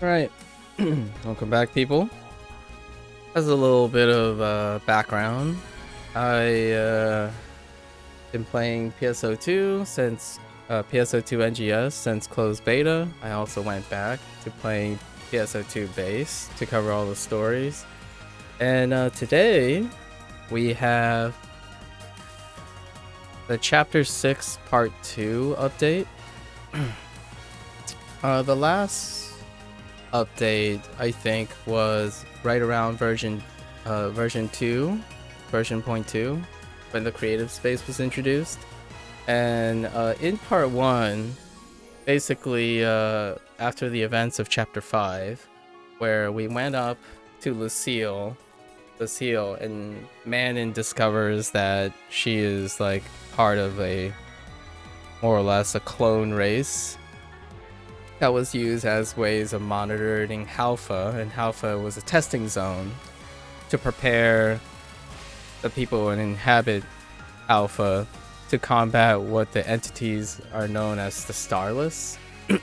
Alright, welcome back, people. As a little bit of background, I been playing PSO2 since PSO2 NGS since closed beta. I also went back to playing PSO2 base to cover all the stories. And today we have the Chapter 6 Part 2 update. The last update, I think, was right around version 2, when the creative space was introduced. And in part 1, basically after the events of chapter 5, where we went up to Lucille, and Manon discovers that she is like part of a more or less a clone race that was used as ways of monitoring Halpha, and Halpha was a testing zone to prepare the people who inhabit Alpha to combat what the entities are known as the Starless.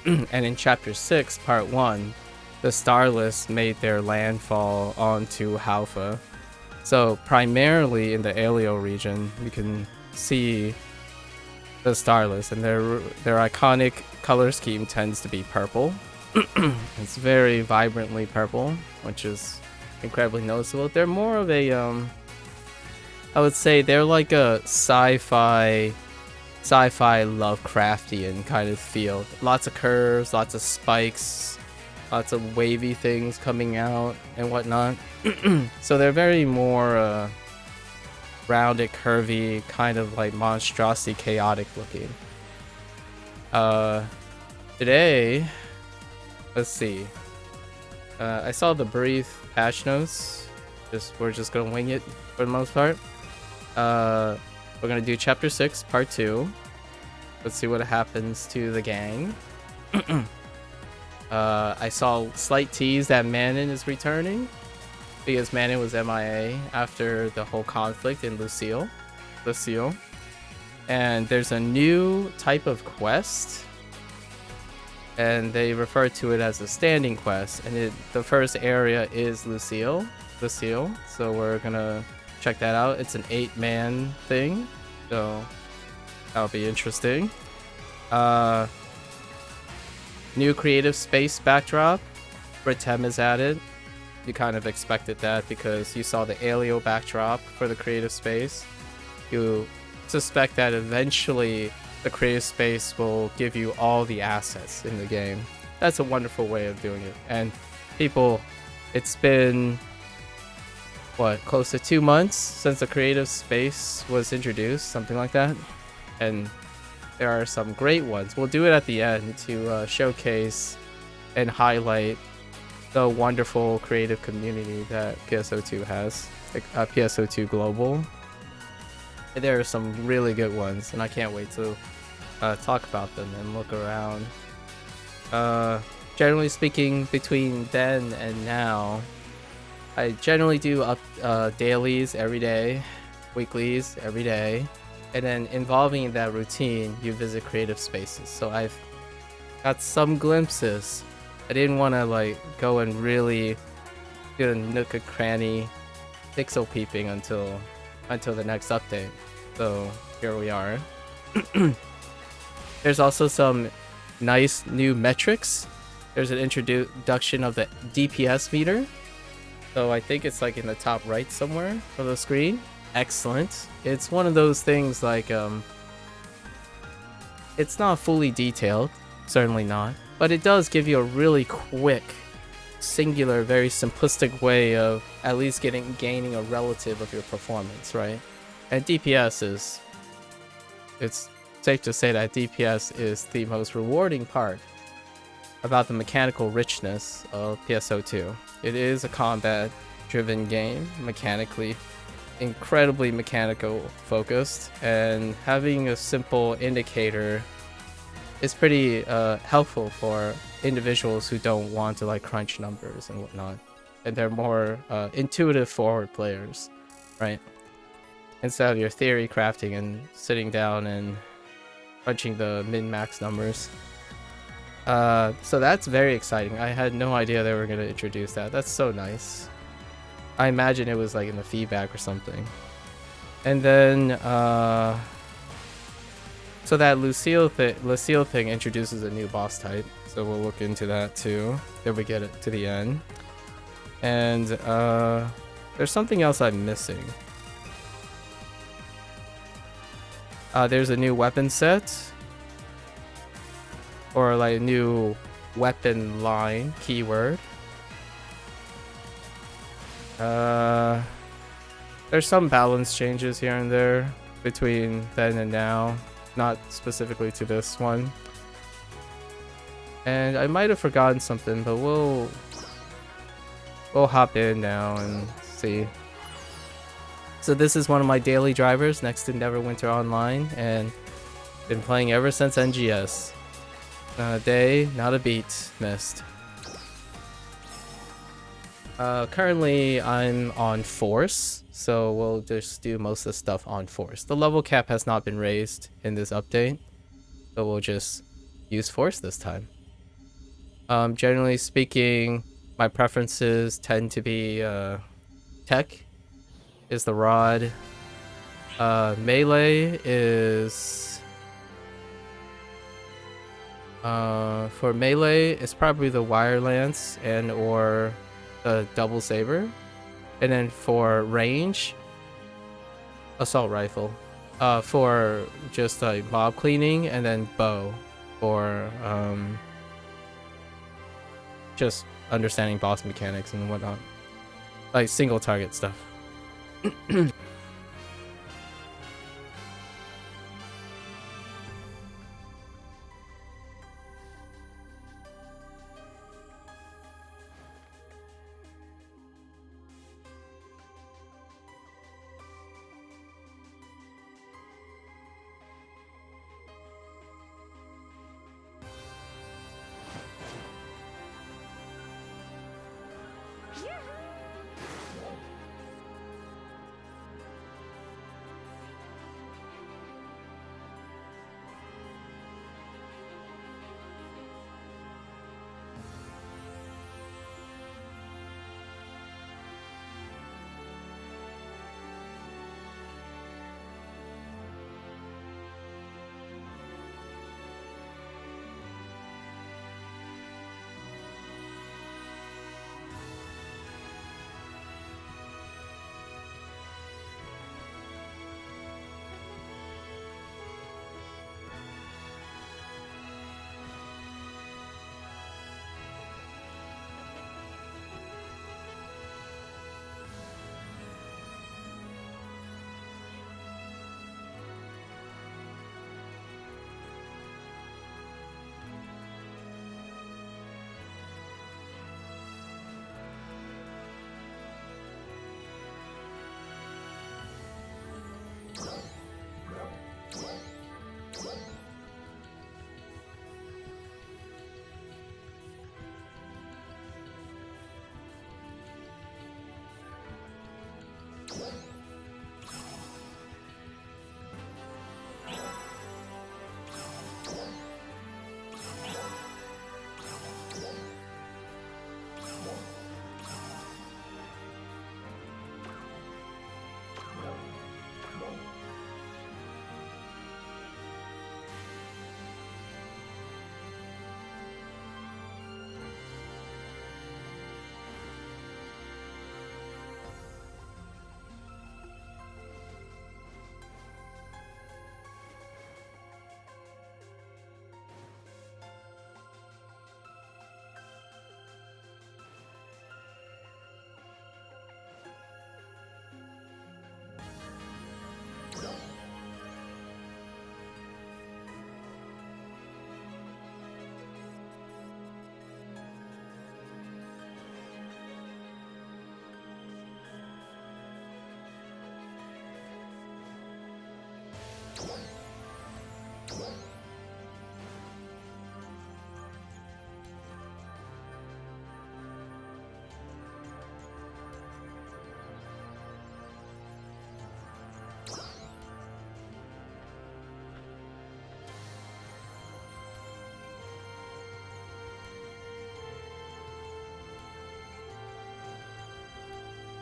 And in Chapter 6, Part 1, the Starless made their landfall onto Halpha. So primarily in the Aleo region, you can see the Starless, and their iconic color scheme tends to be purple. It's very vibrantly purple, which is incredibly noticeable. They're more of a I would say they're like a sci-fi Lovecraftian kind of feel. Lots of curves, lots of spikes, lots of wavy things coming out and whatnot. So they're very more rounded, curvy, kind of like monstrosity, chaotic looking. Today, let's see. I saw the brief patch notes. We're just gonna wing it for the most part. We're gonna do chapter 6, part 2. Let's see what happens to the gang. I saw slight tease that Manon is returning, because Manon was MIA after the whole conflict in Lucille. And there's a new type of quest, and they refer to it as a standing quest, and the first area is Lucille. So we're gonna check that out. It's an 8-man thing, so that'll be interesting. New creative space backdrop. Britem is added. You kind of expected that because you saw the Aleo backdrop for the creative space. You suspect that eventually the creative space will give you all the assets in the game. That's a wonderful way of doing it. And people, it's been close to 2 months since the creative space was introduced, something like that. And there are some great ones. We'll do it at the end to showcase and highlight the wonderful creative community that PSO2 has, PSO2 Global. And there are some really good ones, and I can't wait to talk about them and look around. Generally speaking, between then and now, I generally do dailies every day, weeklies every day, and then involving in that routine, you visit creative spaces. So I've got some glimpses. I didn't want to like go and really do a nook and cranny pixel peeping until the next update. So here we are. There's also some nice new metrics. There's an introduction of the DPS meter. So I think it's like in the top right somewhere of the screen. Excellent. It's one of those things like it's not fully detailed, certainly not, but it does give you a really quick, singular, very simplistic way of at least gaining a relative of your performance, right? And DPS it's safe to say that DPS is the most rewarding part about the mechanical richness of PSO2. It is a combat-driven game, mechanically, incredibly mechanical focused, and having a simple indicator is pretty helpful for individuals who don't want to like crunch numbers and whatnot, and they're more intuitive forward players, right? Instead of your theory crafting and sitting down and crunching the min-max numbers. So that's very exciting. I had no idea they were gonna introduce that. That's so nice. I imagine it was like in the feedback or something. And then, so that Lucille thing introduces a new boss type. So we'll look into that too. Then we get it to the end. And there's something else I'm missing. There's a new weapon set. Or like a new weapon line keyword. There's some balance changes here and there between then and now. Not specifically to this one. And I might have forgotten something, but we'll hop in now and see. So this is one of my daily drivers next to Neverwinter Online, and been playing ever since NGS. Not a day, not a beat missed. Currently I'm on Force, so we'll just do most of the stuff on Force. The level cap has not been raised in this update, so we'll just use Force this time. Generally speaking, my preferences tend to be Tech is the rod. Melee is... for melee, it's probably the wire lance and or the double saber. And then for range, assault rifle. For just like mob cleaning, and then bow for just understanding boss mechanics and whatnot. Like single target stuff.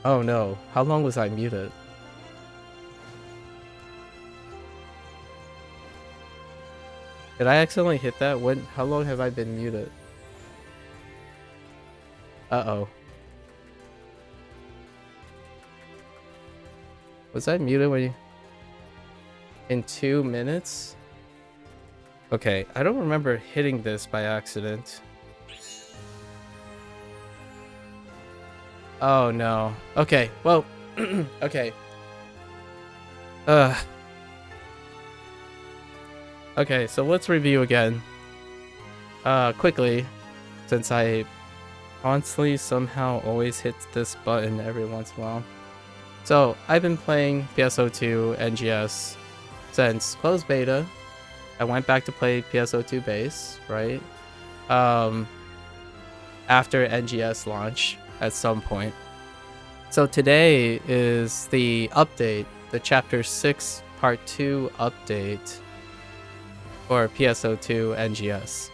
Oh no, how long was I muted? Did I accidentally hit that? How long have I been muted? Uh-oh. Was I muted when you... in 2 minutes? Okay, I don't remember hitting this by accident. Oh no. Okay, well, okay. Okay, so let's review again. Quickly, since I constantly somehow always hit this button every once in a while. So, I've been playing PSO2 NGS since closed beta. I went back to play PSO2 base, right? After NGS launch at some point. So today is the update, the Chapter 6 Part 2 update for PSO2 NGS.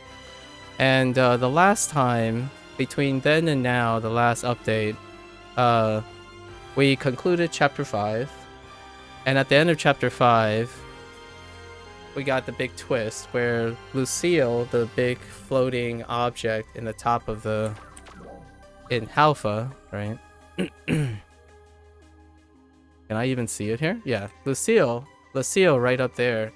And the last time, between then and now, the last update, we concluded Chapter 5. And at the end of Chapter 5, we got the big twist where Lucille, the big floating object in the top of in Alpha, right? Can I even see it here? Yeah, Lucille right up there.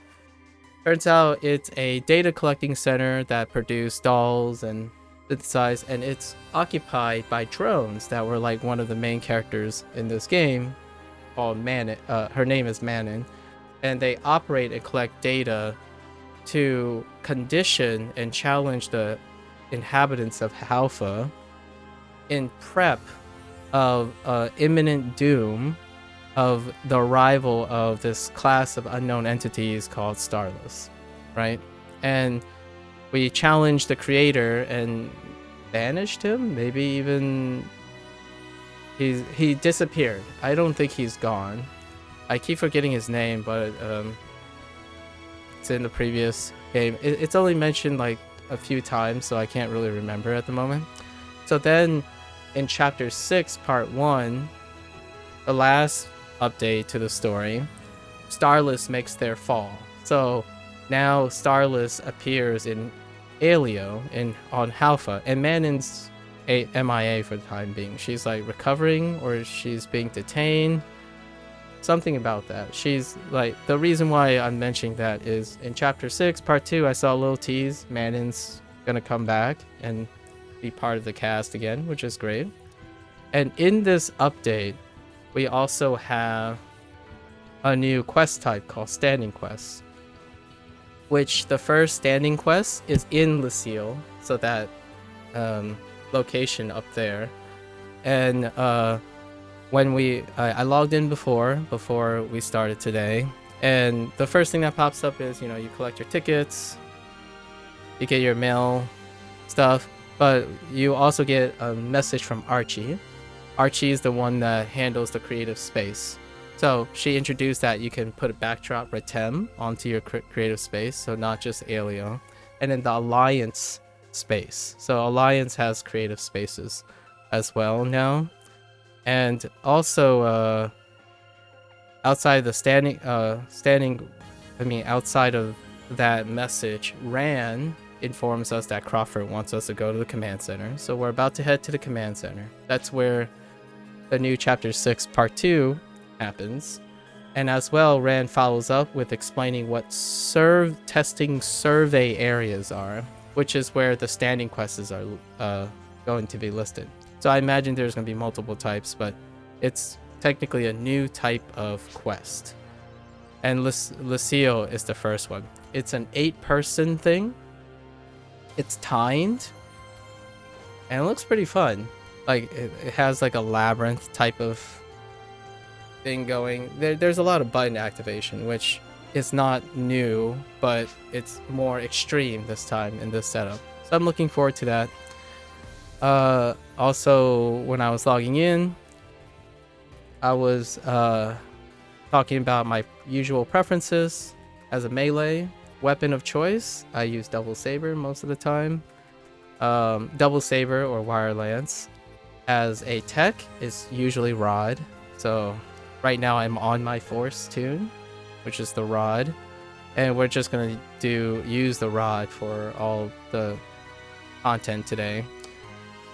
Turns out it's a data collecting center that produced dolls and synthesized, and it's occupied by drones that were like one of the main characters in this game called Manon. Her name is Manon, and they operate and collect data to condition and challenge the inhabitants of Alpha in prep of imminent doom of the arrival of this class of unknown entities called Starless, right? And we challenged the creator and banished him. Maybe even he disappeared. I don't think he's gone. I keep forgetting his name, but it's in the previous game. It's only mentioned like a few times, so I can't really remember at the moment. So then in Chapter 6, Part 1, the last update to the story, Starless makes their fall. So now Starless appears in Alio on Alpha, and Manon's MIA for the time being. She's like recovering, or she's being detained. Something about that. She's like, the reason why I'm mentioning that is in Chapter 6, Part 2, I saw a little tease. Manon's gonna come back and be part of the cast again, which is great. And in this update, we also have a new quest type called Standing Quest, which the first Standing Quest is in Lucille, so that location up there. And when I logged in before we started today, and the first thing that pops up is, you collect your tickets, you get your mail stuff, but you also get a message from Archie. Archie is the one that handles the creative space. So she introduced that you can put a backdrop Retem onto your creative space, so not just Alio. And then the Alliance space. So Alliance has creative spaces as well now. And also outside the outside of that message, Ran informs us that Crawford wants us to go to the command center. So we're about to head to the command center. That's where the new Chapter 6 Part 2 happens. And as well, Rand follows up with explaining what testing survey areas are, which is where the standing quests are going to be listed. So I imagine there's going to be multiple types, but it's technically a new type of quest. And Lucille is the first one. It's an 8-person thing. It's timed, and it looks pretty fun. Like it has like a labyrinth type of thing going. There's a lot of button activation, which is not new, but it's more extreme this time in this setup. So I'm looking forward to that. Also, when I was logging in, I was talking about my usual preferences as a melee weapon of choice. I use double saber most of the time. Double saber or wire lance. as a tech is usually rod. So right now I'm on my force tune, which is the rod, and we're just gonna use the rod for all the content today.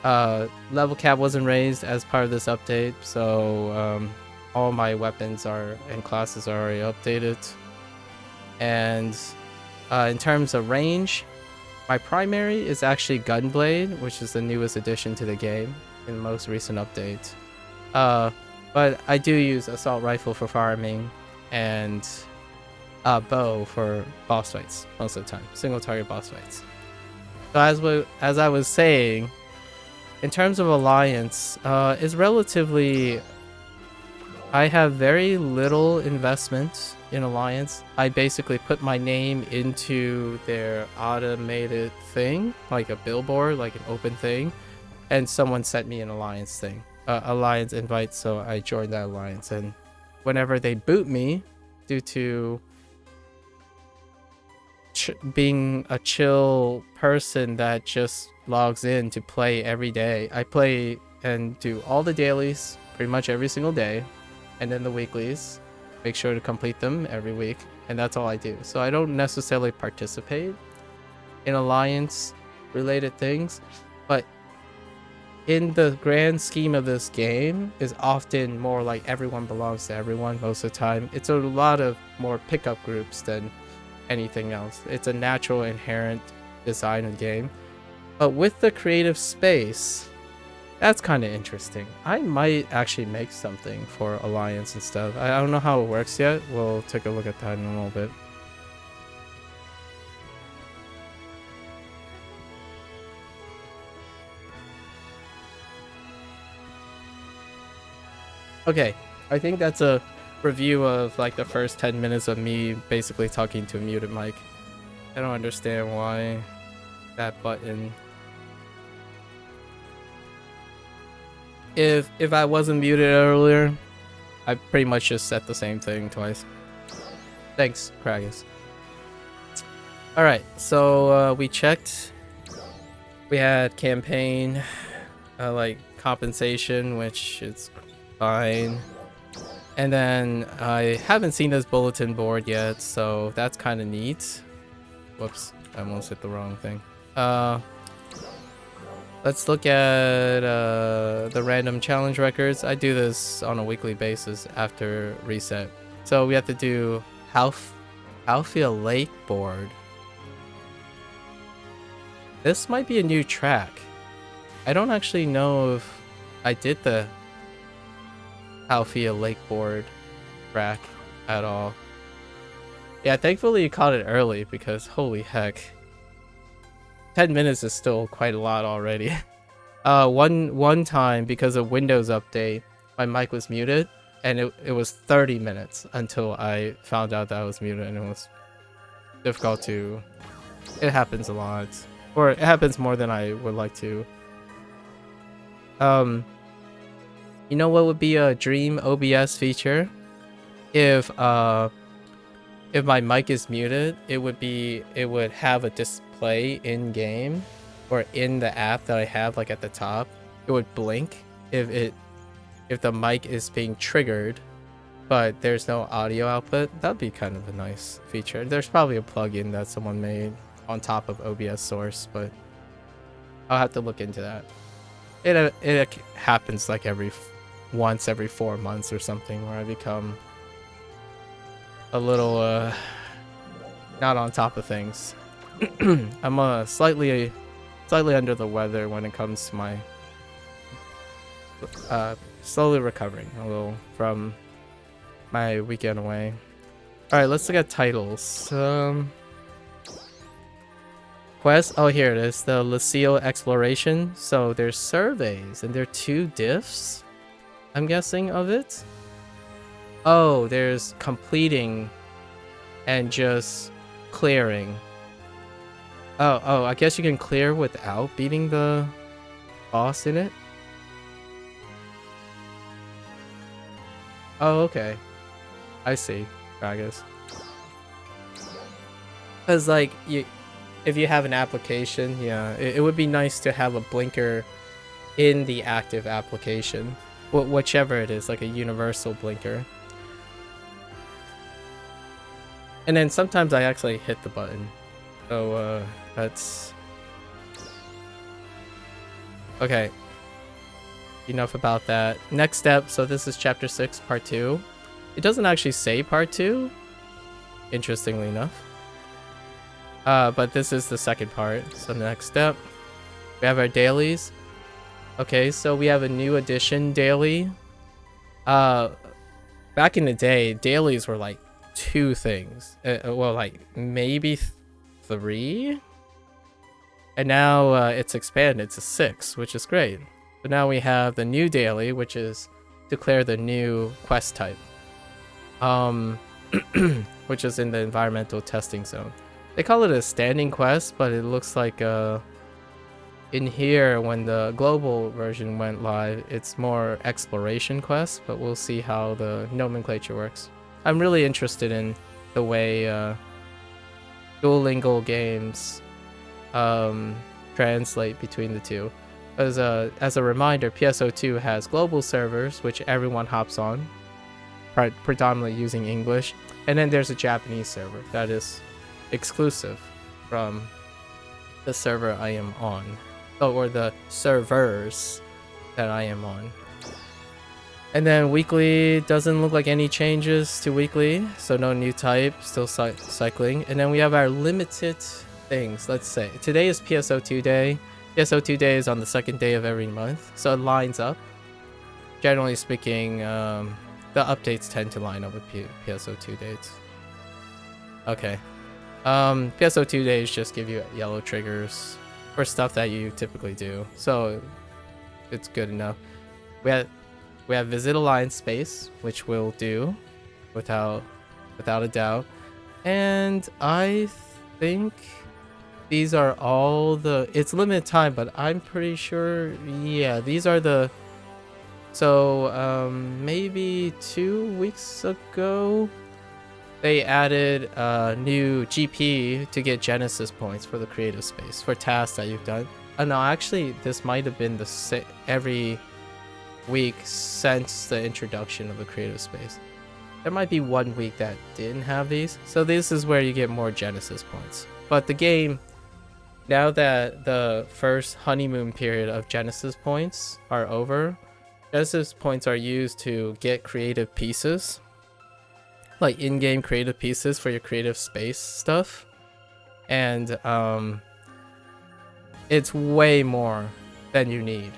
Level cap wasn't raised as part of this update, so all my weapons and classes are already updated. And in terms of range, my primary is actually Gunblade, which is the newest addition to the game in the most recent update. But I do use Assault Rifle for farming and bow for boss fights most of the time, single target boss fights. So as I was saying, in terms of Alliance, it's relatively... I have very little investment in Alliance. I basically put my name into their automated thing, like a billboard, like an open thing, and someone sent me an Alliance thing, Alliance invite, so I joined that Alliance. And whenever they boot me, due to being a chill person that just logs in to play every day, I play and do all the dailies pretty much every single day, and then the weeklies, make sure to complete them every week, and that's all I do. So I don't necessarily participate in Alliance related things, but in the grand scheme of this game is often more like everyone belongs to everyone most of the time. It's a lot of more pickup groups than anything else. It's a natural inherent design of the game. But with the creative space, that's kind of interesting. I might actually make something for Alliance and stuff. I don't know how it works yet. We'll take a look at that in a little bit. Okay, I think that's a review of like the first 10 minutes of me basically talking to a muted mic. I don't understand why that button... If I wasn't muted earlier, I pretty much just said the same thing twice. Thanks, Kragus. Alright, so we checked. We had campaign, like compensation, which is fine. And then I haven't seen this bulletin board yet, so that's kind of neat. Whoops, I almost hit the wrong thing. Let's look at the random challenge records. I do this on a weekly basis after reset. So we have to do Halfia Lake board. This might be a new track. I don't actually know if I did the Halfia Lake board track at all. Yeah, thankfully you caught it early because holy heck. 10 minutes is still quite a lot already. One time, because of Windows update, my mic was muted, and it was 30 minutes until I found out that I was muted, and it was difficult to... It happens a lot. Or it happens more than I would like to. You know what would be a dream OBS feature? If my mic is muted, it would have a display in game or in the app that I have, like at the top. It would blink if the mic is being triggered, but there's no audio output. That'd be kind of a nice feature. There's probably a plugin that someone made on top of OBS source, but I'll have to look into that. It happens like once every 4 months or something, where I become a little not on top of things. I'm slightly under the weather when it comes to my slowly recovering a little from my weekend away. All right, let's look at titles. Quest. Oh, here it is. The Lucio Exploration. So there's surveys, and there are 2 diffs, I'm guessing, of it. Oh, there's completing and just clearing. Oh, I guess you can clear without beating the boss in it. Oh, okay. I see, Gragas. Because, like, if you have an application, yeah, it would be nice to have a blinker in the active application, whichever it is, like a universal blinker. And then sometimes I actually hit the button. So that's okay. Enough about that. Next step, so this is chapter 6, part 2. It doesn't actually say part 2, interestingly enough. But this is the second part. So next step, we have our dailies. Okay, so we have a new edition daily. Back in the day, dailies were like 2 things. Well, like maybe 3. And now it's expanded to 6, which is great. So now we have the new daily, which is declare the new quest type. Which is in the environmental testing zone. They call it a standing quest, but it looks like in here when the global version went live, it's more exploration quest, but we'll see how the nomenclature works. I'm really interested in the way duolingual games translate between the two. As a reminder, PSO2 has global servers, which everyone hops on, predominantly using English, and then there's a Japanese server that is exclusive from the server I am on, or the servers that I am on. And then weekly doesn't look like any changes to weekly, so no new type, still cycling. And then we have our limited things. Let's say today is PSO2 day. PSO2 day is on the 2nd day of every month, so it lines up. Generally speaking, the updates tend to line up with PSO2 dates. Okay. PSO2 days just give you yellow triggers for stuff that you typically do, so it's good enough. We have visit Alliance space, which we'll do without a doubt. And I think these are all the, it's limited time, but I'm pretty sure, yeah, these are the, so maybe 2 weeks ago they added a new GP to get Genesis points for the creative space for tasks that you've done. No, actually this might have been the every week since the introduction of the creative space. There might be 1 week that didn't have these, so this is where you get more Genesis points. But the game, now that the first honeymoon period of Genesis points are over, Genesis points are used to get creative pieces, like in-game creative pieces for your creative space stuff, and it's way more than you need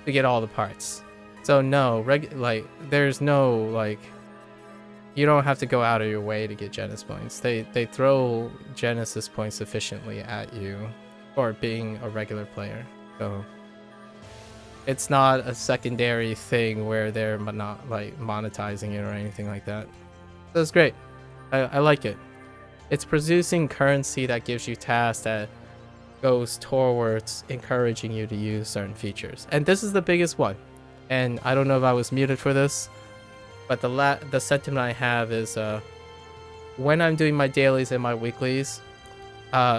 to get all the parts. So no, there's no, like, you don't have to go out of your way to get Genesis points. They throw Genesis points efficiently at you for being a regular player. So it's not a secondary thing where they're not like monetizing it or anything like that. So it's great. I like it. It's producing currency that gives you tasks that goes towards encouraging you to use certain features. And this is the biggest one. And I don't know if I was muted for this, but the sentiment I have is when I'm doing my dailies and my weeklies,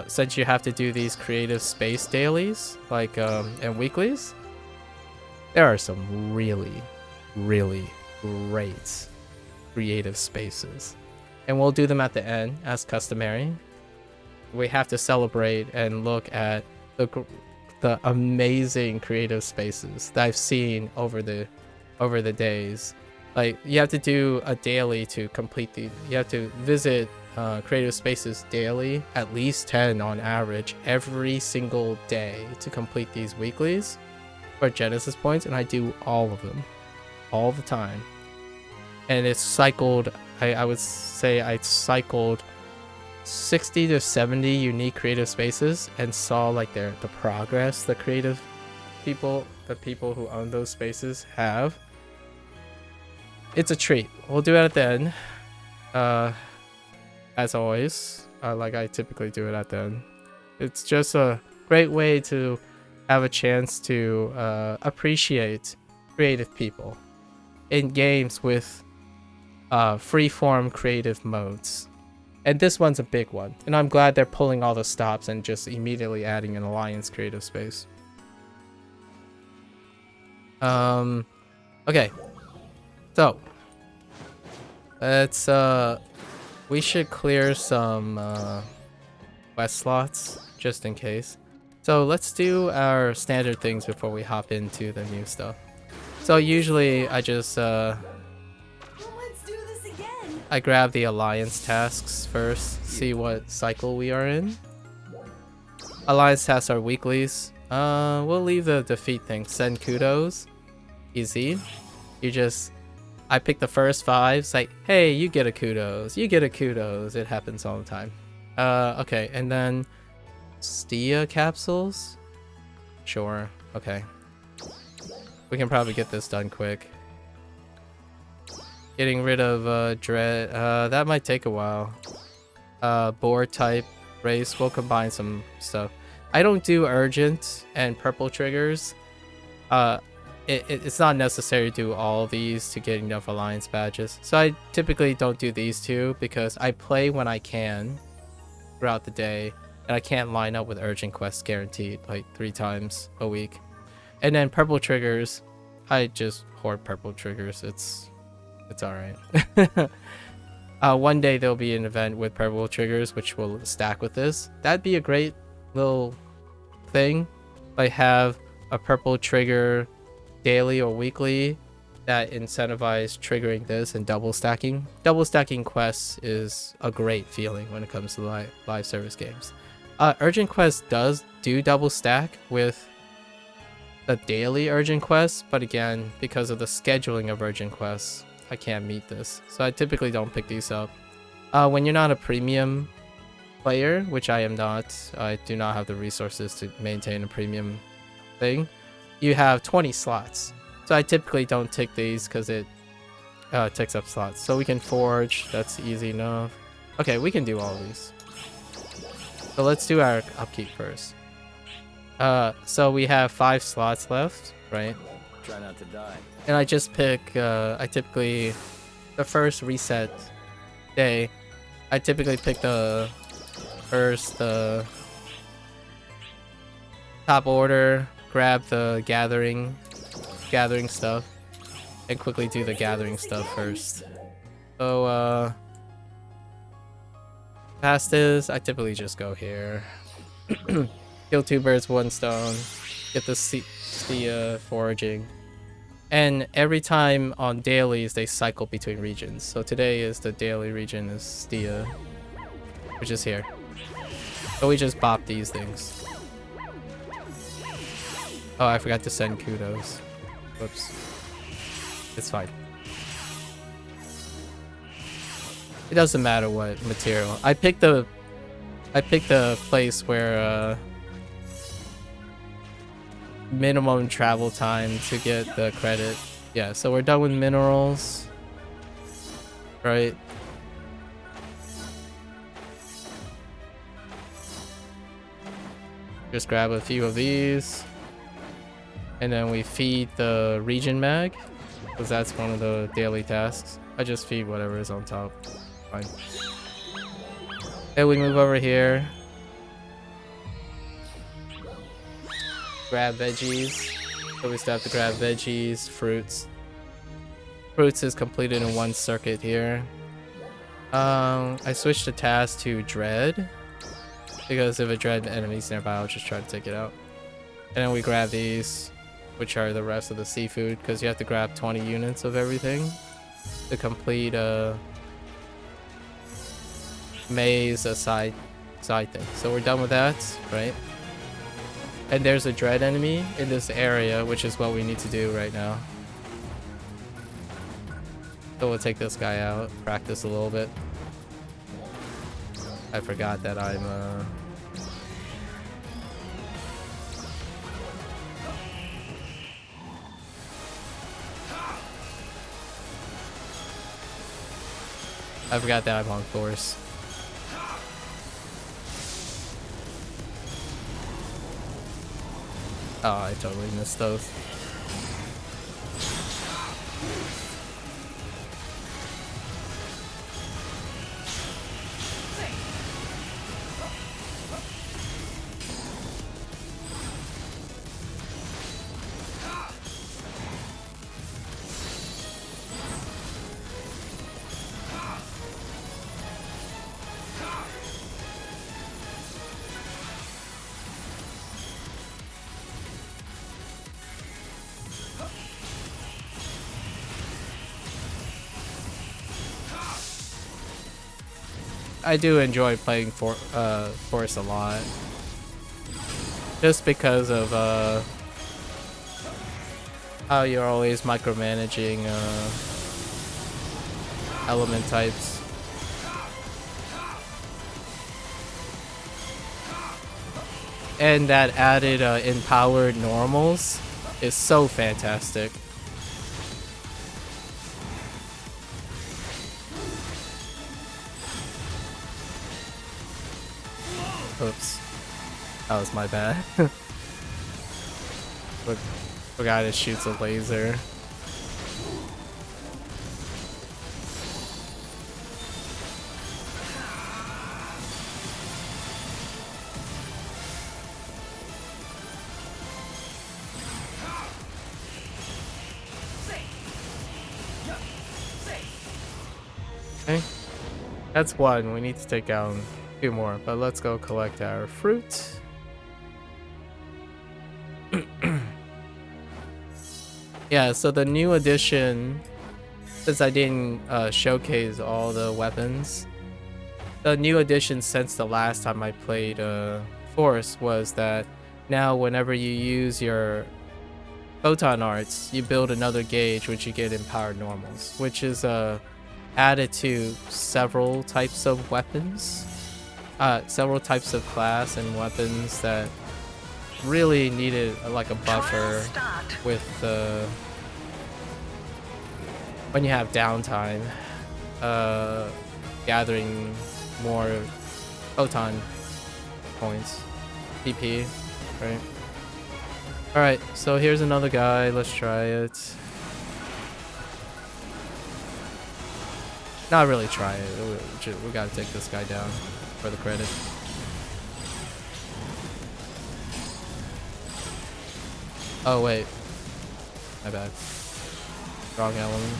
since you have to do these creative space dailies, like and weeklies, there are some really, really great creative spaces, and we'll do them at the end as customary. We have to celebrate and look at the amazing creative spaces that I've seen over the days. Like, you have to do a daily to complete you have to visit creative spaces daily, at least 10 on average every single day to complete these weeklies for Genesis points, and I do all of them all the time. And it's cycled, I would say I cycled 60 to 70 unique creative spaces and saw like the progress the people who own those spaces have. It's a treat. We'll do it at the end, as always, like I typically do it at the end. It's just a great way to have a chance to appreciate creative people in games with freeform creative modes. And this one's a big one, and I'm glad they're pulling all the stops and just immediately adding an alliance creative space. Okay. So let's we should clear some quest slots just in case. So let's do our standard things before we hop into the new stuff. So usually I just Let's do this again. I grab the alliance tasks first, see what cycle we are in. Alliance tasks are weeklies. We'll leave the defeat thing. Send kudos. Easy. I pick the first 5. It's like, hey, you get a kudos. You get a kudos. It happens all the time. Okay, and then Stia capsules? Sure. Okay. We can probably get this done quick. Getting rid of Dread. That might take a while. Board type race. We'll combine some stuff. I don't do urgent and purple triggers. It's not necessary to do all these to get enough alliance badges. So I typically don't do these two because I play when I can throughout the day. And I can't line up with urgent quests guaranteed like 3 times a week. And then purple triggers. I just hoard purple triggers. It's alright. One day there'll be an event with purple triggers which will stack with this. That'd be a great little thing. Like have a purple trigger daily or weekly that incentivize triggering this and double stacking. Double stacking quests is a great feeling when it comes to live service games. Urgent Quest does do double stack with the daily urgent quests, but again, because of the scheduling of urgent quests, I can't meet this. So I typically don't pick these up. When you're not a premium player, which I am not, I do not have the resources to maintain a premium thing, you have 20 slots. So I typically don't take these because it takes up slots. So we can forge, that's easy enough. Okay, we can do all these. So let's do our upkeep first. So we have 5 slots left, right? Try not to die. And I just pick, I typically, the first reset day, I typically pick the first, top order, grab the gathering stuff, and quickly do the gathering stuff first. So, past this, I typically just go here. Kill 2 birds, 1 stone. Get the Stia foraging. And every time on dailies, they cycle between regions. So today is the daily region is Stia, which is here. So we just bop these things. Oh, I forgot to send kudos. Whoops. It's fine. It doesn't matter what material. I picked the place where minimum travel time to get the credit. Yeah, so we're done with minerals. Right. Just grab a few of these. And then we feed the region mag, because that's one of the daily tasks. I just feed whatever is on top. Fine. Then we move over here. Grab veggies. So we still have to grab veggies, fruits. Fruits is completed in 1 circuit here. I switched the task to dread, because if a dread enemy's nearby, I'll just try to take it out. And then we grab these, which are the rest of the seafood, because you have to grab 20 units of everything to complete a maze, a side thing. So we're done with that, right? And there's a dread enemy in this area, which is what we need to do right now. So we'll take this guy out, practice a little bit. I forgot that I'm on course. Oh, I totally missed those. I do enjoy playing Force a lot. Just because of how you're always micromanaging element types. And that added empowered normals is so fantastic. Oops. That was my bad. Forgot it shoots a laser. Okay. That's one. We need to take down 2 more, but let's go collect our fruit. Yeah, so the new addition, since I didn't showcase all the weapons, the new addition since the last time I played Force was that now whenever you use your photon arts, you build another gauge which you get empowered normals, which is added to several types of weapons, several types of class and weapons that really needed like a buffer with when you have downtime, gathering more photon points, PP, right? Alright, so here's another guy, let's try it. Not really try it, we gotta take this guy down for the credit. Oh wait, my bad. Wrong element.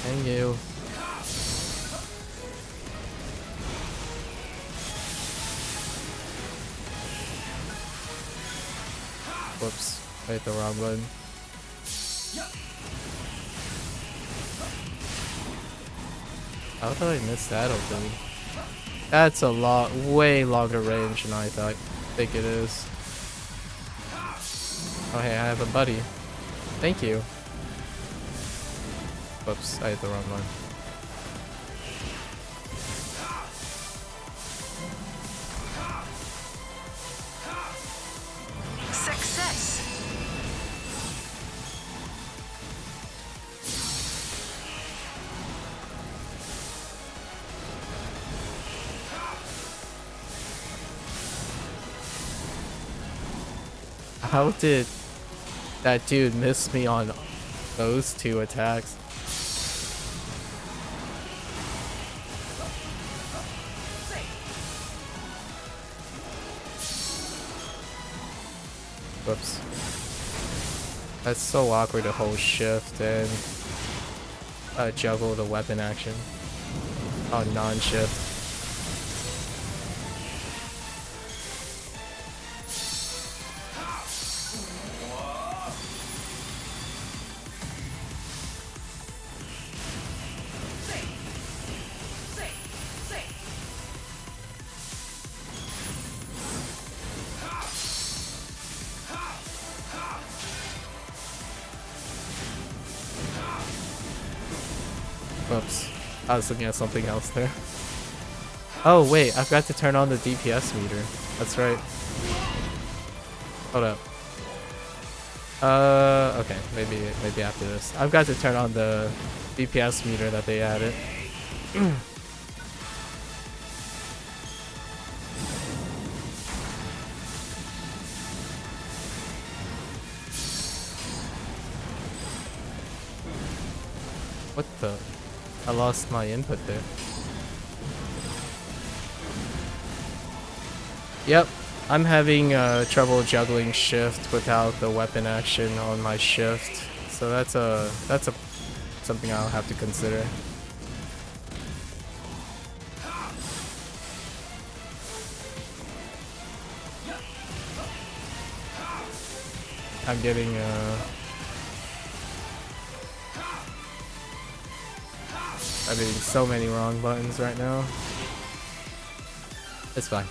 Thank you. Whoops, I hit the wrong button. How did I miss that opening? That's a lot, way longer range than I think it is. Oh hey, I have a buddy. Thank you. Whoops, I hit the wrong one. Success. How did that dude miss me on those 2 attacks? Whoops. That's so awkward to hold shift and juggle the weapon action on non-shift. Whoops. I was looking at something else there. Oh wait, I forgot to turn on the DPS meter. That's right. Hold up. Okay, maybe after this. I've got to turn on the DPS meter that they added. What the? I lost my input there. Yep, I'm having trouble juggling shift without the weapon action on my shift, so that's something I'll have to consider. I'm getting I'm hitting so many wrong buttons right now. It's fine.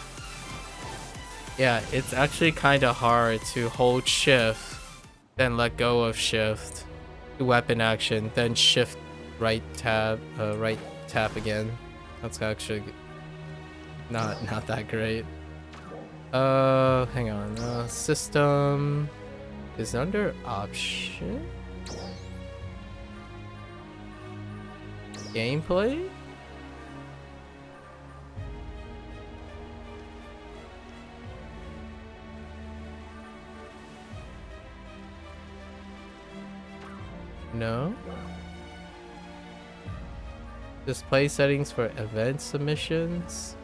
Yeah, it's actually kind of hard to hold shift, then let go of shift, do weapon action, then shift right tap again. That's actually not that great. Hang on. System is under option. Gameplay? No. Display settings for event submissions.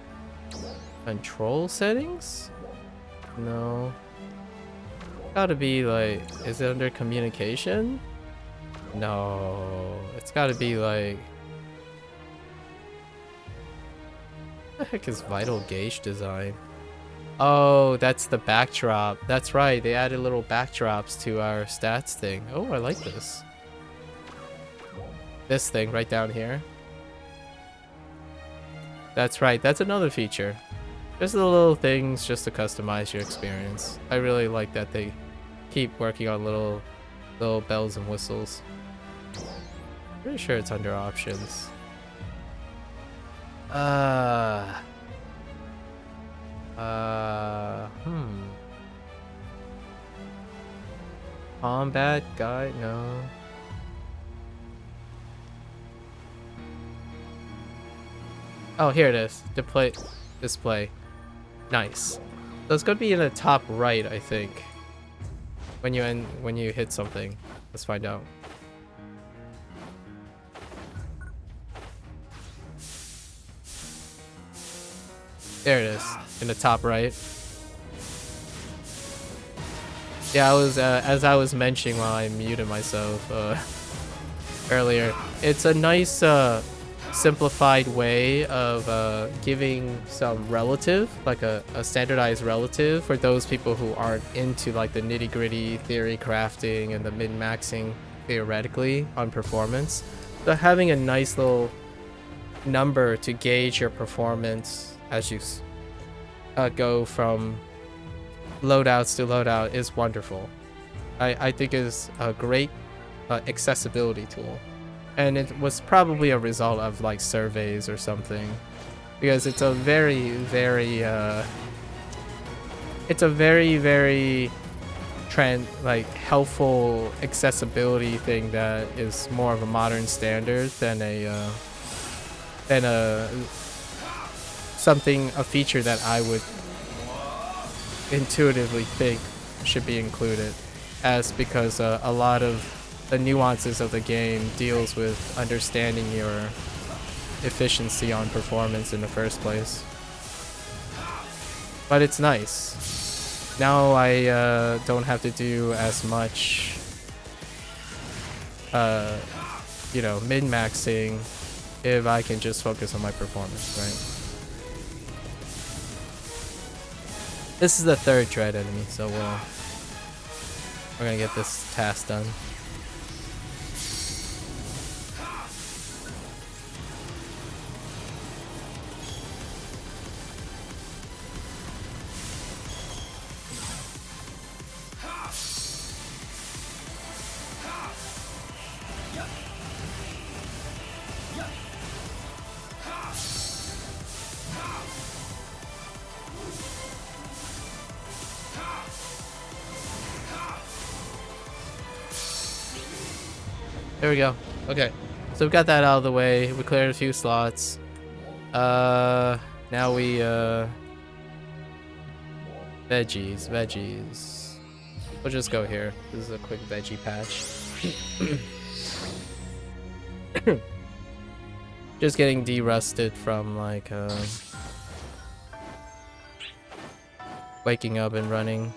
Control settings? No. Gotta be like, is it under communication? No. It's gotta be like, what the heck is vital gauge design? Oh, that's the backdrop. That's right, they added little backdrops to our stats thing. Oh, I like this. This thing right down here. That's right, that's another feature. Just the little things just to customize your experience. I really like that they keep working on little bells and whistles. Pretty sure it's under options. Combat guide? No. Oh, here it is. Display. Nice. So it's gonna be in the top right, I think. When you hit something. Let's find out. There it is, in the top right. Yeah, I was as I was mentioning while I muted myself earlier. It's a nice simplified way of giving some relative, like a standardized relative for those people who aren't into like the nitty-gritty theory crafting and the min-maxing theoretically on performance. So having a nice little number to gauge your performance as you go from loadouts to loadout is wonderful. I think is a great accessibility tool. And it was probably a result of like surveys or something, because it's a very helpful accessibility thing that is more of a modern standard than a feature that I would intuitively think should be included, as because a lot of the nuances of the game deals with understanding your efficiency on performance in the first place. But it's nice. Now I don't have to do as much you know, min-maxing if I can just focus on my performance, right? This is the third dread enemy, so we're gonna get this task done. There we go. Okay, so we've got that out of the way. We cleared a few slots. Now we veggies. We'll just go here. This is a quick veggie patch. Just getting de-rusted from like waking up and running.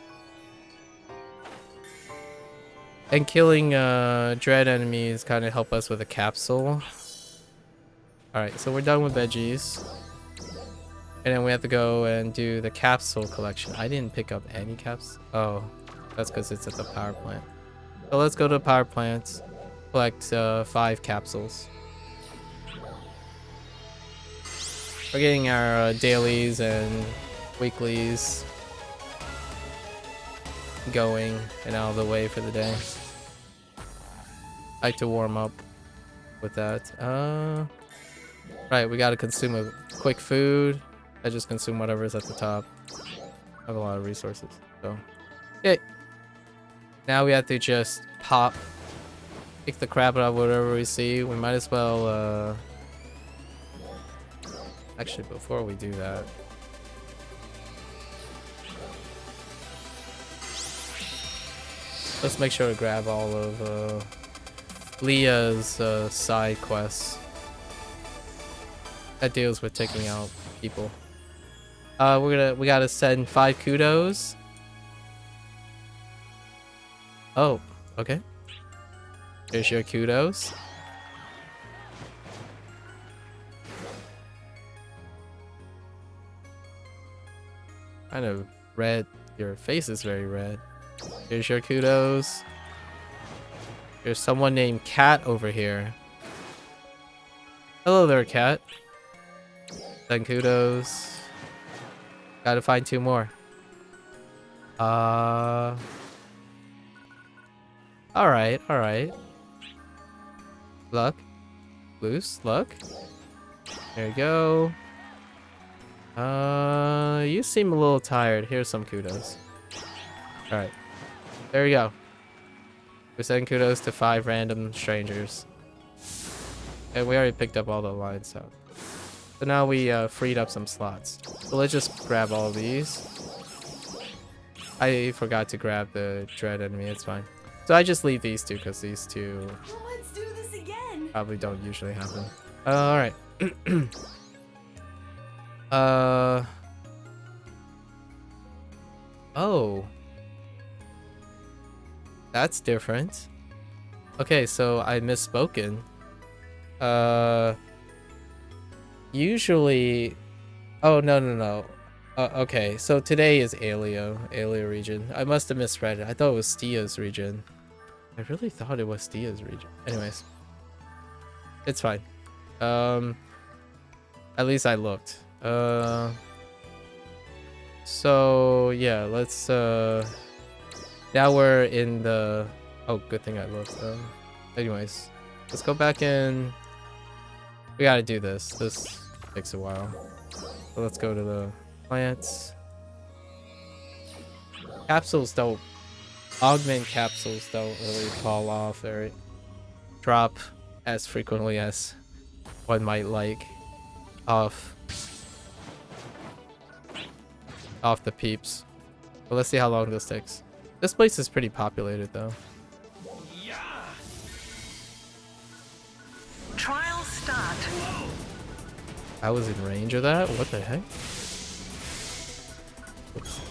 And killing dread enemies kind of help us with a capsule. Alright, so we're done with veggies. And then we have to go and do the capsule collection. I didn't pick up any caps. Oh. That's because it's at the power plant. So let's go to the power plant, collect 5 capsules. We're getting our dailies and weeklies going and out of the way for the day. I like to warm up with that. Right, we gotta consume a quick food. I just consume whatever's at the top. I have a lot of resources, so. Okay. Now we have to just kick the crap out of whatever we see. We might as well, actually, before we do that. Let's make sure to grab all of, Leah's, side quests. That deals with taking out people. We gotta send 5 kudos. Oh, okay. Here's your kudos. Kind of red. Your face is very red. Here's your kudos. There's someone named Cat over here. Hello there, Cat. Then kudos. Gotta find 2 more. Alright. Luck. Loose. Luck. There you go. You seem a little tired. Here's some kudos. Alright. There you go. We're sending kudos to 5 random strangers. And we already picked up all the lines, so. So now we freed up some slots. So let's just grab all of these. I forgot to grab the dread enemy, it's fine. So I just leave these 2 because these 2 Let's do this again. probably don't usually happen. Alright. Oh. That's different. Okay, so I misspoken. Usually... Oh, no. Okay, so today is Alia region. I must have misread it. I thought it was Stia's region. I really thought it was Stia's region. Anyways. It's fine. At least I looked. So, yeah, let's, now we're in the... Oh, good thing I looked. Anyways, let's go back in. We gotta do this. This takes a while. So let's go to the plants. Capsules don't... Augment capsules don't really fall off or drop as frequently as one might like off the peeps. But let's see how long this takes. This place is pretty populated though. Trial start. I was in range of that? What the heck? Oops.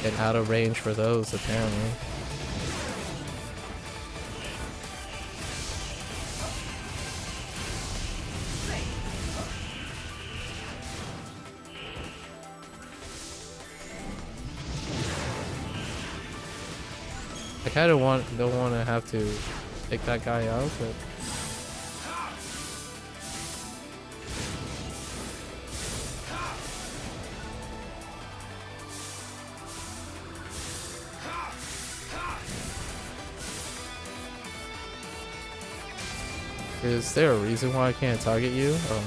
Get out of range for those apparently. I kind of don't want to have to take that guy out, but is there a reason why I can't target you? Oh.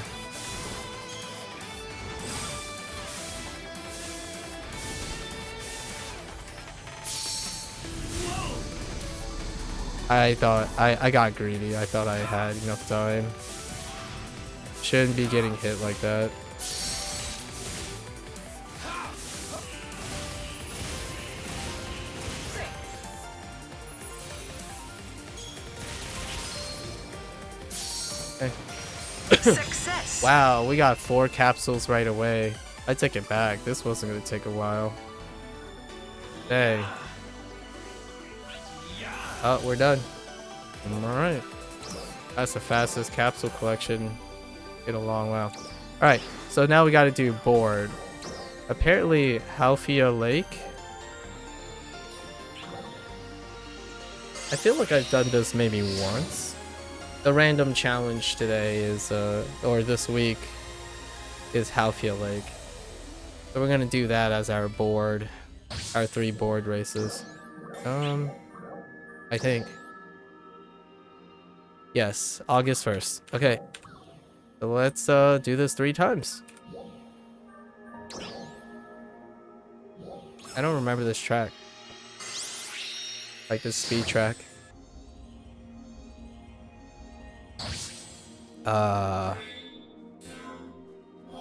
I thought I got greedy. I thought I had enough time. Shouldn't be getting hit like that. Okay. Success. Wow, we got 4 capsules right away. I take it back. This wasn't gonna take a while. Hey. Oh, we're done. Alright. That's the fastest capsule collection in a long while. Alright, so now we gotta do board. Apparently, Halfia Lake. I feel like I've done this maybe once. The random challenge today is, or this week, is Halfia Lake. So we're gonna do that as our board, our 3 board races. I think. Yes, August 1st. Okay. So let's do this 3 times. I don't remember this track. Like this speed track.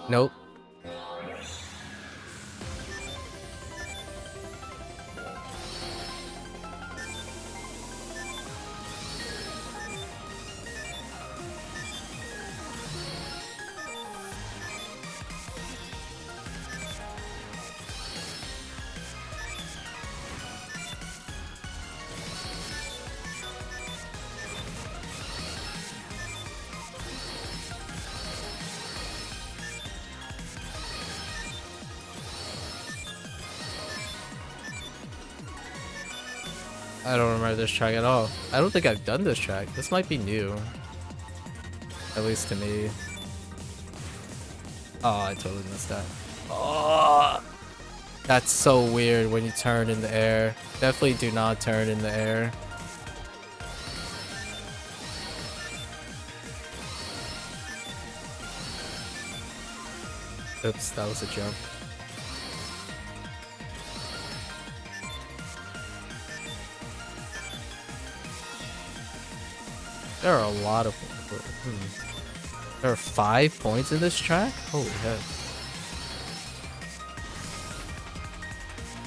Nope. I don't remember this track at all. I don't think I've done this track. This might be new. At least to me. Oh, I totally missed that. Oh, that's so weird when you turn in the air. Definitely do not turn in the air. Oops, that was a jump. There are a lot of... There are 5 points in this track? Holy heck.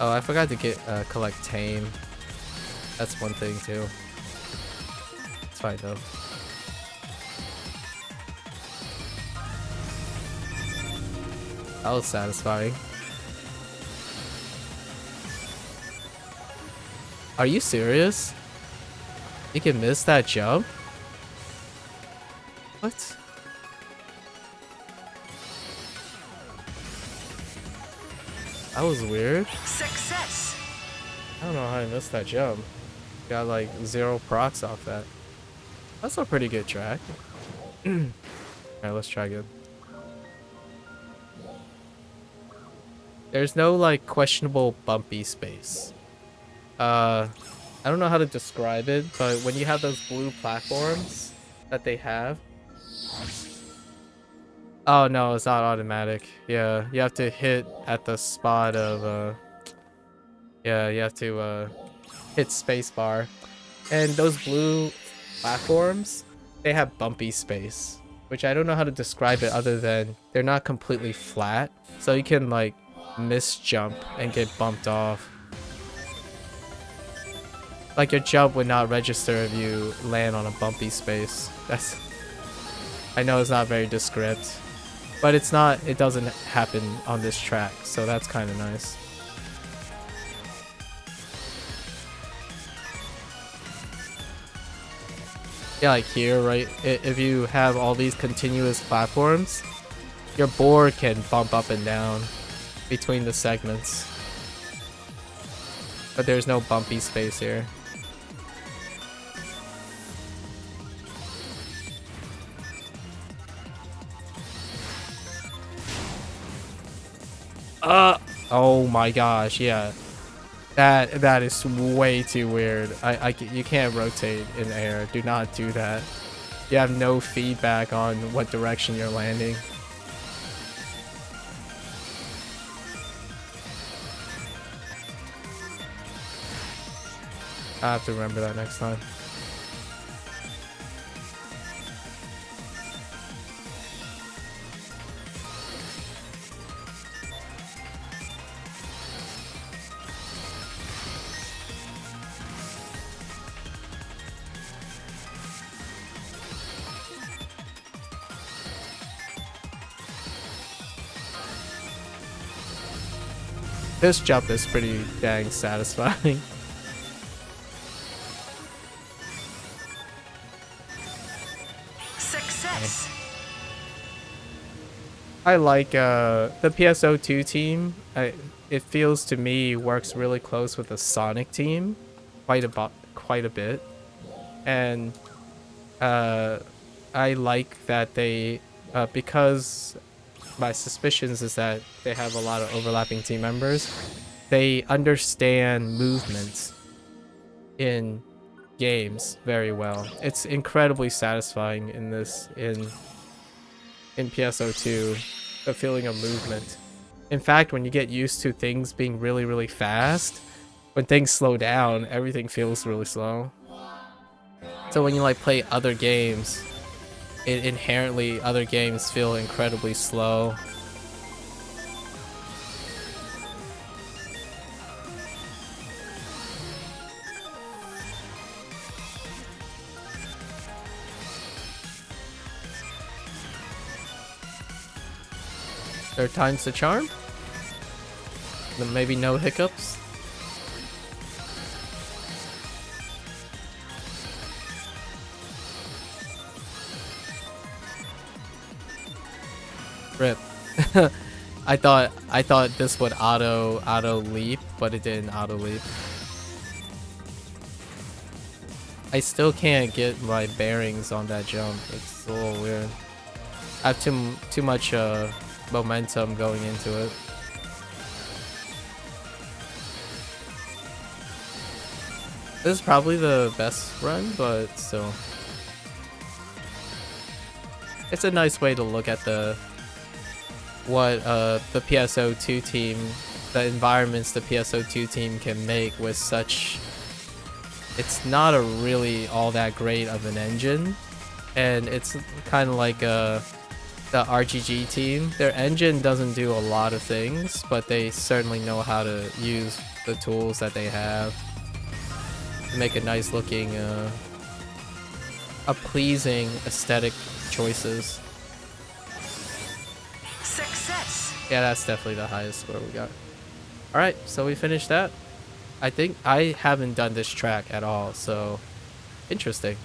Oh, I forgot to get collect tame. That's one thing too. It's fine though. That was satisfying. Are you serious? You can miss that jump? What? That was weird. Success. I don't know how I missed that jump. Got like 0 procs off that. That's a pretty good track. Alright, let's try again. There's no like questionable bumpy space. I don't know how to describe it, but when you have those blue platforms that they have. Oh no, it's not automatic. Yeah, you have to hit at the spot of yeah, you have to hit spacebar. And those blue platforms, they have bumpy space, which I don't know how to describe it other than they're not completely flat. So you can like miss jump and get bumped off. Like your jump would not register if you land on a bumpy space. That's... I know it's not very descript, but it's not, it doesn't happen on this track, so that's kind of nice. Yeah, like here, right? If you have all these continuous platforms, your board can bump up and down between the segments. But there's no bumpy space here. Oh my gosh, yeah. That is way too weird. You can't rotate in air. Do not do that. You have no feedback on what direction you're landing. I have to remember that next time. This jump is pretty dang satisfying. Success. I like the PSO2 team. It feels to me works really close with the Sonic team, quite a bit, and I like that they because my suspicions is that they have a lot of overlapping team members. They understand movements in games very well. It's incredibly satisfying in PSO2, the feeling of movement. In fact, when you get used to things being really, really fast, when things slow down, everything feels really slow. So when you like play other games, other games feel incredibly slow. Third time's the charm? Then maybe no hiccups? Rip. I thought this would auto leap, but it didn't auto leap. I still can't get my bearings on that jump. It's a little weird. I have too much momentum going into it. This is probably the best run, but still. It's a nice way to look at what the PSO2 team, the environments the PSO2 team can make with such... It's not a really all that great of an engine, and it's kind of like the RGG team. Their engine doesn't do a lot of things, but they certainly know how to use the tools that they have to make a nice looking, pleasing aesthetic choices. Success. Yeah, that's definitely the highest score we got. Alright, so we finished that. I think I haven't done this track at all, so interesting.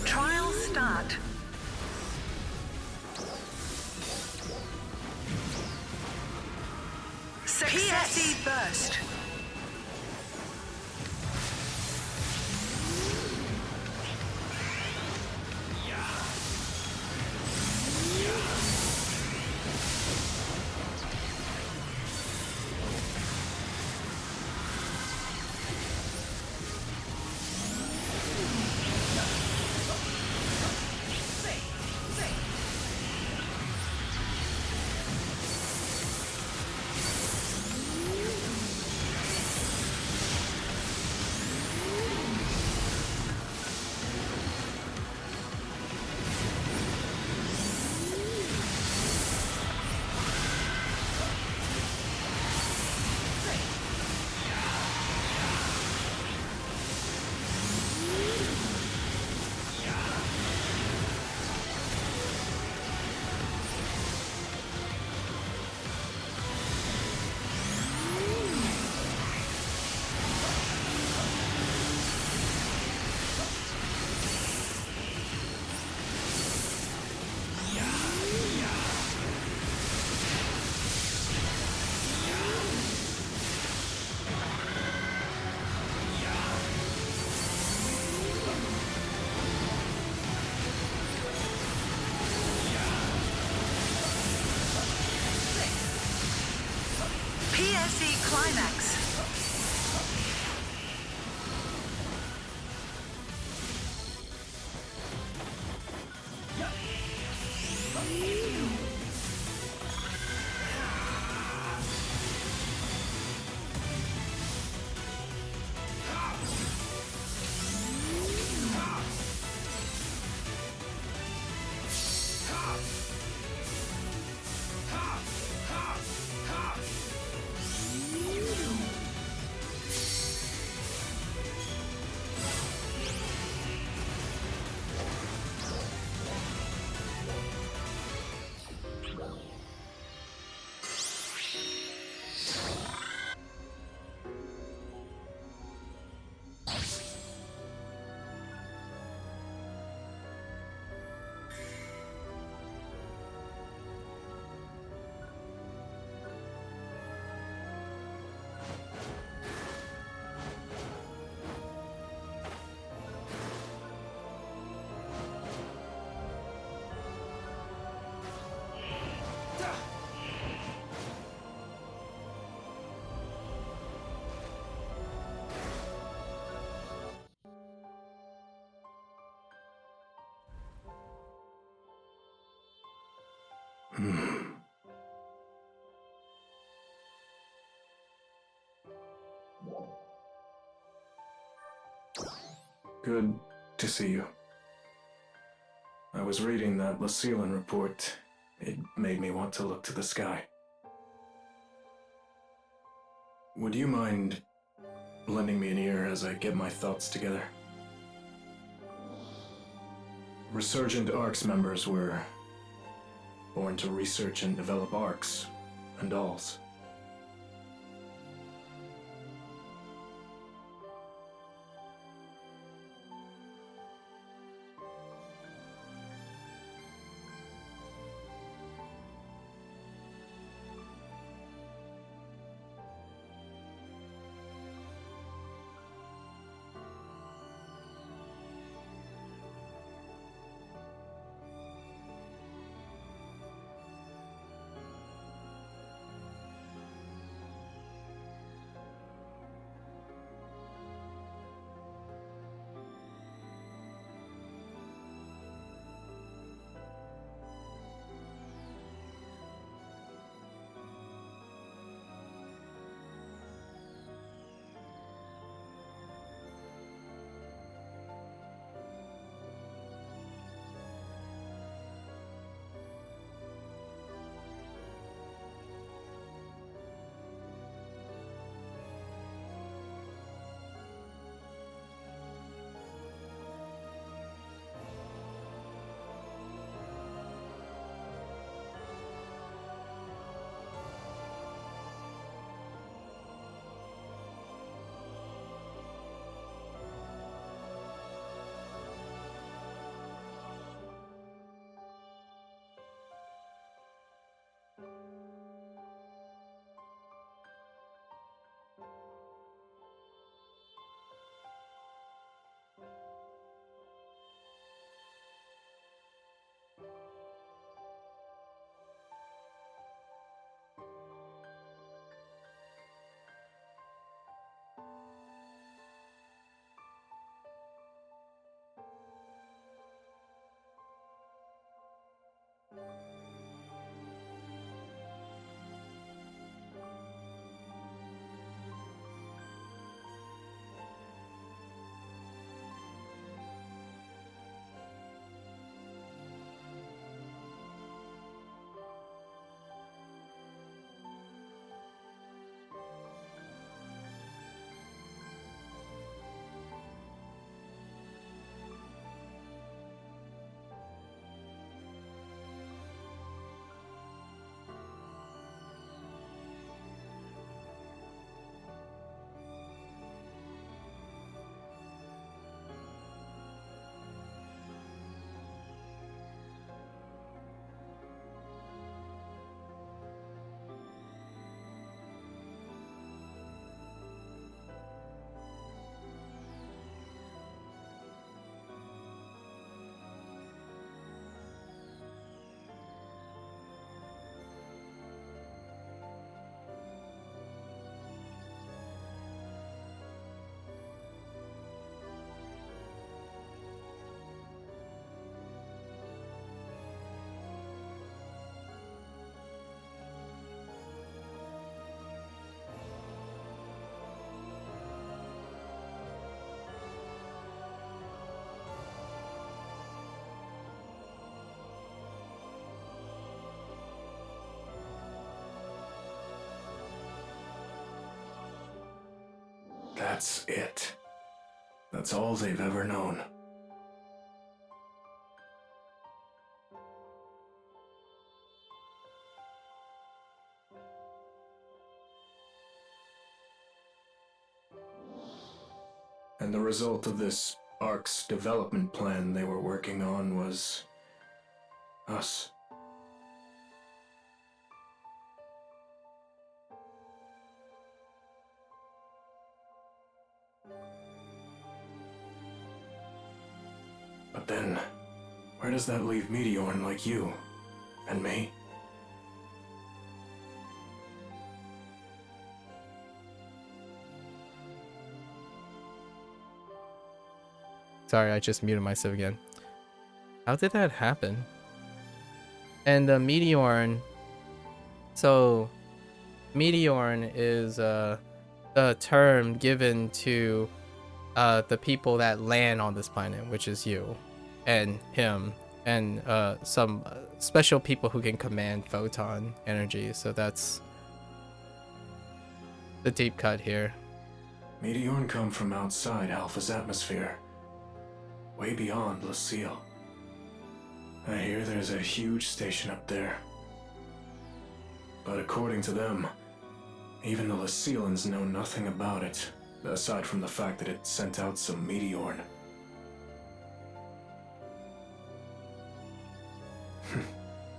Trial start. Success. PSC burst. PSE Climax. Good to see you. I was reading that Lacelan report. It made me want to look to the sky. Would you mind lending me an ear as I get my thoughts together? Resurgent ARCS members were born to research and develop ARCs and alls. That's it. That's all they've ever known. And the result of this ARC's development plan they were working on was us. But then, where does that leave Meteorn like you and me? Sorry, I just muted myself again. How did that happen? And Meteorn. So, Meteorn is the term given to the people that land on this planet, which is you and him and some special people who can command photon energy. So that's the deep cut here. Meteorn come from outside Alpha's atmosphere, way beyond Lucille. I hear there's a huge station up there. But according to them, even the Lucilleans know nothing about it, aside from the fact that it sent out some Meteorn.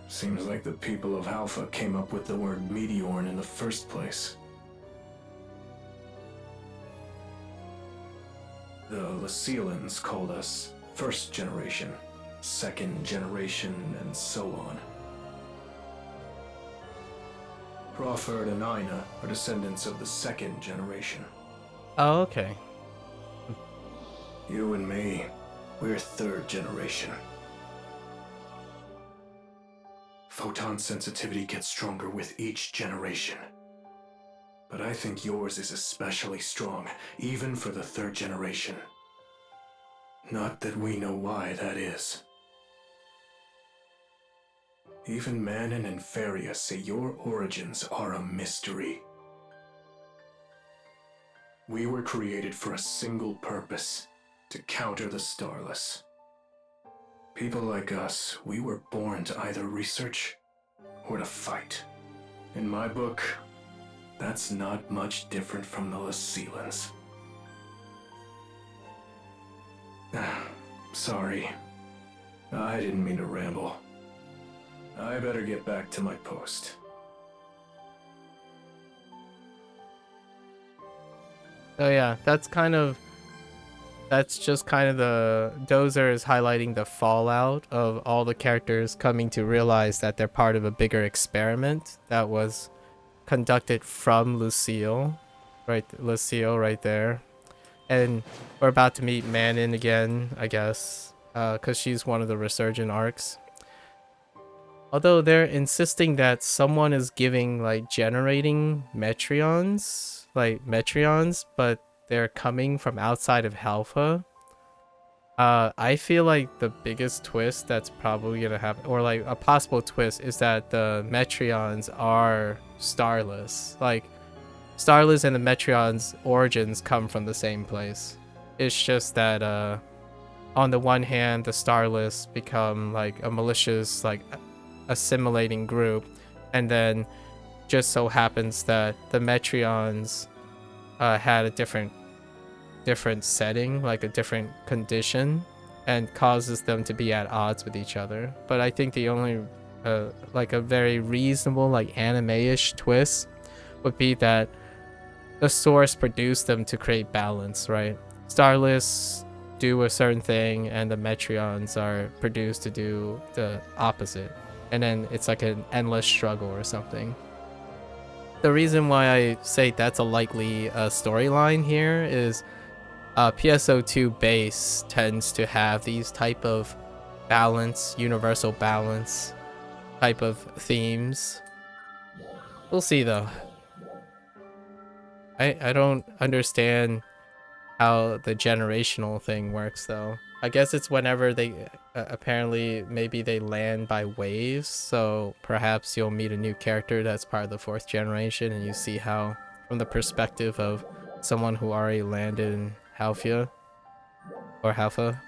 Seems like the people of Alpha came up with the word Meteorn in the first place. The Lucilleans called us first generation, second generation, and so on. Crawford and Ina are descendants of the second generation. Oh, okay. You and me, we're third generation. Photon sensitivity gets stronger with each generation. But I think yours is especially strong, even for the third generation. Not that we know why that is. Even Manon and Faria say your origins are a mystery. We were created for a single purpose, to counter the Starless. People like us, we were born to either research or to fight. In my book, that's not much different from the Lucilleans. Sorry. I didn't mean to ramble. I better get back to my post. Oh yeah, that's just kind of the Dozer is highlighting the fallout of all the characters coming to realize that they're part of a bigger experiment that was conducted from Lucille right there. And we're about to meet Manon again, I guess, because she's one of the resurgent arcs. Although they're insisting that someone is giving like generating Metreons, but they're coming from outside of Alpha. I feel like the biggest twist that's probably gonna happen, or like a possible twist, is that the Metreons are Starless. Like, Starless and the Metreons' origins come from the same place. It's just that on the one hand, the Starless become like a malicious, like assimilating group, and then just so happens that the Metreons had a different setting, like a different condition, and causes them to be at odds with each other. But I think the only like a very reasonable, like anime-ish twist would be that the source produced them to create balance, right? Starless do a certain thing and the Metreons are produced to do the opposite, and then it's like an endless struggle or something. The reason why I say that's a likely storyline here is PSO2 base tends to have these type of balance, universal balance type of themes. We'll see though. I don't understand how the generational thing works though. I guess it's whenever they apparently maybe they land by waves, so perhaps you'll meet a new character that's part of the fourth generation and you see how, from the perspective of someone who already landed in Halfia or Halfa.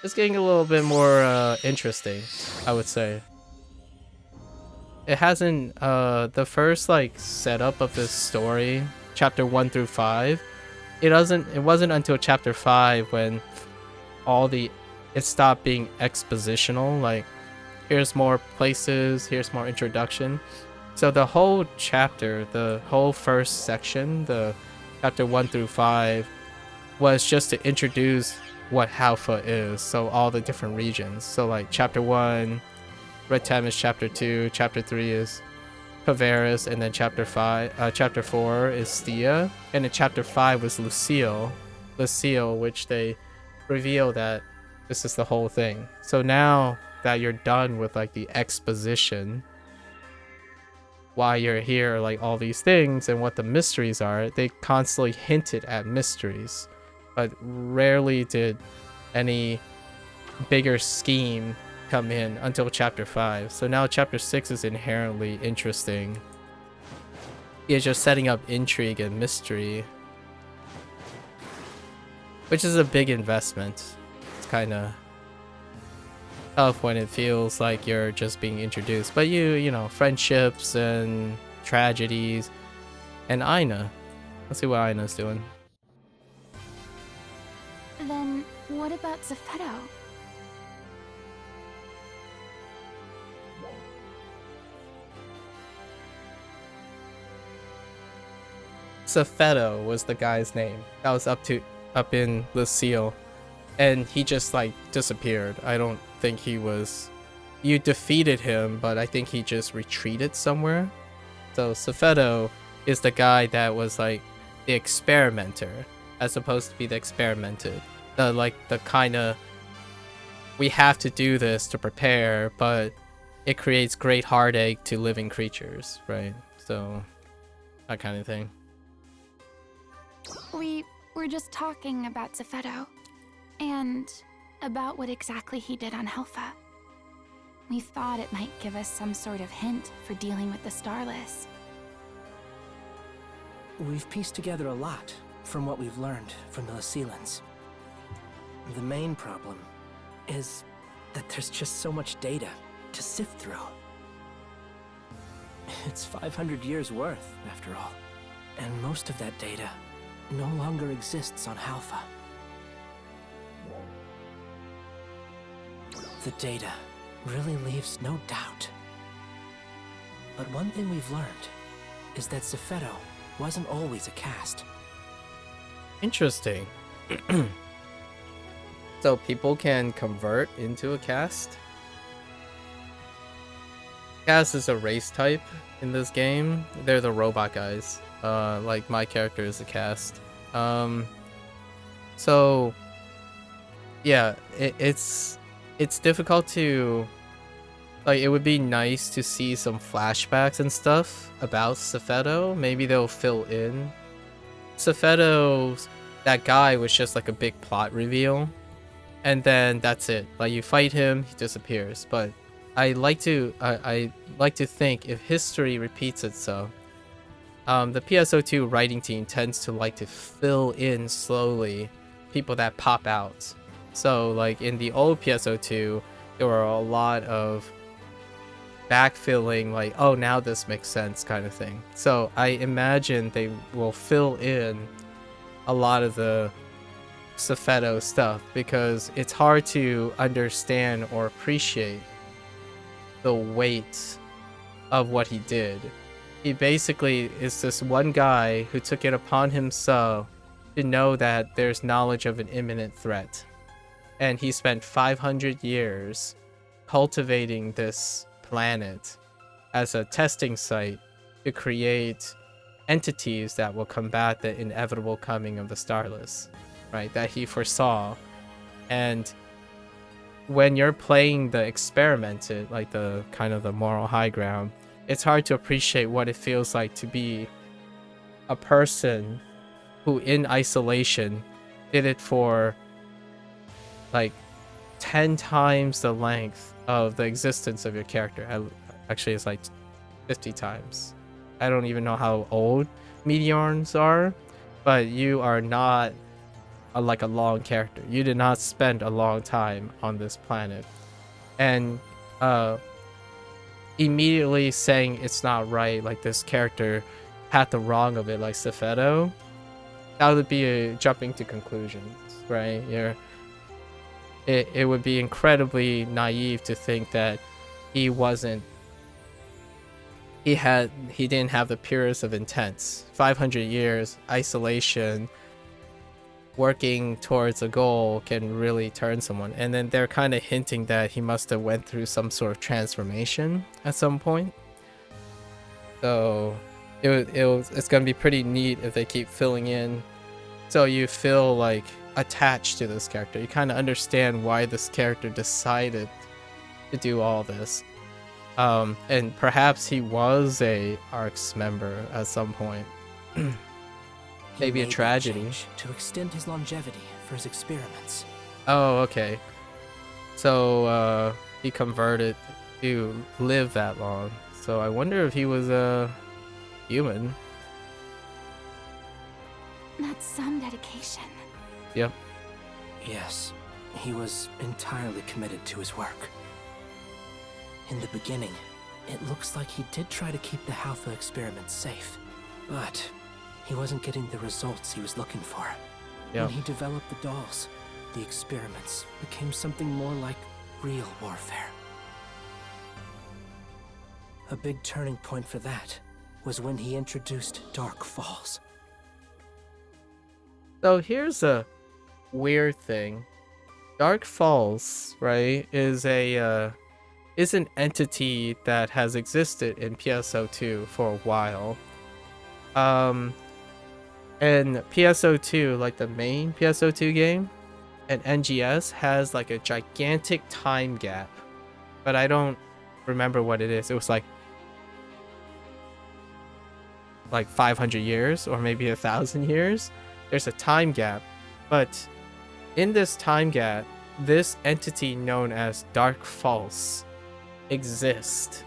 It's getting a little bit more interesting, I would say. It hasn't the first like setup of this story, chapter 1 through 5. It wasn't until chapter 5 when it stopped being expositional, like here's more places, here's more introduction. So the whole chapter, the whole first section, the chapter 1 through 5, was just to introduce what Halfa is, so all the different regions. So like chapter 1, Red Tam is chapter 2, chapter 3 is Pavaris, and then chapter 4 is Stia, and in chapter 5 was Lucille, which they reveal that this is the whole thing. So now that you're done with like the exposition, why you're here, like all these things and what the mysteries are, they constantly hinted at mysteries, but rarely did any bigger scheme come in until chapter 5. So now chapter 6 is inherently interesting. It's just setting up intrigue and mystery, which is a big investment. It's kind of tough when it feels like you're just being introduced, but you know, friendships and tragedies. And Aina, let's see what Aina's doing. Then what about Zephedo? Zephedo was the guy's name that was up in Lucille, and he just like disappeared. I don't think he was. You defeated him, but I think he just retreated somewhere. So Zephedo is the guy that was like the experimenter, as opposed to be the experimented. The kind of, we have to do this to prepare, but it creates great heartache to living creatures, right? So that kind of thing. We were just talking about Zephedo, and about what exactly he did on Helfa. We thought it might give us some sort of hint for dealing with the Starless. We've pieced together a lot from what we've learned from the Lucilans. The main problem is that there's just so much data to sift through. It's 500 years worth, after all. And most of that data no longer exists on Halfa. The data really leaves no doubt. But one thing we've learned is that Zephedo wasn't always a caste. Interesting. So people can convert into a caste? Caste is a race type in this game. They're the robot guys. Like my character is a caste. So yeah, it's difficult to, like, it would be nice to see some flashbacks and stuff about Zephedo. Maybe they'll fill in. Zephedo's, that guy was just like a big plot reveal, and then that's it. Like, you fight him, he disappears. But I like to think if history repeats itself, the PSO2 writing team tends to like to fill in slowly people that pop out. So like in the old PSO2, there were a lot of backfilling, like, oh, now this makes sense kind of thing. So I imagine they will fill in a lot of the Zephedo stuff, because it's hard to understand or appreciate the weight of what he did. He basically is this one guy who took it upon himself to know that there's knowledge of an imminent threat. And he spent 500 years cultivating this planet as a testing site to create entities that will combat the inevitable coming of the Starless, right? That he foresaw. And when you're playing the experimented, like the kind of the moral high ground, it's hard to appreciate what it feels like to be a person who in isolation did it for like 10 times the length of the existence of your character. Actually, it's like 50 times. I don't even know how old meteors are, but you are not like a long character. You did not spend a long time on this planet, and immediately saying it's not right, like this character had the wrong of it, like Safedo, that would be a jumping to conclusions, right? It would be incredibly naive to think that he didn't have the purest of intents. 500 years isolation, working towards a goal can really turn someone. And then they're kind of hinting that he must have went through some sort of transformation at some point. So it's gonna be pretty neat if they keep filling in, so you feel like attached to this character. You kind of understand why this character decided to do all this. And perhaps he was a ARCS member at some point. Maybe a tragedy to extend his longevity for his experiments. Oh, okay. So he converted to live that long. So I wonder if he was a human. That's some dedication. Yep. Yes, he was entirely committed to his work. In the beginning, it looks like he did try to keep the Halpha experiments safe, but he wasn't getting the results he was looking for. Yep. When he developed the dolls, the experiments became something more like real warfare. A big turning point for that was when he introduced Dark Falls. So here's a weird thing. Dark Falls, right, is an entity that has existed in PSO2 for a while. And PSO2, like the main PSO2 game, and NGS has like a gigantic time gap, but I don't remember what it is. It was like 500 years or maybe 1,000 years. There's a time gap, but in this time gap, this entity known as Dark Falls exists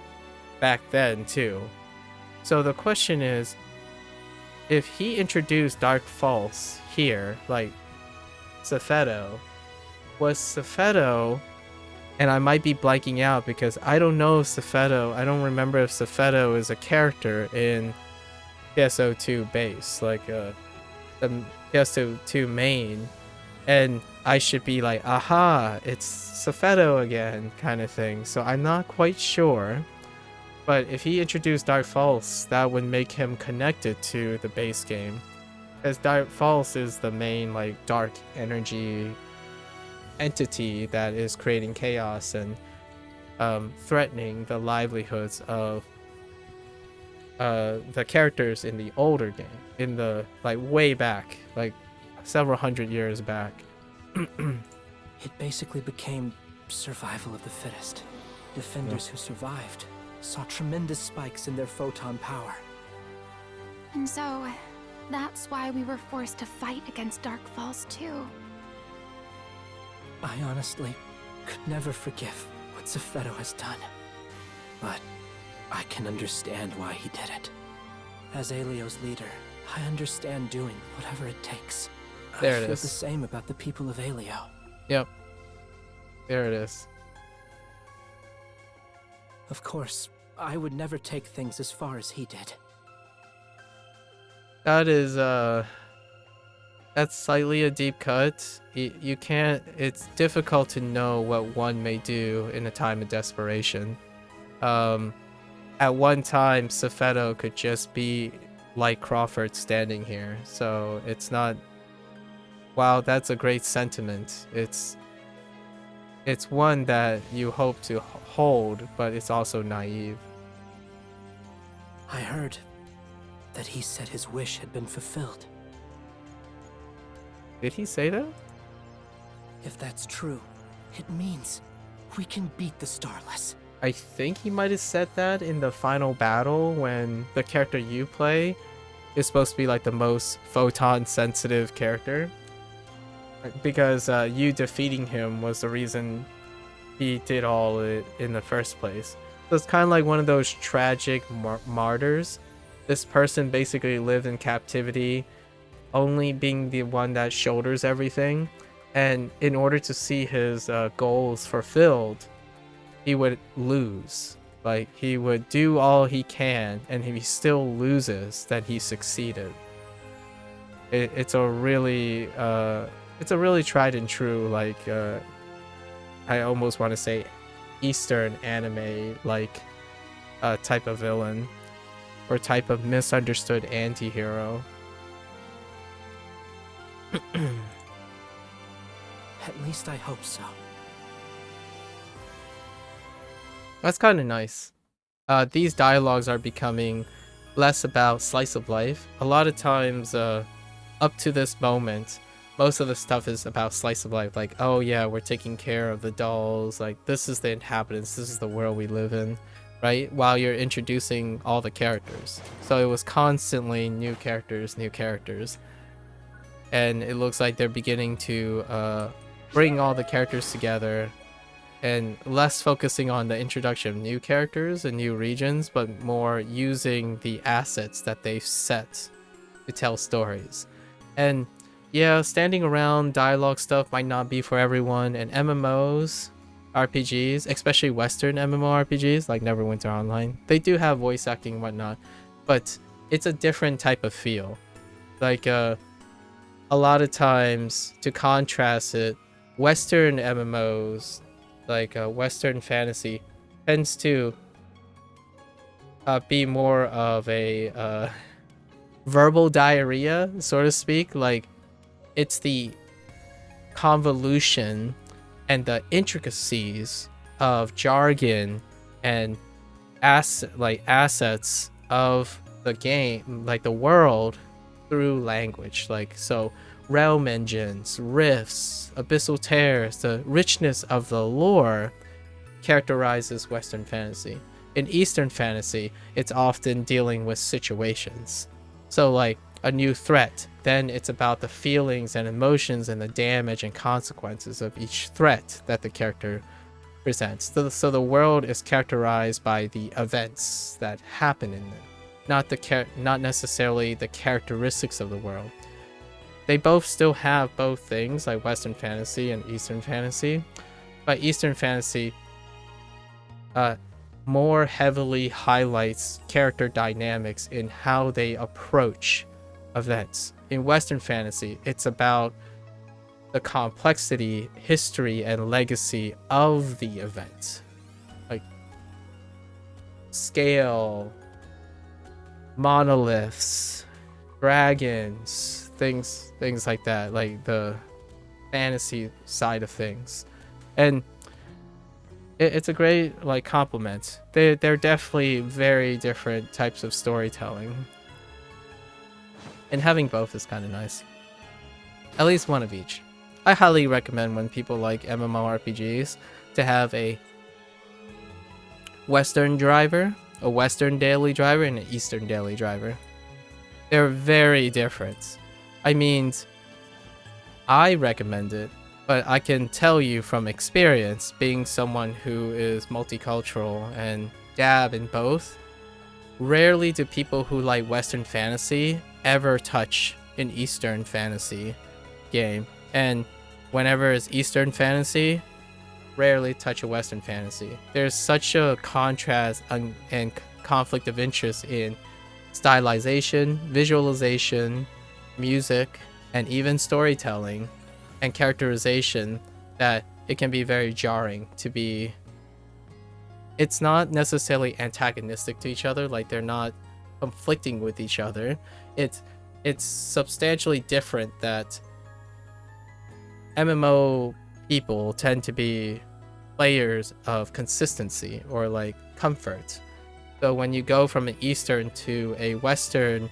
back then too. So the question is, if he introduced Dark Falls here, like Safedo, was Safedo, and I might be blanking out because I don't know if Safedo, I don't remember if Safedo is a character in PSO2 base, like the PSO2 main, and I should be like, aha, it's Safedo again, kind of thing. So I'm not quite sure. But if he introduced Dark Falls, that would make him connected to the base game. Because Dark Falls is the main like dark energy entity that is creating chaos and threatening the livelihoods of the characters in the older game, in the like way back, like several hundred years back. It basically became survival of the fittest. Defenders who survived saw tremendous spikes in their photon power. And so, that's why we were forced to fight against Dark Falls too. I honestly could never forgive what Safedo has done. But I can understand why he did it. As Aelio's leader, I understand doing whatever it takes. There I it feel is. the same about the people of Aelio. Yep. There it is. Of course, I would never take things as far as he did. That is that's slightly a deep cut. You can't, it's difficult to know what one may do in a time of desperation. At one time, Safedo could just be like Crawford standing here, so it's not, wow, that's a great sentiment. It's one that you hope to hold, but it's also naive. I heard that he said his wish had been fulfilled. Did he say that? If that's true, it means we can beat the Starless. I think he might have said that in the final battle when the character you play is supposed to be like the most photon sensitive character. Because you defeating him was the reason he did all it in the first place. So it's kind of like one of those tragic martyrs this person basically lived in captivity, only being the one that shoulders everything. And in order to see his goals fulfilled, he would lose. Like, he would do all he can, and if he still loses, then he succeeded. It's a really tried and true, like, I almost want to say Eastern anime, like, type of villain, or type of misunderstood anti-hero. At least I hope so. That's kind of nice. These dialogues are becoming less about slice of life. A lot of times, up to this moment, most of the stuff is about slice of life. Like, oh yeah, we're taking care of the dolls. Like, this is the inhabitants. This is the world we live in, right? While you're introducing all the characters. So it was constantly new characters. And it looks like they're beginning to bring all the characters together, and less focusing on the introduction of new characters and new regions, but more using the assets that they've set to tell stories. And yeah, standing around dialogue stuff might not be for everyone, and MMOs, RPGs, especially Western MMORPGs like Neverwinter Online, they do have voice acting and whatnot, but it's a different type of feel. Like, a lot of times, to contrast it, Western MMOs, like Western fantasy, tends to be more of a verbal diarrhea, so to speak. Like, it's the convolution and the intricacies of jargon and assets of the game, like the world, through language. Like, so realm engines, rifts, abyssal tears, the richness of the lore characterizes Western fantasy. In Eastern fantasy, it's often dealing with situations. So like a new threat, then it's about the feelings and emotions and the damage and consequences of each threat that the character presents. So the world is characterized by the events that happen in it, not necessarily the characteristics of the world. They both still have both things, like Western fantasy and Eastern fantasy, but Eastern fantasy more heavily highlights character dynamics in how they approach events. In Western fantasy, it's about the complexity, history, and legacy of the event. Like, scale, monoliths, dragons, things like that, like the fantasy side of things. And it's a great like compliment. They're definitely very different types of storytelling, and having both is kind of nice. At least one of each. I highly recommend, when people like MMORPGs, to have a Western driver, a Western daily driver, and an Eastern daily driver. They're very different. I mean, I recommend it, but I can tell you from experience, being someone who is multicultural and dab in both, rarely do people who like Western fantasy ever touch an Eastern fantasy game. And whenever it's Eastern fantasy, rarely touch a Western fantasy. There's such a contrast and conflict of interest in stylization, visualization, music, and even storytelling and characterization that it can be very jarring to be. It's not necessarily antagonistic to each other, like they're not conflicting with each other. It's substantially different that MMO people tend to be players of consistency or like comfort. So when you go from an Eastern to a Western,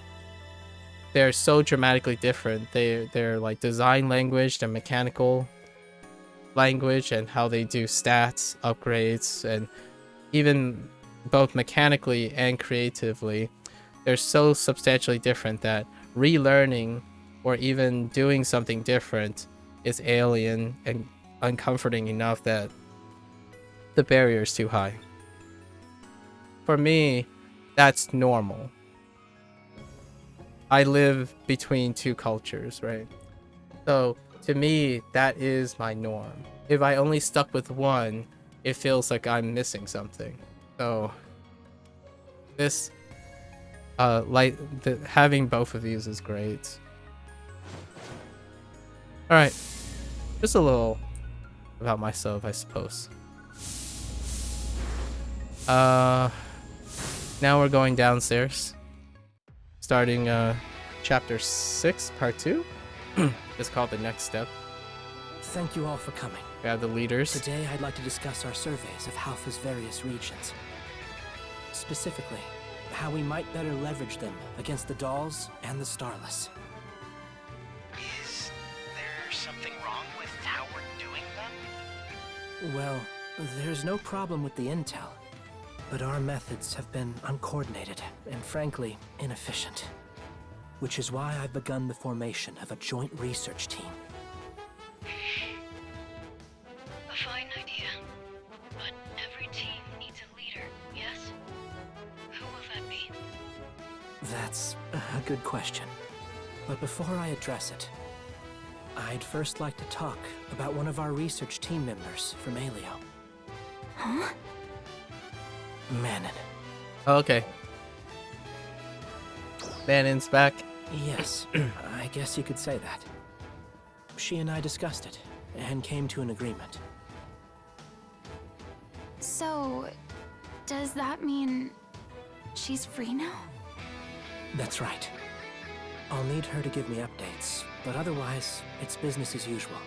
they're so dramatically different. They're like design language, their mechanical language, and how they do stats, upgrades, and even both mechanically and creatively, they're so substantially different that relearning or even doing something different is alien and uncomforting enough that the barrier is too high. For me, that's normal. I live between two cultures, right? So to me, that is my norm. If I only stuck with one, it feels like I'm missing something. So this, having both of these is great. All right, just a little about myself, I suppose. Now we're going downstairs, starting chapter 6, part 2. It's called The Next Step. Thank you all for coming. We have the leaders. Today, I'd like to discuss our surveys of Halpha's various regions. Specifically, how we might better leverage them against the dolls and the starless. Is there something wrong with how we're doing them? Well, there's no problem with the intel, but our methods have been uncoordinated and frankly, inefficient. Which is why I've begun the formation of a joint research team. A fine idea. But every team needs a leader, yes? Who will that be? That's a good question. But before I address it, I'd first like to talk about one of our research team members from Alio. Huh? Manon. Oh, okay. Manon's back. Yes, I guess you could say that. She and I discussed it, and came to an agreement. So, does that mean she's free now? That's right. I'll need her to give me updates, but otherwise, it's business as usual.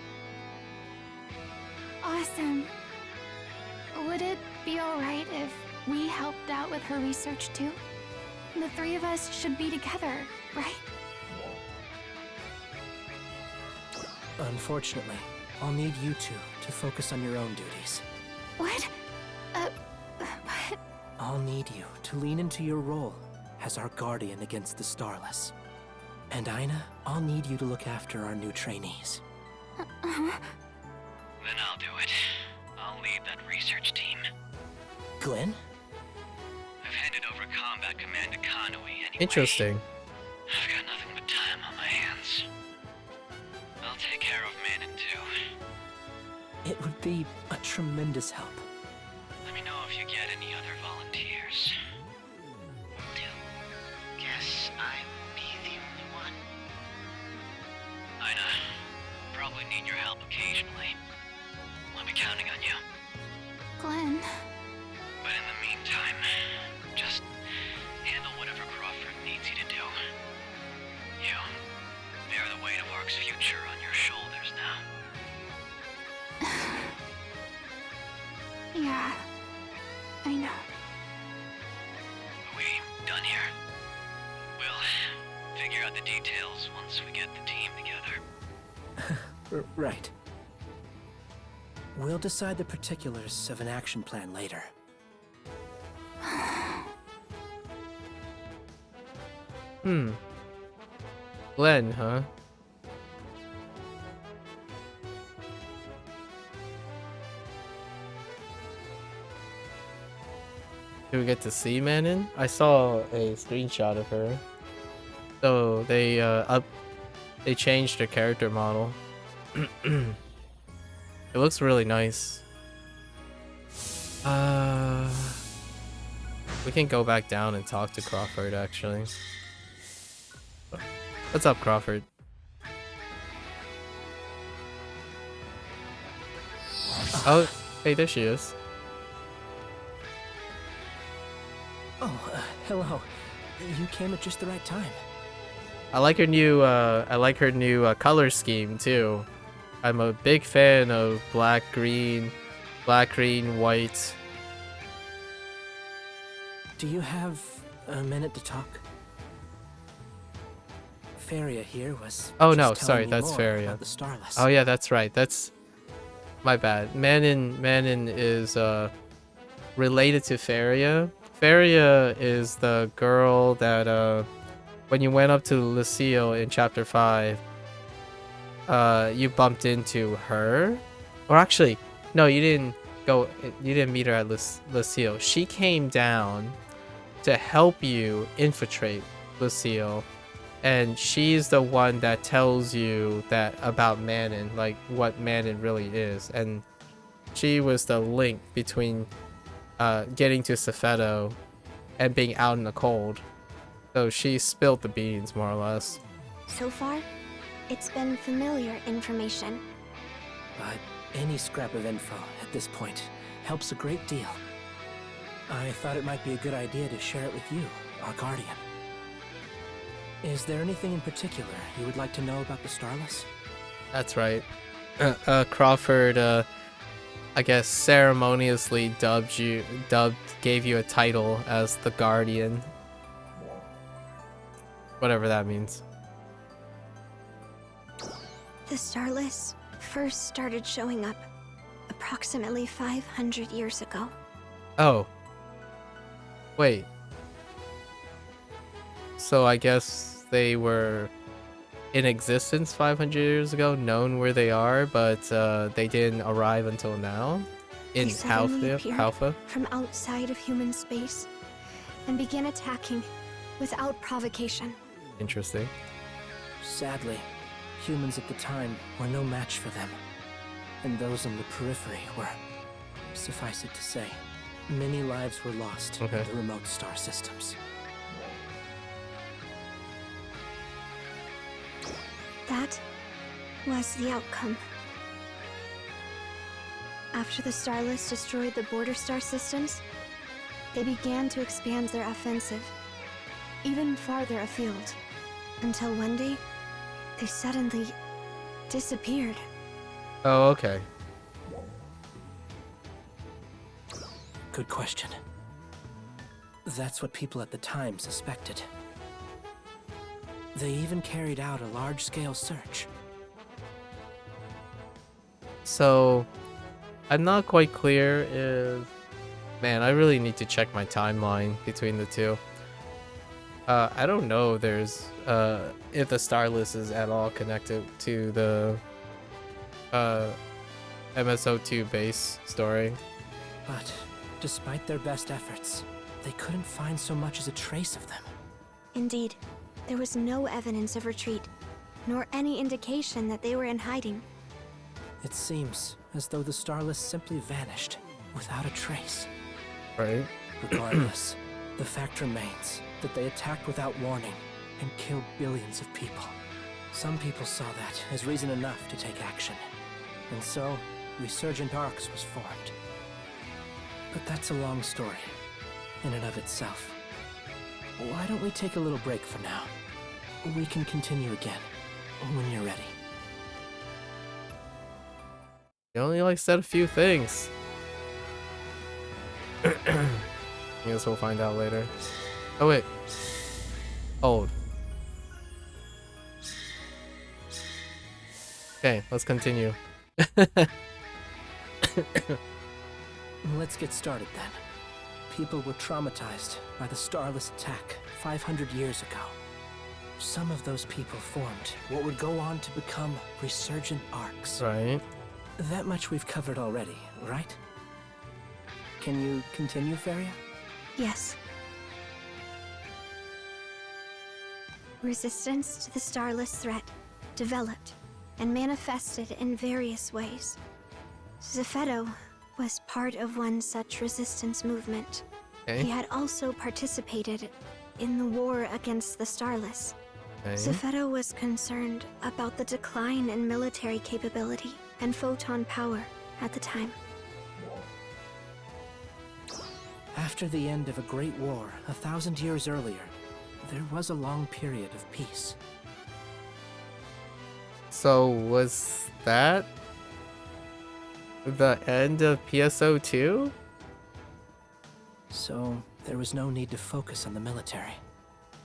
Awesome. Would it be alright if we helped out with her research too? The three of us should be together, right? Unfortunately, I'll need you two to focus on your own duties. What? What? I'll need you to lean into your role as our guardian against the Starless. And Aina, I'll need you to look after our new trainees. Then I'll do it. I'll lead that research team. Glenn? I've handed over combat command to Kanui anyway. Interesting. I've got nothing but time on my hands. I'll take care of Manon too. It would be a tremendous help. Let me know if you get any other volunteers. Will do. Guess I will be the only one. Aina, probably need your help occasionally. I'll be counting on you. Glenn. But in the meantime, just handle whatever Crawford needs you to do. You bear the weight of Ark's future on your shoulders now. Yeah, I know. Are we done here? We'll figure out the details once we get the team together. Right. We'll decide the particulars of an action plan later. Glenn, huh? Do we get to see Manon? I saw a screenshot of her. So they changed her character model. It looks really nice. We can go back down and talk to Crawford actually. What's up, Crawford? Oh, hey, there she is. Oh, hello. You came at just the right time. I like her new color scheme too. I'm a big fan of black, green, white. Do you have a minute to talk? Faria here was. Oh just no, telling sorry, me that's more Faria. about the Starless. Oh yeah, that's right. That's my bad. Manon is related to Faria. Faria is the girl that when you went up to Lucille in chapter 5, you bumped into her. Or actually, no, you didn't meet her at Lucille. She came down to help you infiltrate Lucille and she's the one that tells you that about Manon, like what Manon really is, and she was the link between getting to Cefeto and being out in the cold. So she spilled the beans, more or less. So far, it's been familiar information. But any scrap of info at this point helps a great deal. I thought it might be a good idea to share it with you, our guardian. Is there anything in particular you would like to know about the Starless? That's right. Crawford, I guess ceremoniously gave you a title as the Guardian. Whatever that means. The Starless first started showing up approximately 500 years ago. Oh. Wait. So I guess they were in existence 500 years ago, known where they are, but they didn't arrive until now? In They suddenly Alpha? appeared from outside of human space and began attacking without provocation. Interesting. Sadly, humans at the time were no match for them. And those on the periphery were, suffice it to say, many lives were lost in the remote star systems. That was the outcome. After the Starless destroyed the border star systems, they began to expand their offensive even farther afield, until one day they suddenly disappeared. Oh, okay. Good question. That's what people at the time suspected. They even carried out a large-scale search. So, I'm not quite clear if... Man, I really need to check my timeline between the two. I don't know if the Starless is at all connected to the MSO2 base story. But despite their best efforts, they couldn't find so much as a trace of them. Indeed, there was no evidence of retreat, nor any indication that they were in hiding. It seems as though the Starless simply vanished without a trace. Right? Regardless, the fact remains that they attacked without warning and killed billions of people. Some people saw that as reason enough to take action. And so, Resurgent Arcs was formed. But that's a long story, in and of itself. Why don't we take a little break for now? We can continue again, when you're ready. You only said a few things. I guess we'll find out later. Oh wait. Oh. Okay, let's continue. Let's get started then. People were traumatized by the Starless attack 500 years ago. Some of those people formed what would go on to become Resurgent Arcs. Right. That much we've covered already, right? Can you continue, Feria? Yes. Resistance to the Starless threat developed and manifested in various ways. Cefeto was part of one such resistance movement. Okay. He had also participated in the war against the Starless. Okay. Cefeto was concerned about the decline in military capability and photon power at the time. After the end of a great war 1,000 years earlier, there was a long period of peace. So was that the end of PSO2? So there was no need to focus on the military.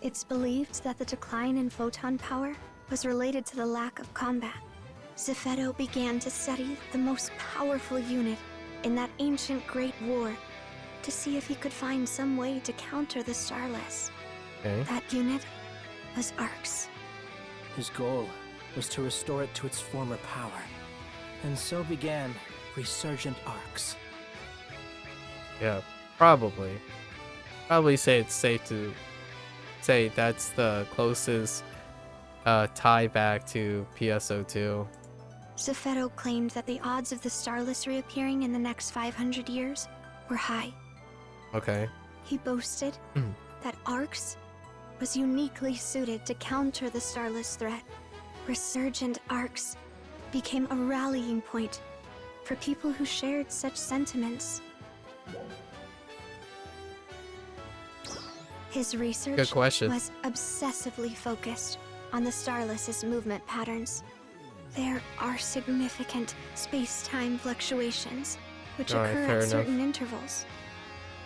It's believed that the decline in photon power was related to the lack of combat. Cefeto began to study the most powerful unit in that ancient Great War to see if he could find some way to counter the Starless. Okay. That unit was Arcs. His goal was to restore it to its former power. And so began Resurgent Arcs. Yeah, probably. Probably say it's safe to say that's the closest tie back to PSO2. Zephedo claimed that the odds of the Starless reappearing in the next 500 years were high. Okay. He boasted that Arx was uniquely suited to counter the Starless threat. Resurgent Arx became a rallying point for people who shared such sentiments. His research Good question. was obsessively focused on the Starless's movement patterns. There are significant space-time fluctuations which Alright, occur fair at enough. certain intervals.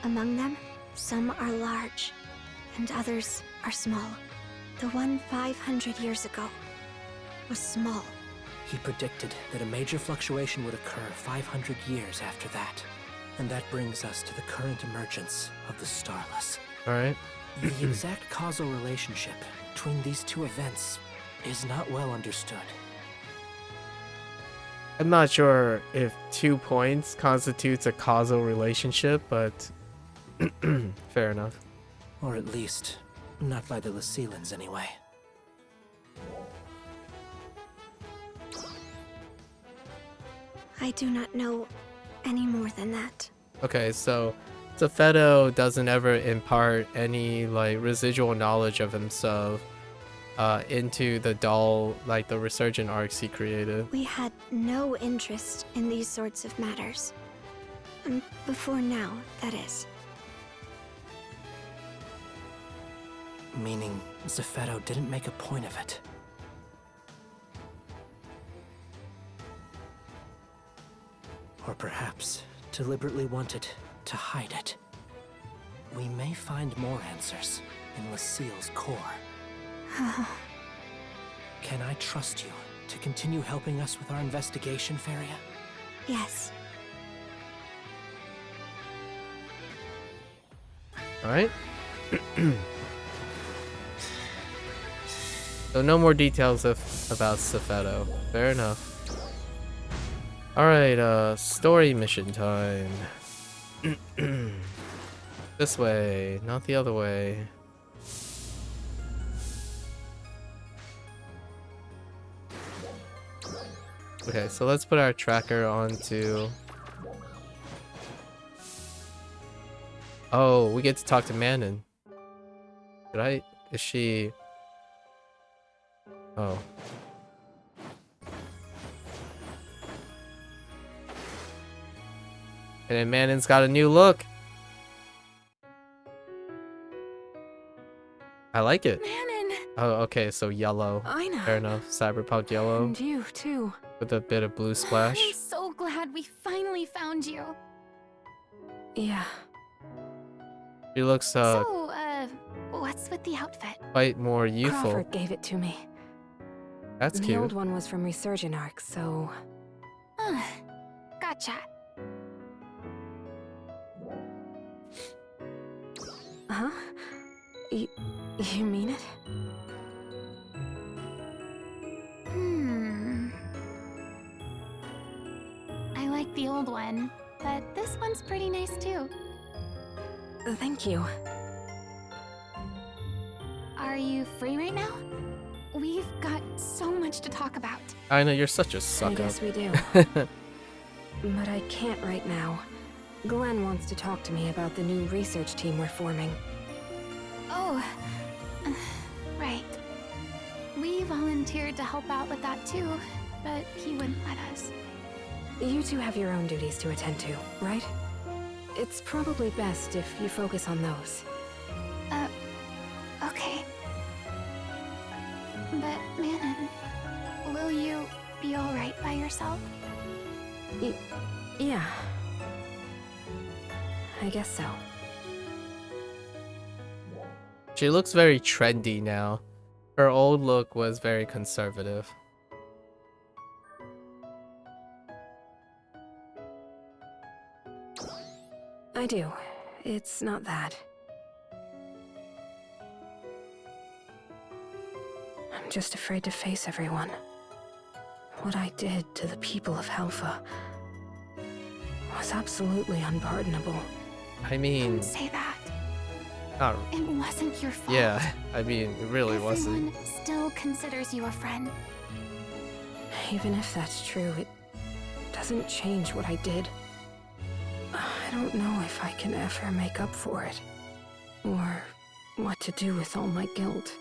Among them, some are large, and others are small. The one 500 years ago was small. He predicted that a major fluctuation would occur 500 years after that. And that brings us to the current emergence of the Starless. Alright. The exact causal relationship between these two events is not well understood. I'm not sure if 2 points constitutes a causal relationship, but fair enough. Or at least, not by the Lucilans anyway. I do not know any more than that. Okay, so Zephedo doesn't ever impart any like residual knowledge of himself into the doll, like the resurgent arcs he created. We had no interest in these sorts of matters. Before now, that is. Meaning, Zephedo didn't make a point of it. Or perhaps deliberately wanted to hide it. We may find more answers in Lucille's core. Can I trust you to continue helping us with our investigation, Feria? Yes. Alright. So no more details about Zephedo. Fair enough. Alright, story mission time. This way, not the other way. Okay, so let's put our tracker onto... Oh, we get to talk to Manon. Did I... Is she... Oh. And then Manon's got a new look. I like it. Manon! Oh, okay, so yellow. I know. Fair enough. Cyberpunk yellow And you, too. with a bit of blue splash. I'm so glad we finally found you. Yeah. She looks What's with the outfit? quite more youthful. Crawford gave it to me. That's The cute. old one was from Resurgent Arc, so... Gotcha. Huh? You mean it? I like the old one, but this one's pretty nice too. Thank you. Are you free right now? We've got so much to talk about. I know, you're such a I suck up. guess we do. But I can't right now. Glenn wants to talk to me about the new research team we're forming. Oh, right. We volunteered to help out with that too, but he wouldn't let us. You two have your own duties to attend to, right? It's probably best if you focus on those. Okay. But, Manon, will you be alright by yourself? Yeah. I guess so. She looks very trendy now. Her old look was very conservative. I do. It's not that. I'm just afraid to face everyone. What I did to the people of Helfa was absolutely unpardonable. I mean, Don't say that. Not, It wasn't your fault. yeah, I mean, it really wasn't. Everyone still considers you a friend. Even if that's true, it doesn't change what I did. I don't know if I can ever make up for it. Or what to do with all my guilt.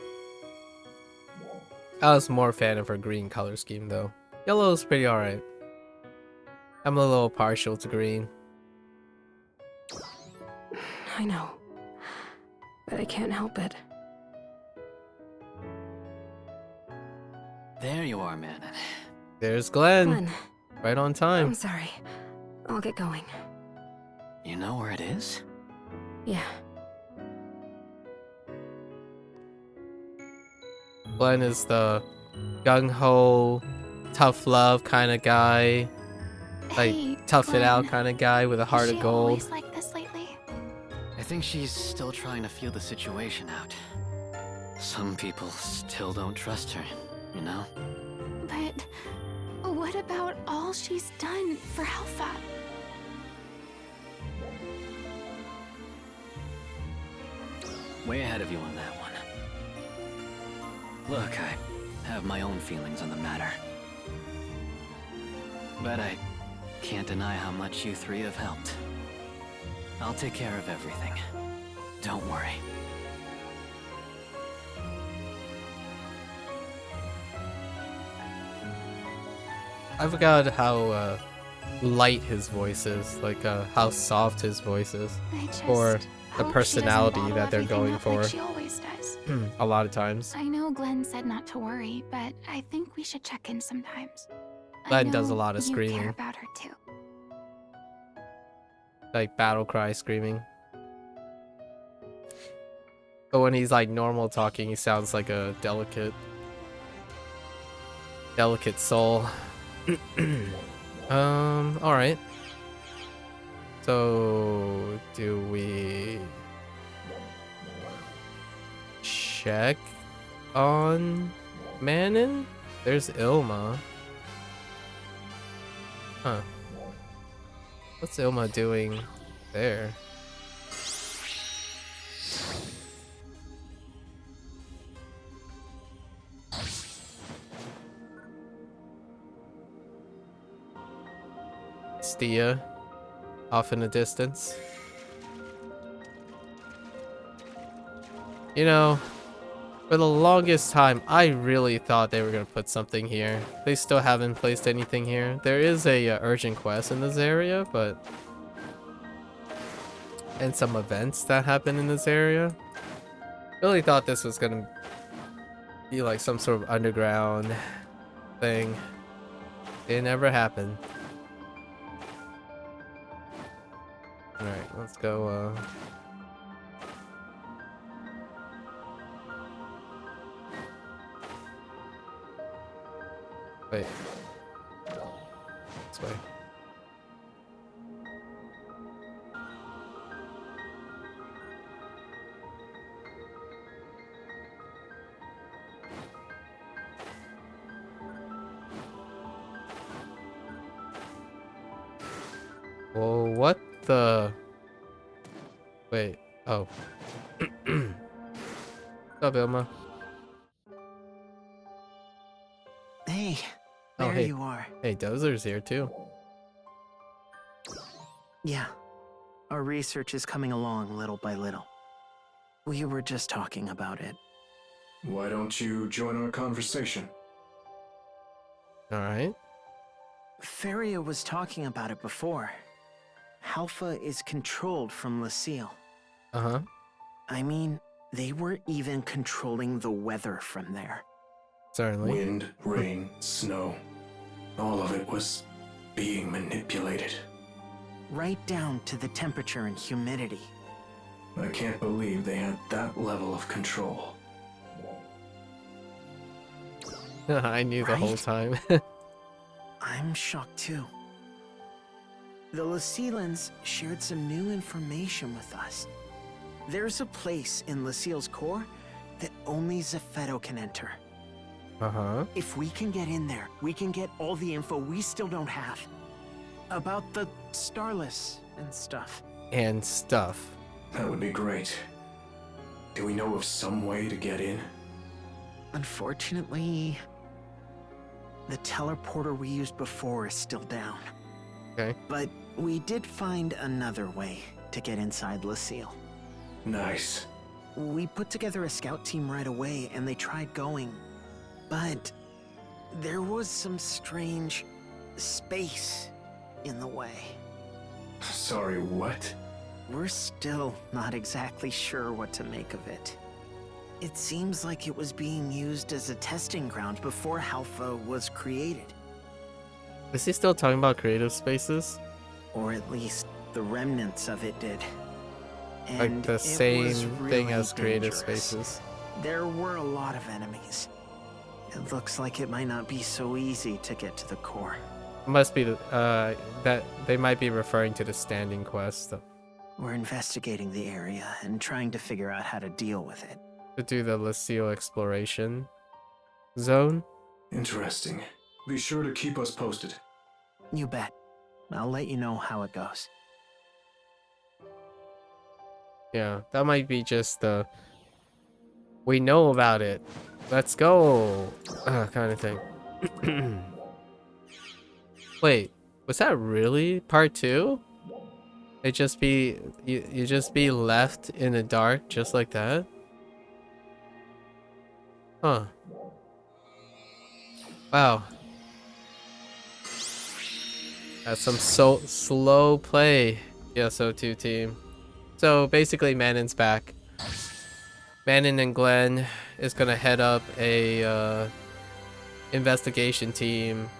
I was more a fan of her green color scheme, though. Yellow is pretty alright. I'm a little partial to green. I know. But I can't help it. There you are, man. There's Glenn. Glenn, Right on I'm time. sorry. I'll get going. You know where it is? Yeah. Glenn is the gung-ho, tough love kind of guy. Like, Hey, tough it out Glenn, kind of guy with a heart is of she gold. always like this lately? I think she's still trying to feel the situation out. Some people still don't trust her, you know? But what about all she's done for Alpha? Way ahead of you on that one. Look, I have my own feelings on the matter. But I can't deny how much you three have helped. I'll take care of everything. Don't worry. I forgot how light his voice is, like how soft his voice is, I just or the hope she doesn't personality bottle that they're everything going up for. like she always does. A lot of times. I know Glenn said not to worry, but I think we should check in sometimes. I Glenn does a know lot of you screaming. care about her too. Like battle cry screaming. But when he's like normal talking, he sounds like a delicate soul. Alright. So do we check on Manon? There's Ilma. Huh. What's Ilma doing there? Stia, off in the distance. You know, for the longest time, I really thought they were gonna put something here. They still haven't placed anything here. There is a urgent quest in this area, but and some events that happen in this area. Really thought this was gonna be like some sort of underground thing. It never happened. Alright, let's go, wait. This way. Well, what the... Wait, oh. What's up, Ilma? Hey, Oh, there hey. you are. Hey, Dozer's here too. Yeah, our research is coming along little by little. We were just talking about it. Why don't you join our conversation? Alright. Feria was talking about it before. Halpha is controlled from Lucille. Uh-huh. I mean, they were even controlling the weather from there. Certainly. Wind, rain, snow. All of it was being manipulated. Right down to the temperature and humidity. I can't believe they had that level of control. I knew the whole Right? time. I'm shocked too. The Lucilans shared some new information with us. There's a place in Lucille's core that only Zepheto can enter. Uh-huh. If we can get in there, we can get all the info we still don't have. About the Starless and stuff. And stuff. That would be great. Do we know of some way to get in? Unfortunately, the teleporter we used before is still down. Okay. But we did find another way to get inside Lucille. Nice. We put together a scout team right away and they tried going, but there was some strange space in the way. Sorry, what? We're still not exactly sure what to make of it. It seems like it was being used as a testing ground before Halpha was created. Is he still talking about creative spaces? Or at least the remnants of it did. Like And the it same was thing really as creative dangerous. spaces. There were a lot of enemies. It looks like it might not be so easy to get to the core. Must be that they might be referring to the standing quest We're investigating the area and trying to figure out how to deal with it. to do the Lucille exploration zone. Interesting. Be sure to keep us posted. You bet. I'll let you know how it goes. Yeah, that might be just the we know about it. Let's go kind of thing. Wait, was that really part 2? It just be you just be left in the dark just like that? Huh. Wow. That's some slow play, PSO2 team. So basically Manon's back. Manon and Glenn is gonna head up a investigation team.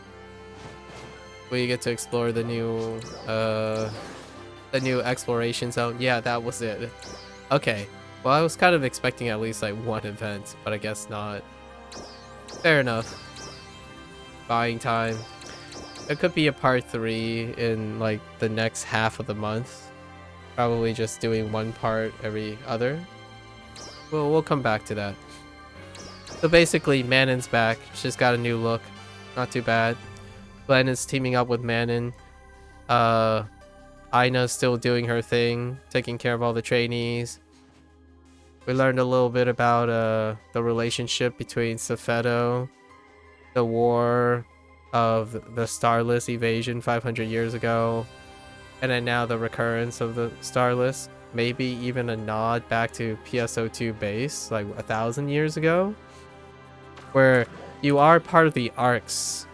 We get to explore the new exploration zone. Yeah, that was it. Okay. Well, I was kind of expecting at least like one event, but I guess not. Fair enough. Buying time. There could be a part 3 in like the next half of the month. Probably just doing one part every other. Well, we'll come back to that. So basically, Manon's back. She's got a new look. Not too bad. Glenn is teaming up with Manon. Ina's still doing her thing, taking care of all the trainees. We learned a little bit about the relationship between Safeto, the war of the Starless invasion 500 years ago, and then now the recurrence of the Starless. Maybe even a nod back to PSO2 base, like 1,000 years ago, where you are part of the arcs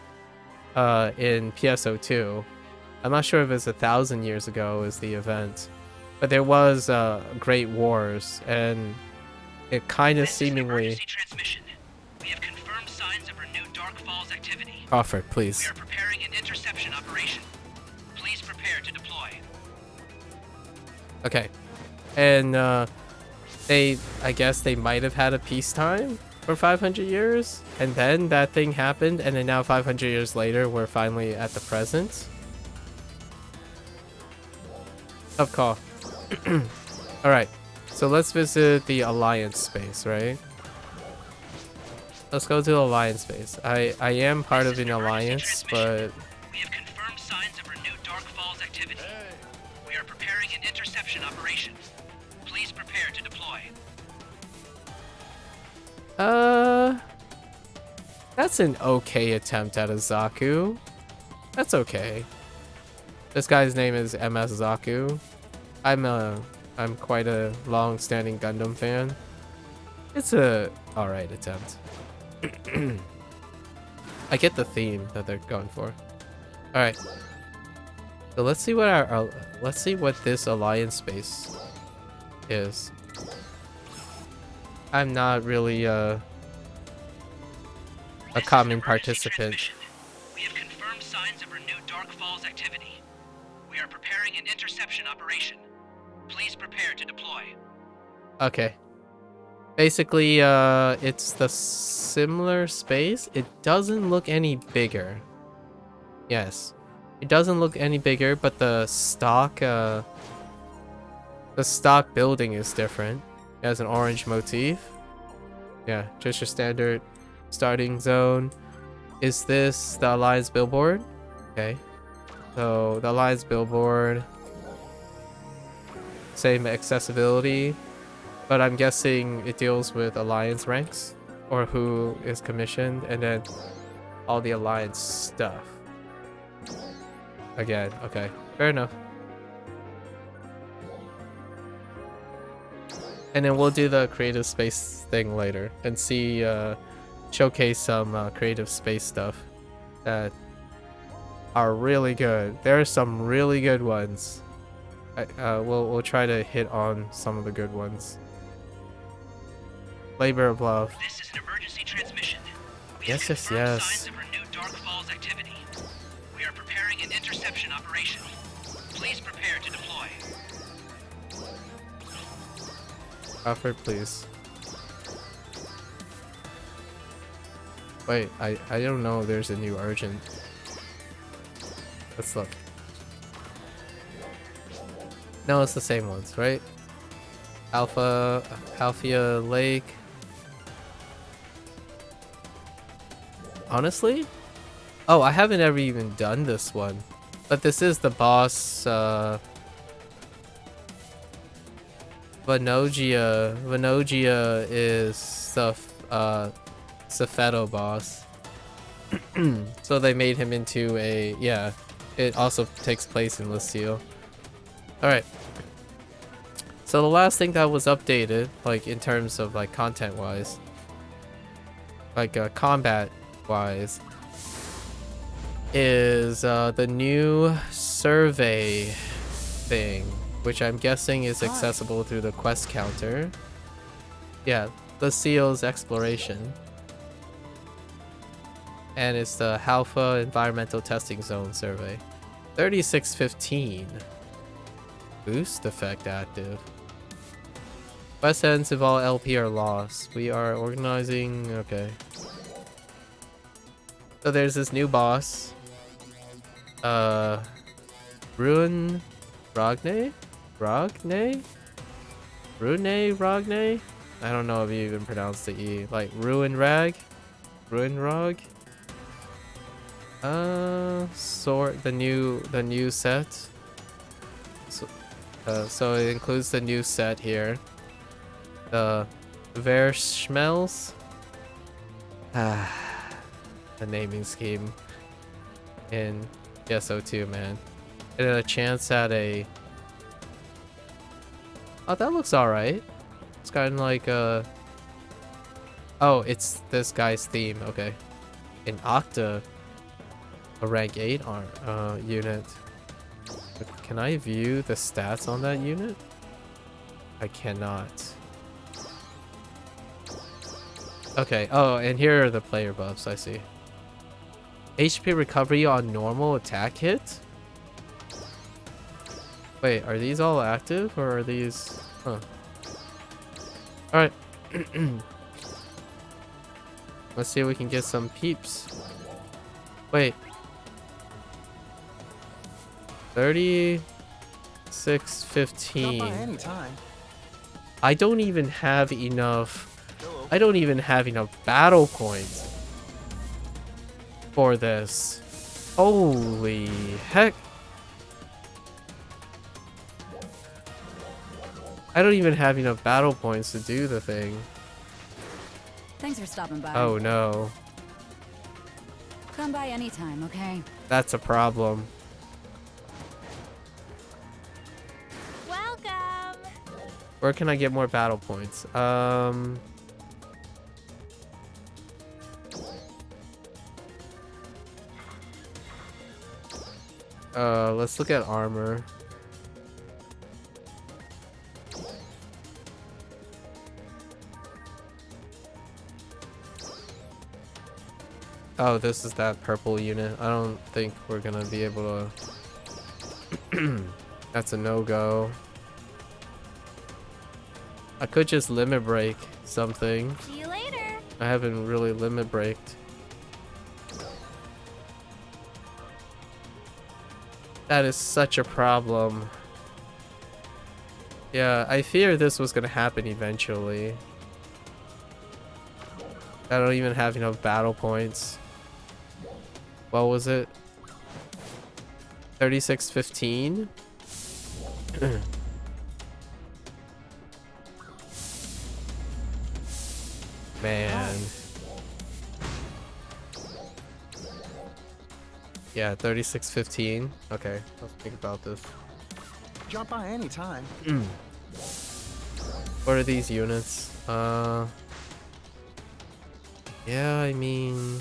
in PSO2. I'm not sure if it's 1,000 years ago is the event, but there was Great Wars, and it kind of seemingly. We have confirmed signs of renewed Dark Falls activity. Crawford, please. We are preparing an interception operation. Please prepare to deploy. Okay, and I guess they might have had a peacetime for 500 years, and then that thing happened, and then now 500 years later, we're finally at the present. Tough call. All right, so let's visit the Alliance space, right? Let's go to the Alliance space. I am part of an alliance, but We have confirmed signs of renewed Dark Falls activity. We are preparing an interception operation. Please prepare to deploy. that's an okay attempt at a Zaku. That's okay. This guy's name is MS Zaku. I'm quite a long-standing Gundam fan. It's a alright attempt. I get the theme that they're going for. Alright. So let's see what let's see what this alliance space is. I'm not really a common participant. We have confirmed signs of renewed Dark Falls activity. We are preparing an interception operation. Please prepare to deploy. Okay. Basically, it's the similar space. It doesn't look any bigger. Yes. It doesn't look any bigger, but the stock building is different. It has an orange motif. Yeah, just your standard starting zone. Is this the Alliance billboard? Okay. So the Alliance billboard, same accessibility, but I'm guessing it deals with alliance ranks or who is commissioned, and then all the alliance stuff. Again, okay, fair enough. And then we'll do the creative space thing later and see, showcase some creative space stuff that are really good. There are some really good ones. We'll try to hit on some of the good ones. Labor of Love. This is an emergency transmission. We Yes, have yes, confirmed yes. signs of renewed Dark Falls activity. We are preparing an interception operation. Please prepare to deploy. Alfred, please. Wait, I don't know if there's a new urgent. Let's look. No, it's the same ones, right? Alphia Lake. Honestly? Oh, I haven't ever even done this one. But this is the boss, Vanogia. Vanogia is the, Safeto boss. So they made him into a, yeah. It also takes place in Lucille. Alright. So the last thing that was updated, like in terms of like content wise, like combat wise, is the new survey thing, which I'm guessing is accessible through the quest counter. Yeah, Lucille's exploration. And it's the Halpha Environmental Testing Zone survey. 3615. Boost effect active. Quest ends if all LP are lost. We are organizing. Okay. So there's this new boss. Ruin Rogne? Rogne? Rune Rogne? I don't know if you even pronounce the E. Like Ruin Rag? Ruin Rog? Sort the new set. So it includes the new set here. The Verschmells. The naming scheme in SO2, man. And a chance at a. Oh, that looks alright. It's kind of like a. Oh, it's this guy's theme. Okay. An Octa. A rank 8 unit. But can I view the stats on that unit? I cannot. Okay, oh, and here are the player buffs, I see. HP recovery on normal attack hit? Wait, are these all active or are these... Huh. Alright. Let's see if we can get some peeps. Wait. 3615. I don't even have enough. I don't even have enough battle points for this. Holy heck. I don't even have enough battle points to do the thing. Thanks for stopping by. Oh no. Come by anytime, okay? That's a problem. Welcome. Where can I get more battle points? Let's look at armor. Oh, this is that purple unit. I don't think we're gonna be able to... That's a no-go. I could just limit break something. See you later. I haven't really limit breaked. That is such a problem. Yeah, I fear this was gonna happen eventually. I don't even have enough battle points. What was it? 3615? Man. Yeah, 3615. Okay, let's think about this. Drop by anytime. What are these units? Yeah, I mean...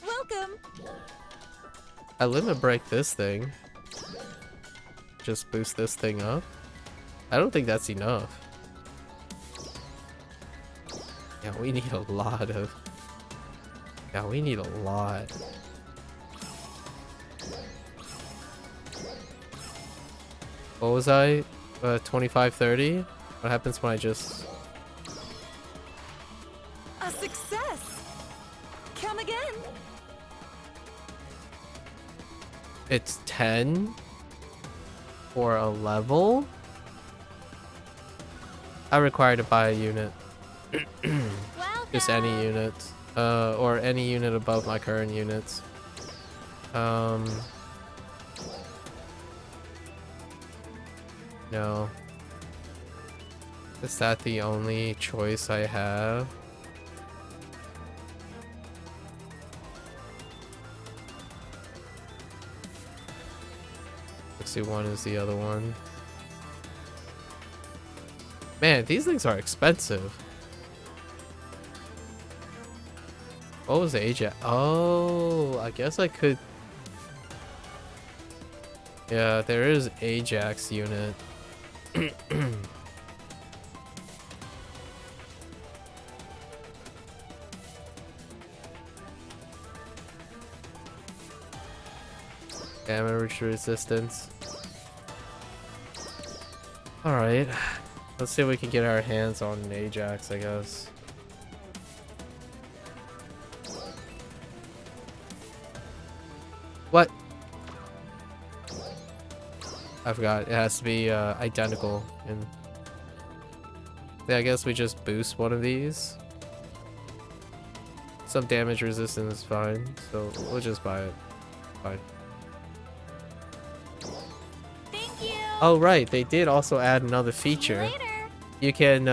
Welcome. I limit break this thing. Just boost this thing up. I don't think that's enough. Yeah, we need a lot of... Yeah, we need a lot. What was I? 2530? What happens when I just... A success. Come again. It's 10 for a level? I require to buy a unit. Just any unit. Or any unit above my current units. No. Is that the only choice I have? One is the other one. Man, these things are expensive. What was the Ajax? Oh, I guess I could. Yeah, there is Ajax unit. Damage resistance. Alright. Let's see if we can get our hands on an Ajax, I guess. What? I forgot. It has to be identical. And yeah, I guess we just boost one of these. Some damage resistance is fine, so we'll just buy it. Fine. Oh right, they did also add another feature. You can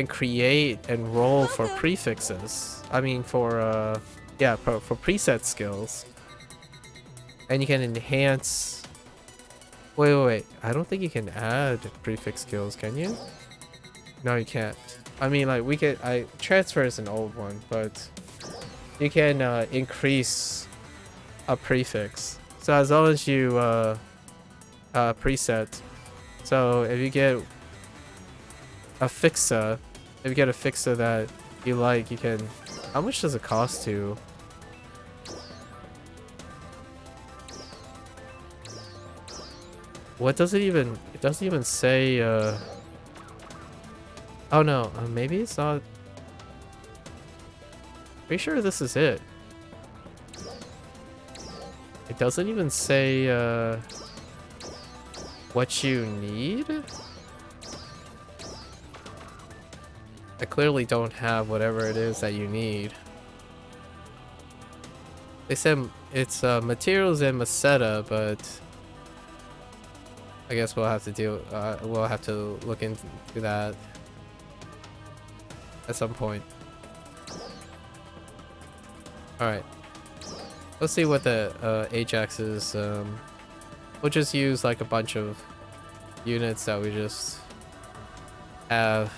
create and roll for prefixes. I mean for yeah, for preset skills. And you can enhance. Wait. I don't think you can add prefix skills, can you? No, you can't. I mean, like we could. Transfer is an old one, but you can increase a prefix. So as long as you preset. So if you get a fixa, that you like, you can. How much does it cost to? What does it even? It doesn't even say. Oh no, maybe it's not. Pretty sure this is it. It doesn't even say what you need. I clearly don't have whatever it is that you need. They said it's materials and Maceta, but I guess we'll have to do. We'll have to look into that at some point. All right. Let's see what the Ajax is. We'll just use like a bunch of units that we just have.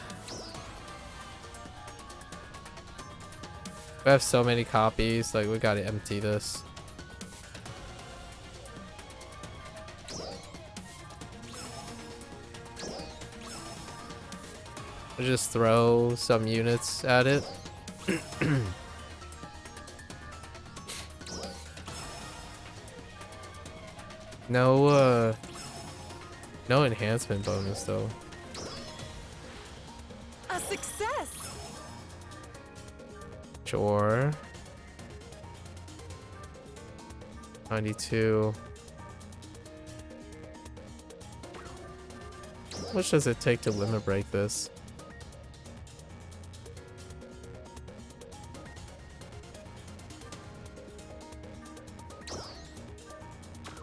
We have so many copies, like we gotta empty this. We'll just throw some units at it. No enhancement bonus though. A success. Sure. 92. How much does it take to limit break this?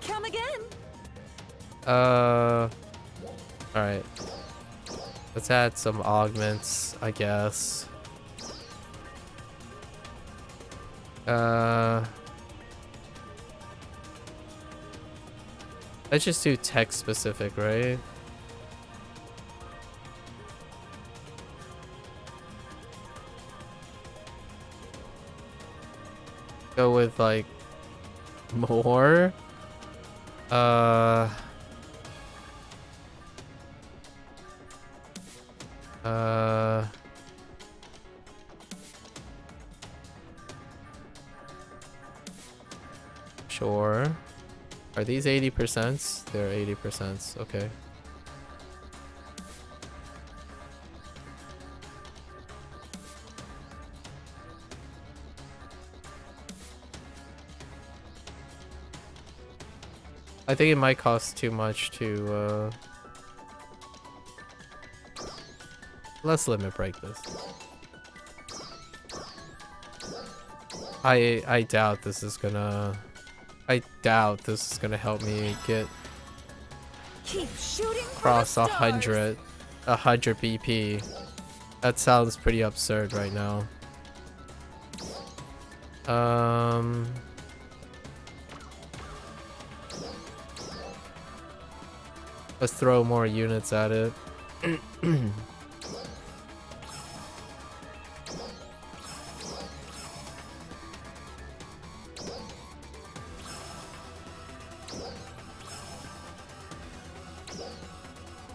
Come again. Alright. Let's add some augments, I guess. Let's just do text specific, right? Go with like more. Sure. Are these 80%? They're 80%. Okay. I think it might cost too much to let's limit break this. I doubt this is gonna help me get across 100 BP. That sounds pretty absurd right now. Let's throw more units at it.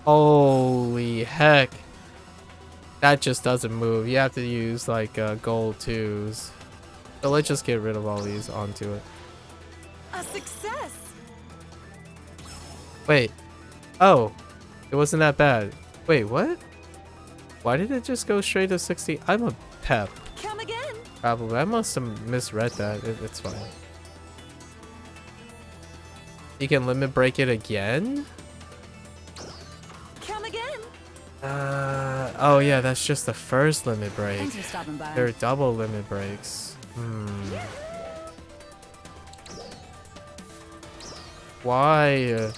Holy heck. That just doesn't move. You have to use like gold 2s. So let's just get rid of all these onto it. A success. Wait. Oh. It wasn't that bad. Wait, what? Why did it just go straight to 60? I'm a pep. Come again. Probably. I must have misread that. It's fine. You can limit break it again? Oh yeah, that's just the first limit break. Thanks for stopping by. They're double limit breaks. Why?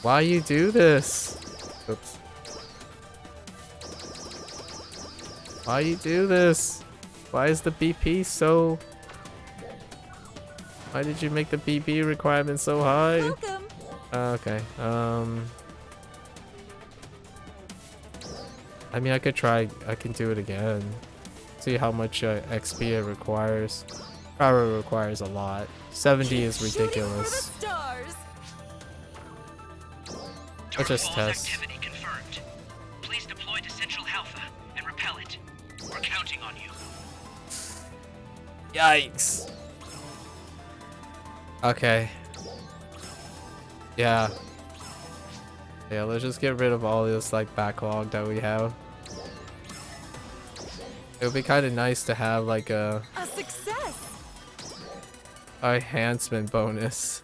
Why you do this? Oops. Why you do this? Why is the BP so... Why did you make the BP requirement so high? Welcome. Okay, I mean, I could try, I can do it again. See how much XP it requires. Probably requires a lot. 70 is ridiculous. Let's just test. Activity confirmed. Please deploy to Central Alpha and repel it. We're counting on you. Yikes. Okay. Yeah. Yeah, let's just get rid of all this like backlog that we have. It would be kind of nice to have like a success. Enhancement bonus.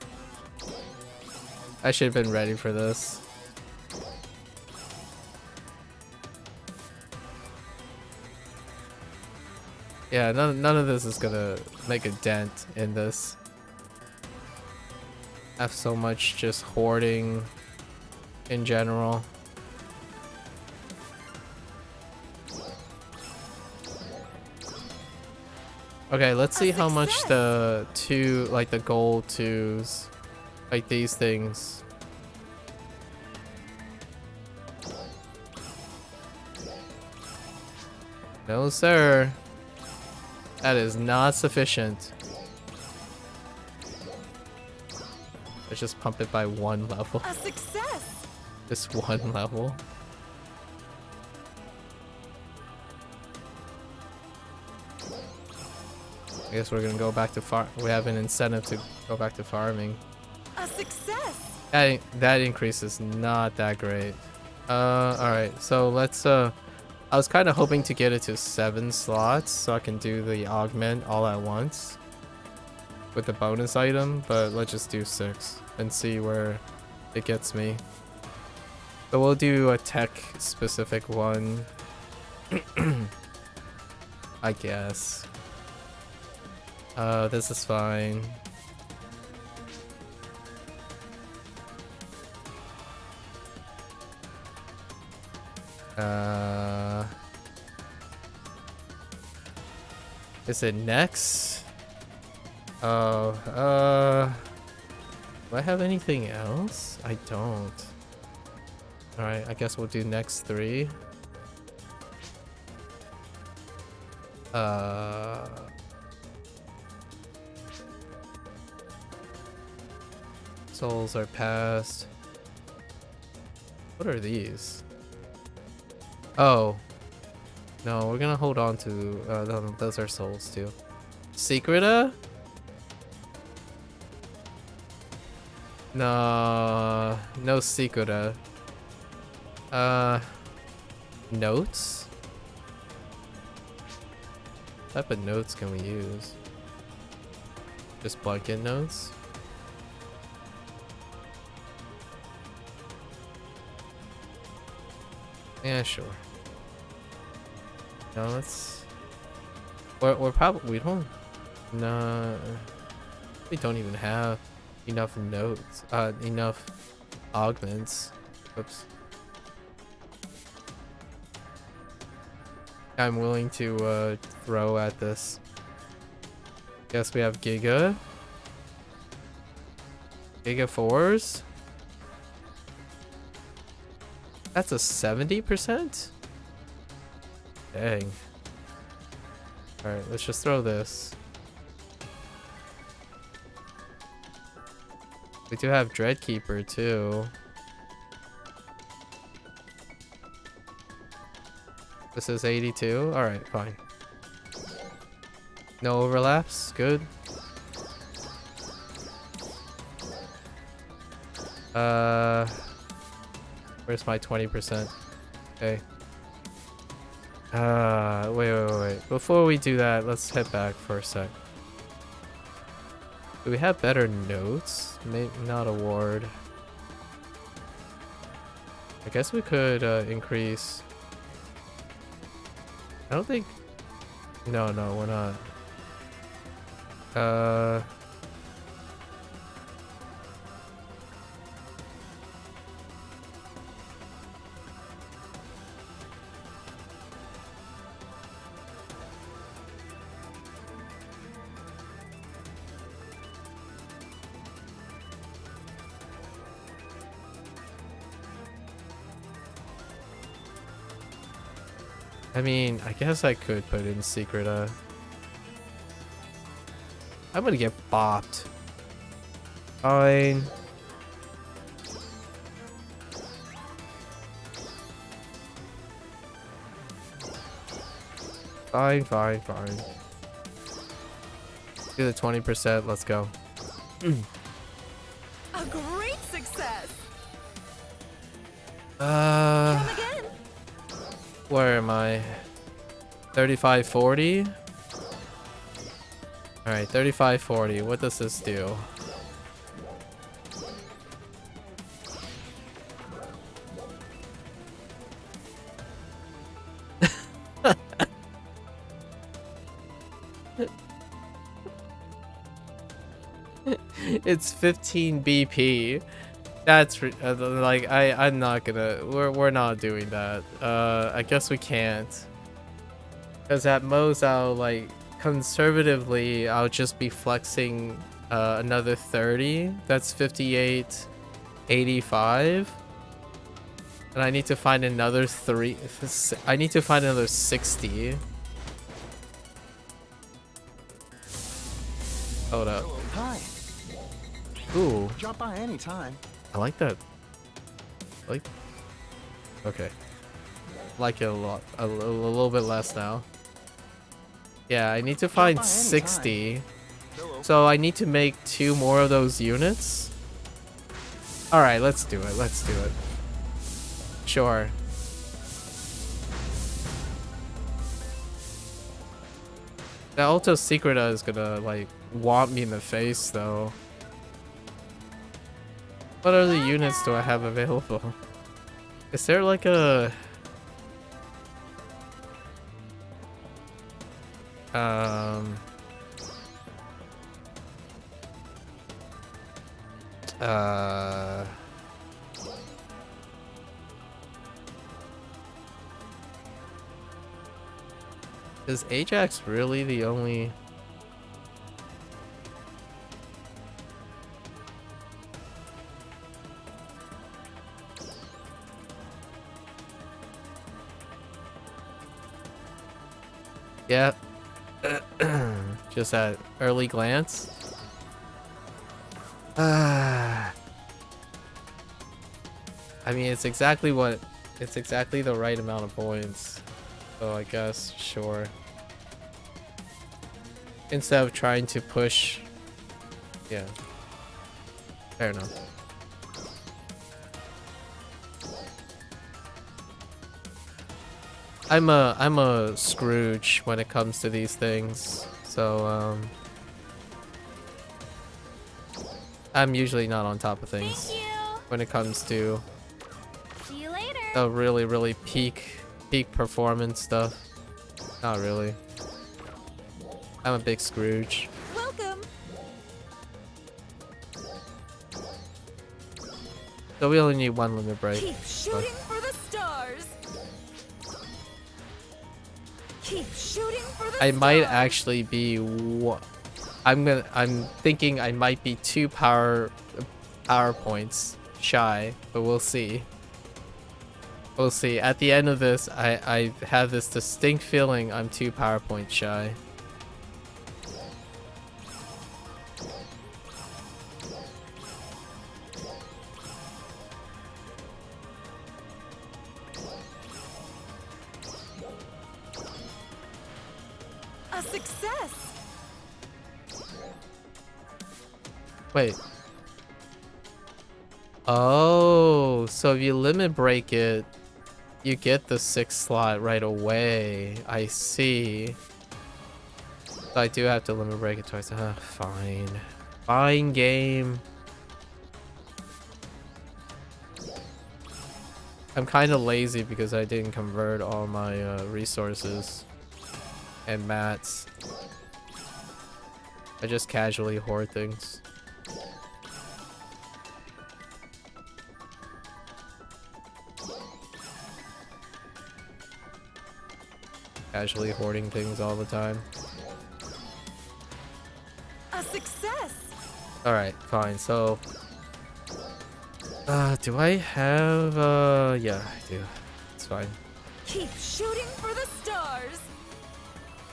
I should have been ready for this. Yeah, none of this is gonna make a dent in this. I have so much just hoarding in general. Okay, let's see how much the the gold 2s, like these things. No, sir. That is not sufficient. Let's just pump it by 1 level. A success. Just 1 level. I guess we're gonna go back to farm. We have an incentive to go back to farming. A success. That increase is not that great. Alright, so let's I was kind of hoping to get it to 7 slots so I can do the augment all at once with the bonus item, but let's just do 6 and see where it gets me. So we'll do a tech specific one. I guess. This is fine. Is it next? Oh, do I have anything else? I don't. Alright, I guess we'll do next 3. Souls are passed. What are these? Oh. No, we're gonna hold on to, no, those are souls too. Secreta? No, no Secreta. Notes? What type of notes can we use? Just blanket notes? Yeah, sure. No, let's... We're probably... We don't... No... We don't even have enough notes. Enough augments. Oops. I'm willing to throw at this. Guess we have Giga. Giga 4s? That's a 70%? Dang. Alright, let's just throw this. We do have Dreadkeeper too. This is 82? Alright, fine. No overlaps? Good. Where's my 20%? Okay. Wait. Before we do that, let's head back for a sec. Do we have better notes? Maybe not award. I guess we could increase. I don't think. No, we're not. I mean, I guess I could put in secret. I'm gonna get bopped. Fine. Fine. Do the 20%. Let's go. A great success. Come again. Where am I? 3540. All right, 3540. What does this do? It's 15 BP. That's like I'm not gonna. We're not doing that. I guess we can't. Cause at most I'll like conservatively I'll just be flexing another 30. That's 58.85. And I need to find another 3. I need to find another 60. Hold up. Hi. Ooh. Drop by anytime. I like that. Like. Okay. Like it a lot. A little bit less now. Yeah, I need to find 60. So I need to make 2 more of those units. Alright, let's do it. Let's do it. Sure. The Alto Secreta is gonna, like, whomp me in the face, though. What other units do I have available? Is there, like, a... Is Ajax really the only... Yeah. Just at early glance. I mean, it's exactly the right amount of points. So I guess, sure. Instead of trying to push... Yeah. Fair enough. I'm a Scrooge when it comes to these things, so I'm usually not on top of things when it comes to See you later. the really peak performance stuff. Not really. I'm a big Scrooge. Welcome. So we only need one limit break. Keep shooting for the stars. Keep shooting for the I stars. might actually be I'm thinking I might be 2 power points shy, but we'll see. We'll see. At the end of this, I have this distinct feeling I'm 2 power points shy. A success. Wait. Oh, so if you limit break it, you get the 6th slot right away. I see. So I do have to limit break it twice. Fine. Fine game. I'm kind of lazy because I didn't convert all my resources and mats. I just casually hoard things. Casually hoarding things all the time. A success. Alright, fine. So do I have yeah, I do. It's fine. Keep shooting for the stars.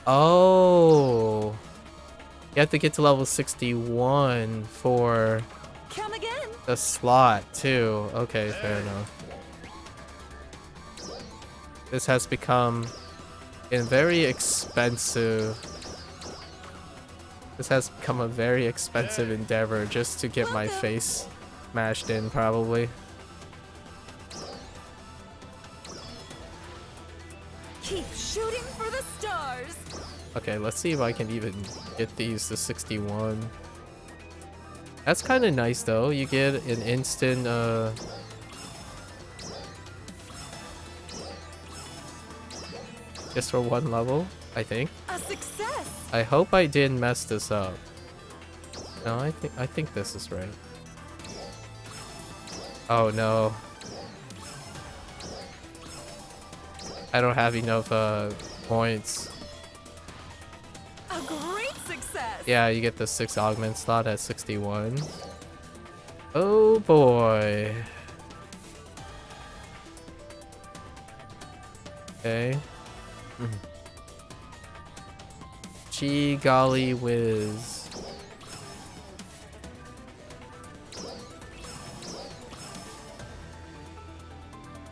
Oh. You have to get to level 61 for Come again. the slot too. Okay, fair enough. This has become a very expensive... This has become a very expensive endeavor just to get my face smashed in, probably. Keep shooting for the stars. Okay, let's see if I can even get these to 61. That's kind of nice, though. You get an instant, just for one level, I think. A success. I hope I didn't mess this up. No, I think this is right. Oh no. I don't have enough points. A great success. Yeah, you get the 6 augment slot at 61. Oh boy. Okay. Gee golly whiz.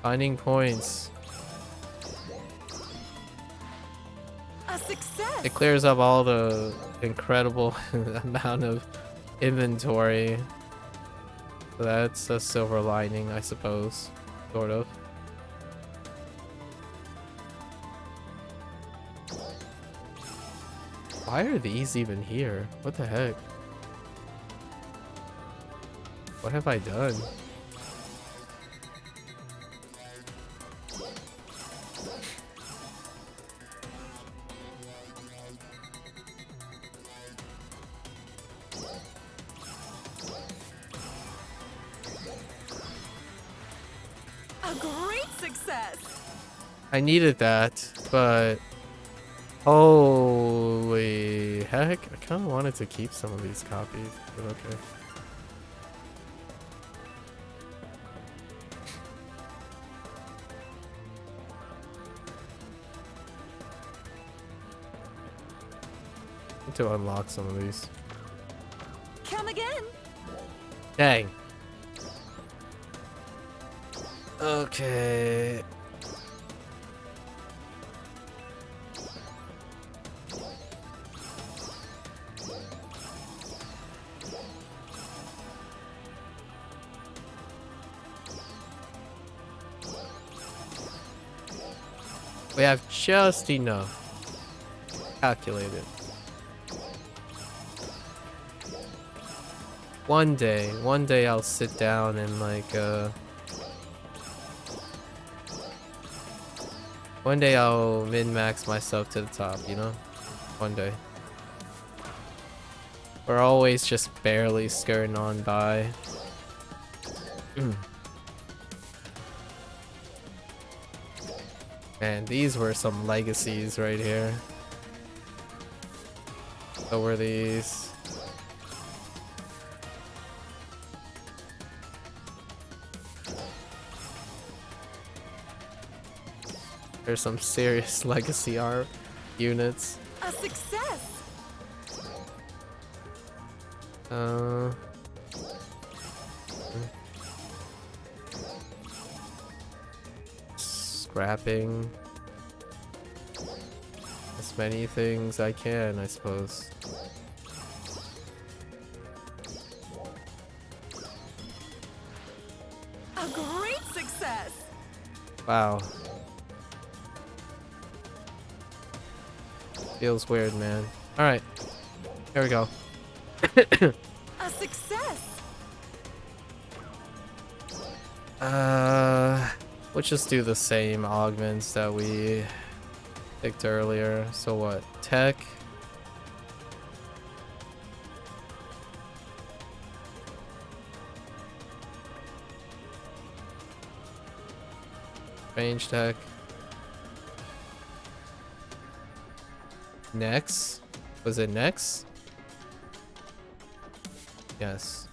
Finding points. A success. It clears up all the incredible amount of inventory. So that's a silver lining, I suppose. Sort of. Why are these even here? What the heck? What have I done? A great success. I needed that, but Holy heck. I kind of wanted to keep some of these copies, but okay. Need to unlock some of these. Come again. Dang. Okay. We have just enough. Calculated. One day I'll sit down and like, one day I'll min-max myself to the top, you know? One day. We're always just barely skirting on by. And these were some legacies right here. So were these. There's some serious legacy art units. A success. Scrapping as many things I can, I suppose. A great success. Wow. Feels weird, man. Alright. Here we go. A success. We'll just do the same augments that we picked earlier. So what? Tech. Range tech. Next. Was it next? Yes.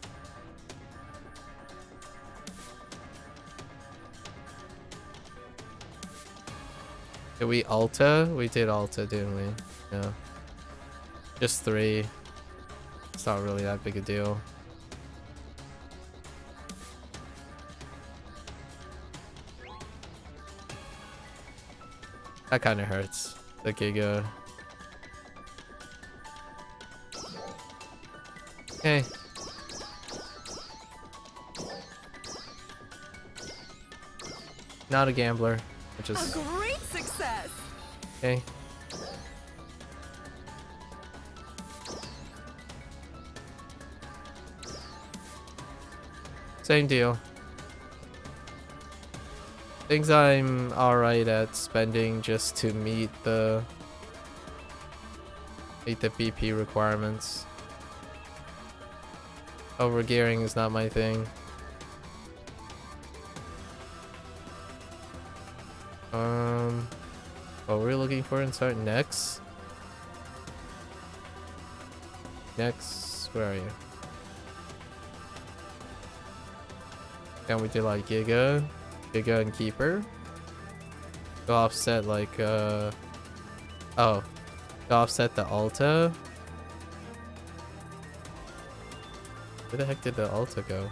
Did we Alta? We did Alta, didn't we? Yeah. Just 3. It's not really that big a deal. That kind of hurts. The Giga. Okay. Not a gambler, which is a great success. okay. Same deal. Things I'm alright at spending just to meet the BP requirements. Overgearing is not my thing. What we're looking for inside next. Next, where are you? Can we do like Giga and Keeper? Go offset like oh, go offset the Alta. Where the heck did the Alta go?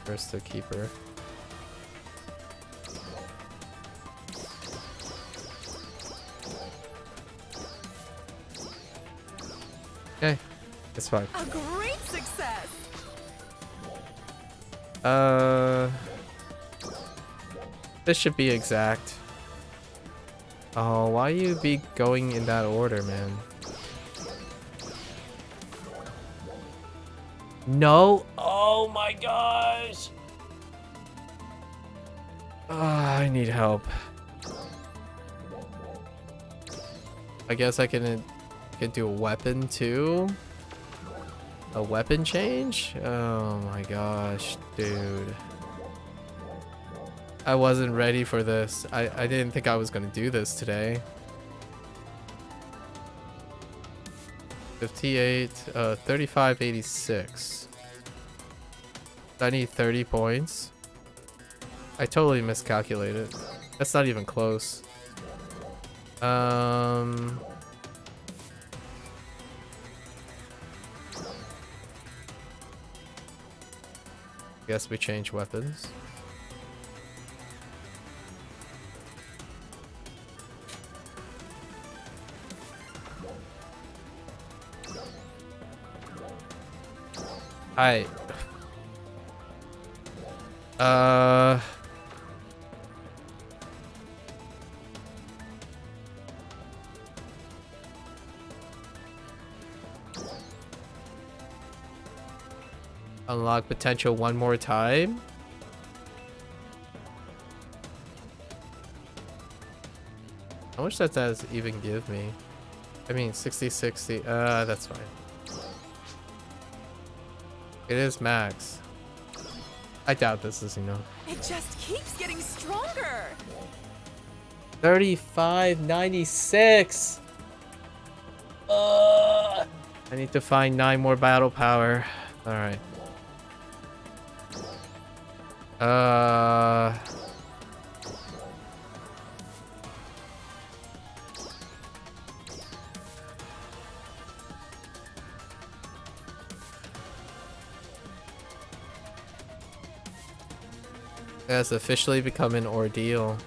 Where's the Keeper? Okay, it's fine. A great success. This should be exact. Oh, why you be going in that order, man? No. Oh my gosh. I need help. I guess I can do a weapon too. A weapon change? Oh my gosh, dude. I wasn't ready for this. I didn't think I was gonna do this today. 58, 3586. I need 30 points. I totally miscalculated. That's not even close. Guess we change weapons. Alright. Unlock potential one more time. How much does that even give me? I mean, 60. That's fine. It is max. I doubt this is enough. It just keeps getting stronger. 3596. I need to find 9 more battle power. All right. It's officially become an ordeal.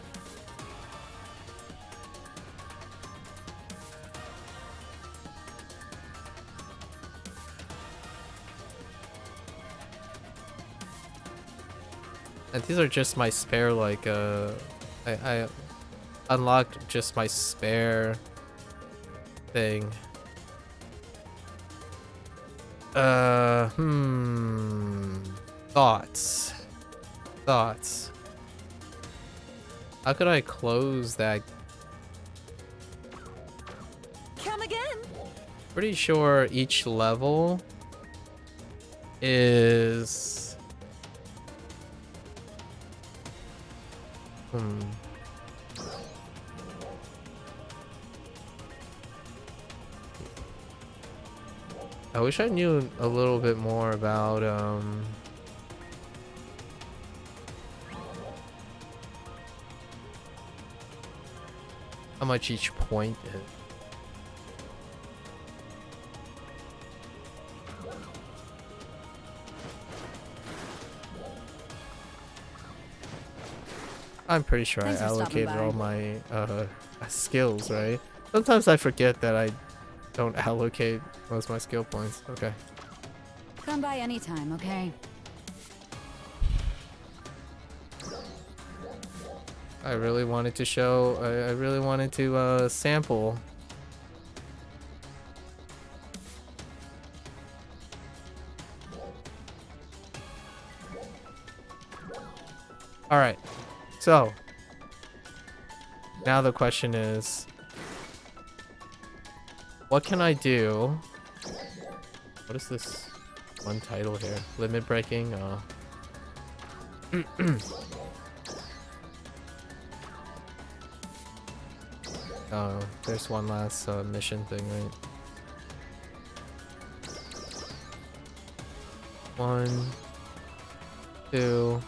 And these are just my spare, like, I unlocked just my spare thing. Thoughts. How could I close that? Come again. Pretty sure each level is I wish I knew a little bit more about how much each point is. I'm pretty sure I allocated all my skills, right? Sometimes I forget that I don't allocate most of my skill points. Okay. Come by anytime, okay? I really wanted to show, I really wanted to sample. All right. So, now the question is, what can I do? What is this one title here? Limit breaking? Oh, there's one last mission thing, right? 1, 2,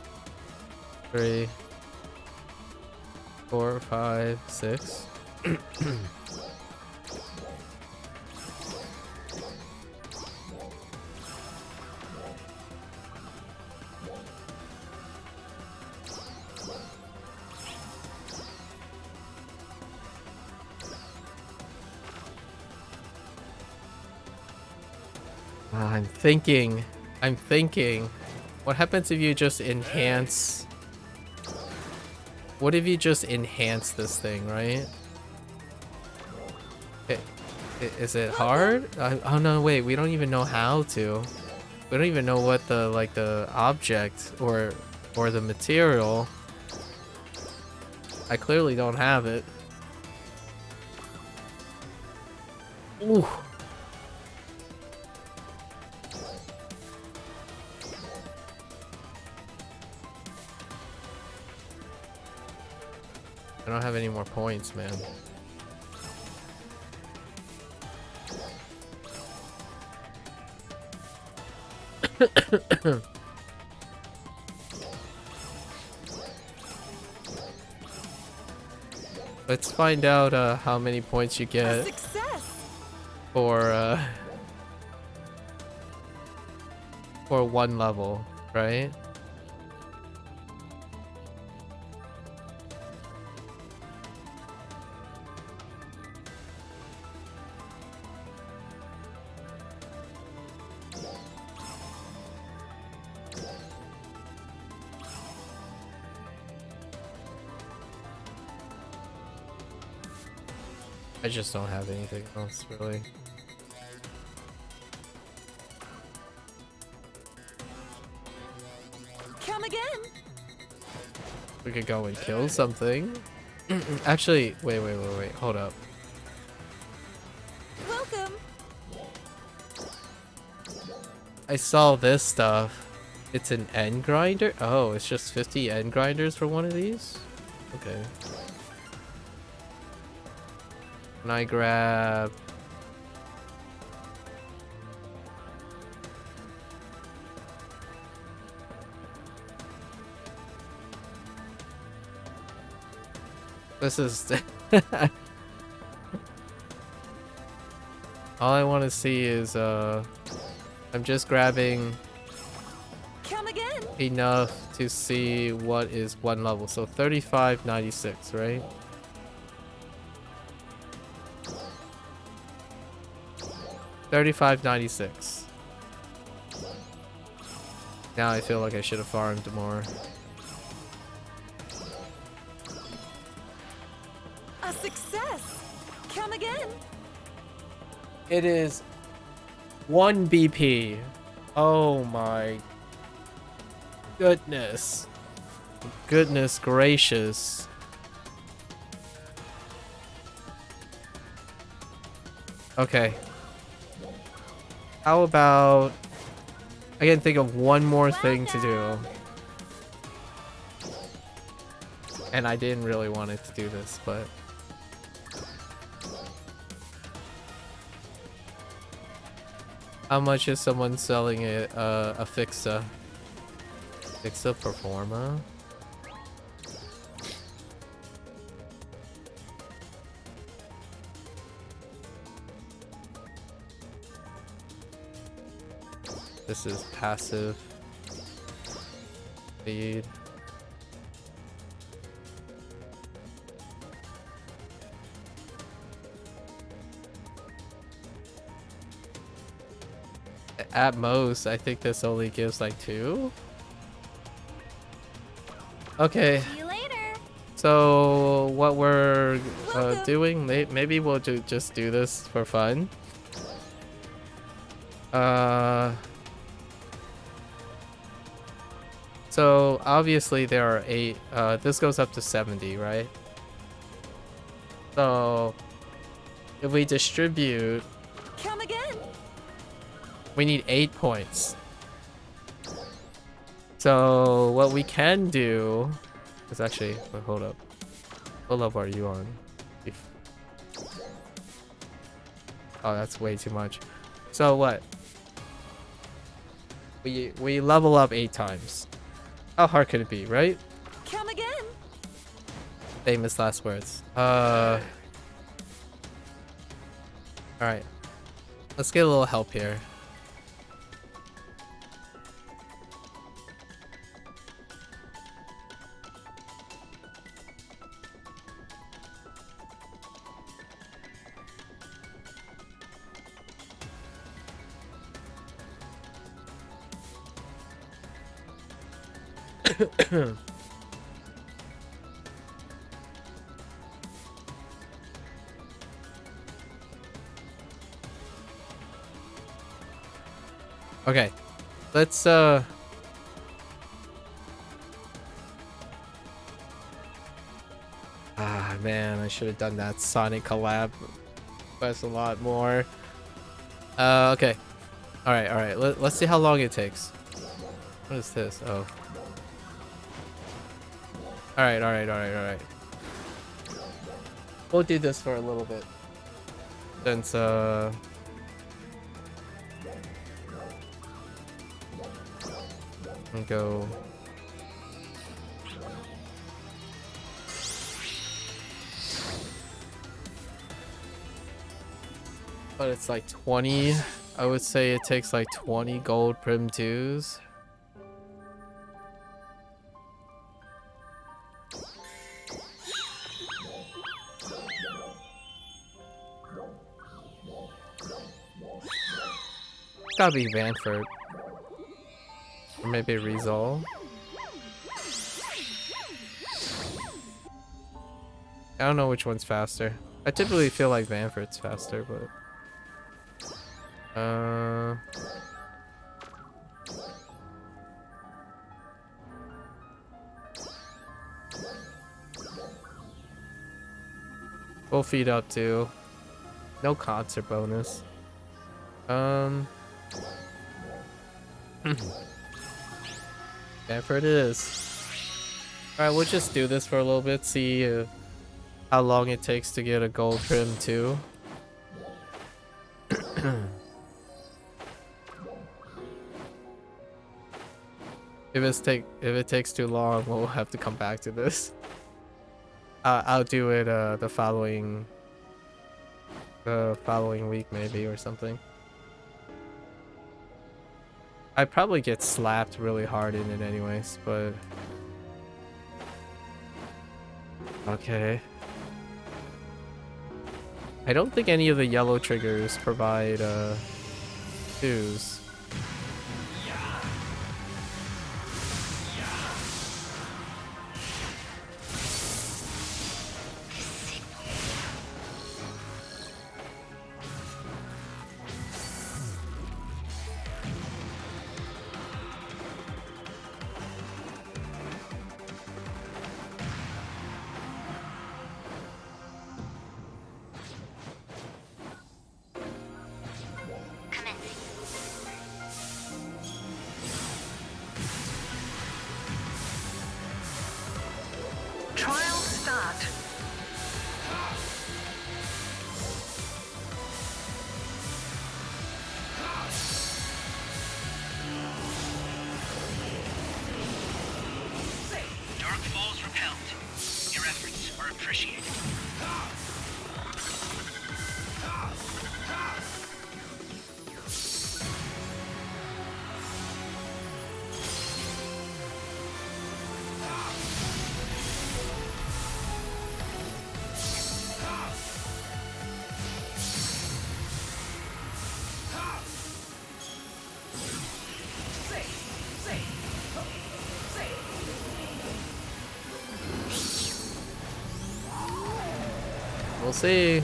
3, 4, 5, 6. I'm thinking, what happens if you just enhance? What if you just enhance this thing, right? Is it hard? Oh no, wait, we don't even know how to. We don't even know what the, like, the object or the material. I clearly don't have it. Ooh. I don't have any more points, man. Let's find out how many points you get for one level, right? I just don't have anything else, really. Come again. We could go and kill something. Actually, wait, hold up. Welcome. I saw this stuff. It's an end grinder? Oh, it's just 50 end grinders for one of these? Okay. Can I grab... This is... All I want to see is, I'm just grabbing enough to see what is one level. So 3596, right? $35.96. Now I feel like I should have farmed more. A success. Come again. It is 1 BP. Oh my goodness. Goodness gracious. Okay. How about... I can think of one more thing to do. And I didn't really want it to do this, but... How much is someone selling it, a Fixa? Fixa Performa? This is passive speed. At most, I think this only gives like 2. Okay. See you later. So what we're doing, maybe we'll just do this for fun. So obviously there are 8. This goes up to 70, right? So if we distribute, Come again. we need 8 points. So what we can do is actually, wait, hold up. What level are you on? Oh, that's way too much. So what? We level up 8 times. How hard could it be, right? Come again. Famous last words. Alright. Let's get a little help here. Okay, let's ah man, I should have done that Sonic collab. Quest a lot more. Okay. Alright. Let's see how long it takes. What is this? Oh. Alright. We'll do this for a little bit. Since, and go. But it's like 20. I would say it takes like 20 gold Prim 2s. Gotta be Vanford. Or maybe Rizal. I don't know which one's faster. I typically feel like Vanford's faster, but... We'll feed up too. No concert bonus. Vanford it is. Alright, we'll just do this for a little bit, see how long it takes to get a gold Prim 2. If it takes too long, we'll have to come back to this. I'll do it the following week maybe or something. I'd probably get slapped really hard in it anyways, but okay. I don't think any of the yellow triggers provide 2s. We'll see.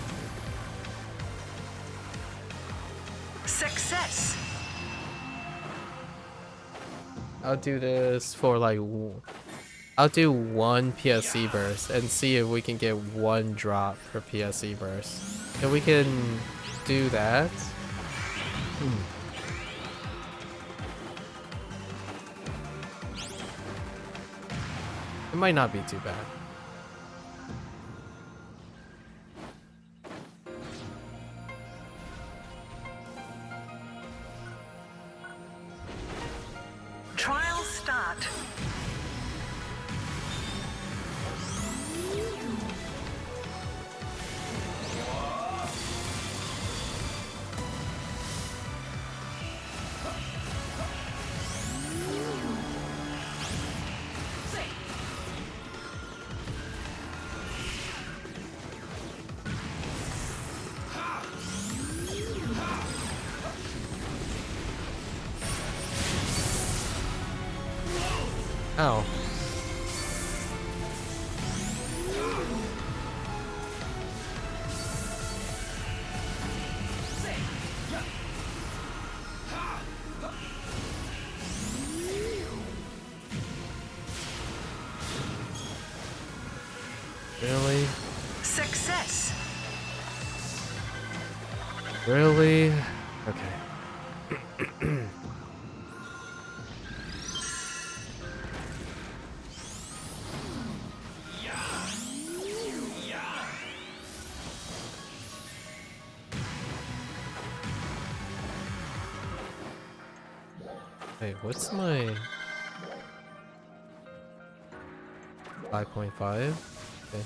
Success. I'll do this for like I'll do 1 PSE burst and see if we can get 1 drop per PSE burst. If we can do that. It might not be too bad. Trial start. Oh. Really? Success. Really? Okay. Wait, what's my 5.5? Okay.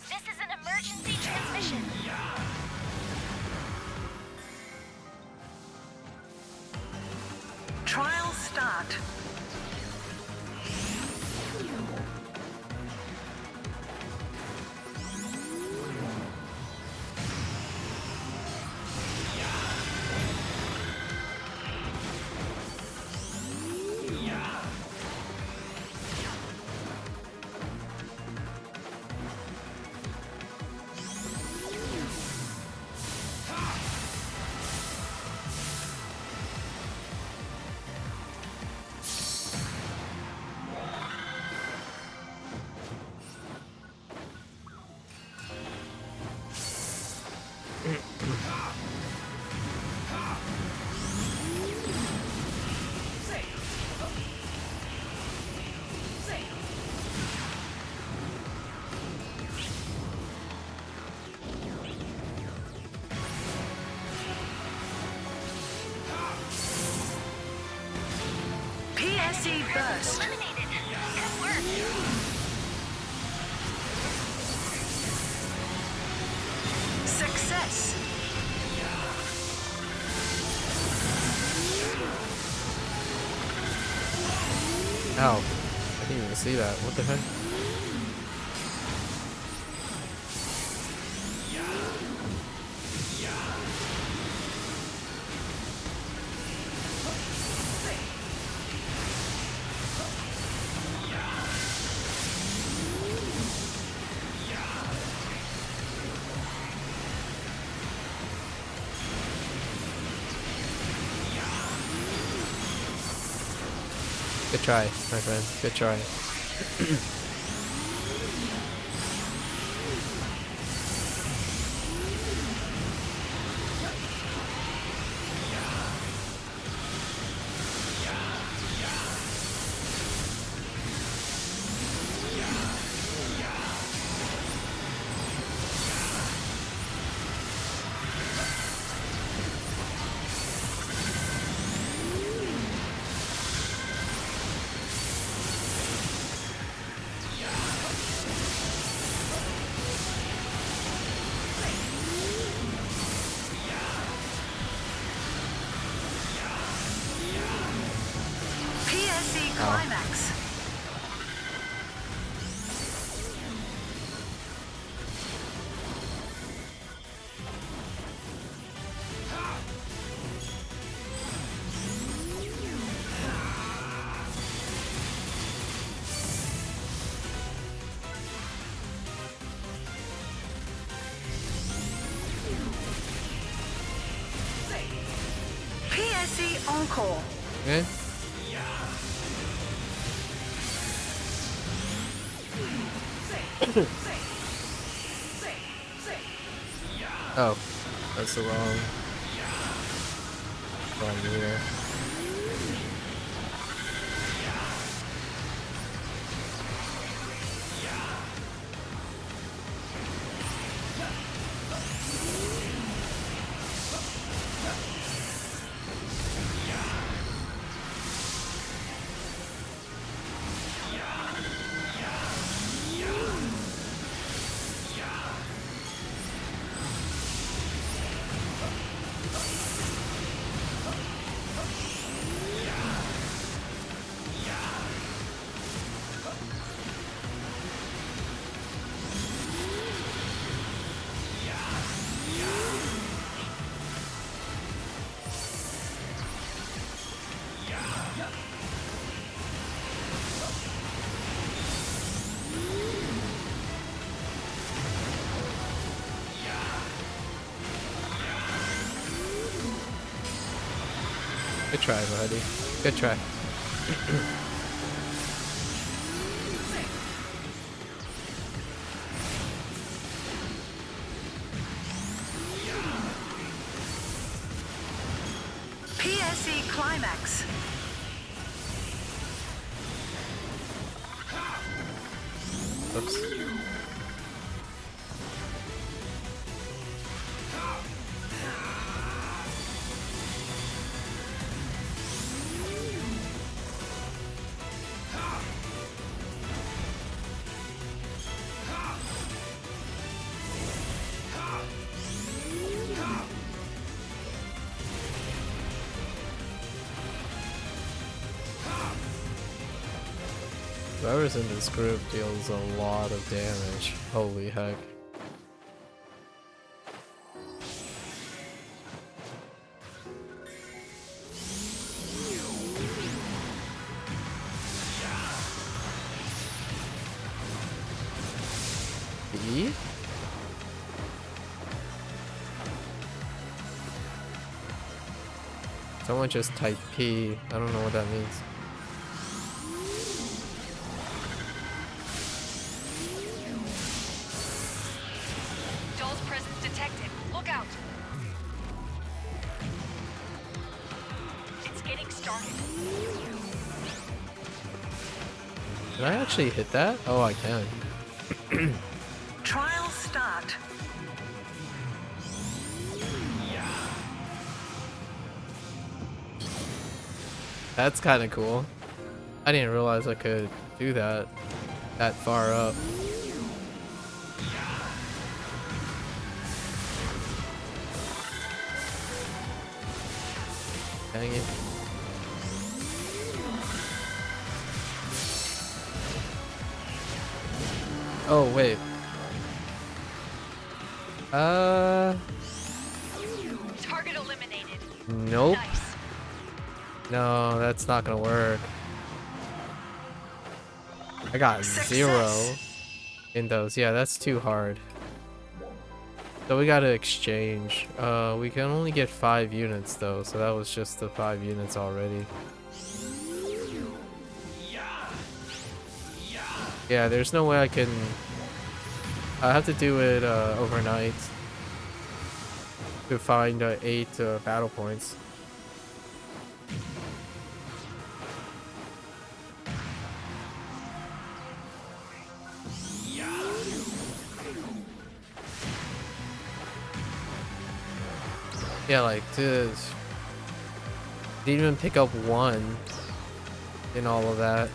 This is an emergency transmission. Trial start. PSE burst. Eliminated. Good work. Success. Ow. I didn't even see that. What the heck? Good try, my friend. Good try. PSE climax. PSE encore. Okay. Oh, that's the wrong meter. Good try, buddy. Good try. PSE Climax. Oops. Whoever's in this group deals a lot of damage. Holy heck. E? Someone just typed P. I don't know what that means. Doll's presence detected. Look out! It's getting started. Can I actually hit that? Oh, I can. Trial start. That's kind of cool. I didn't realize I could do that far up. Dang it. Oh, wait. Target eliminated. Nope. Nice. No, that's not gonna work. I got 0 in those. Yeah, that's too hard. So we gotta exchange. We can only get 5 units though, so that was just the 5 units already. Yeah, there's no way I can... I have to do it overnight to find 8 battle points. Yeah, like to didn't even pick up 1 in all of that.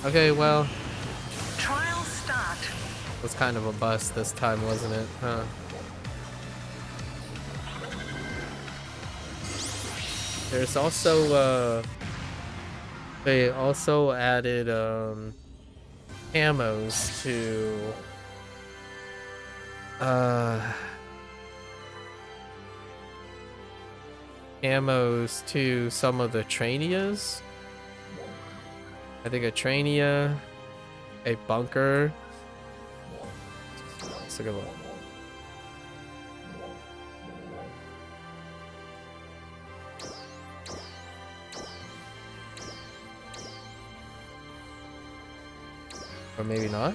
Okay, well, Trial start. was kind of a bust this time, wasn't it? Huh? There's also they also added camos to some of the trainias. I think a trainia, a bunker. Let's take a look. Or maybe not.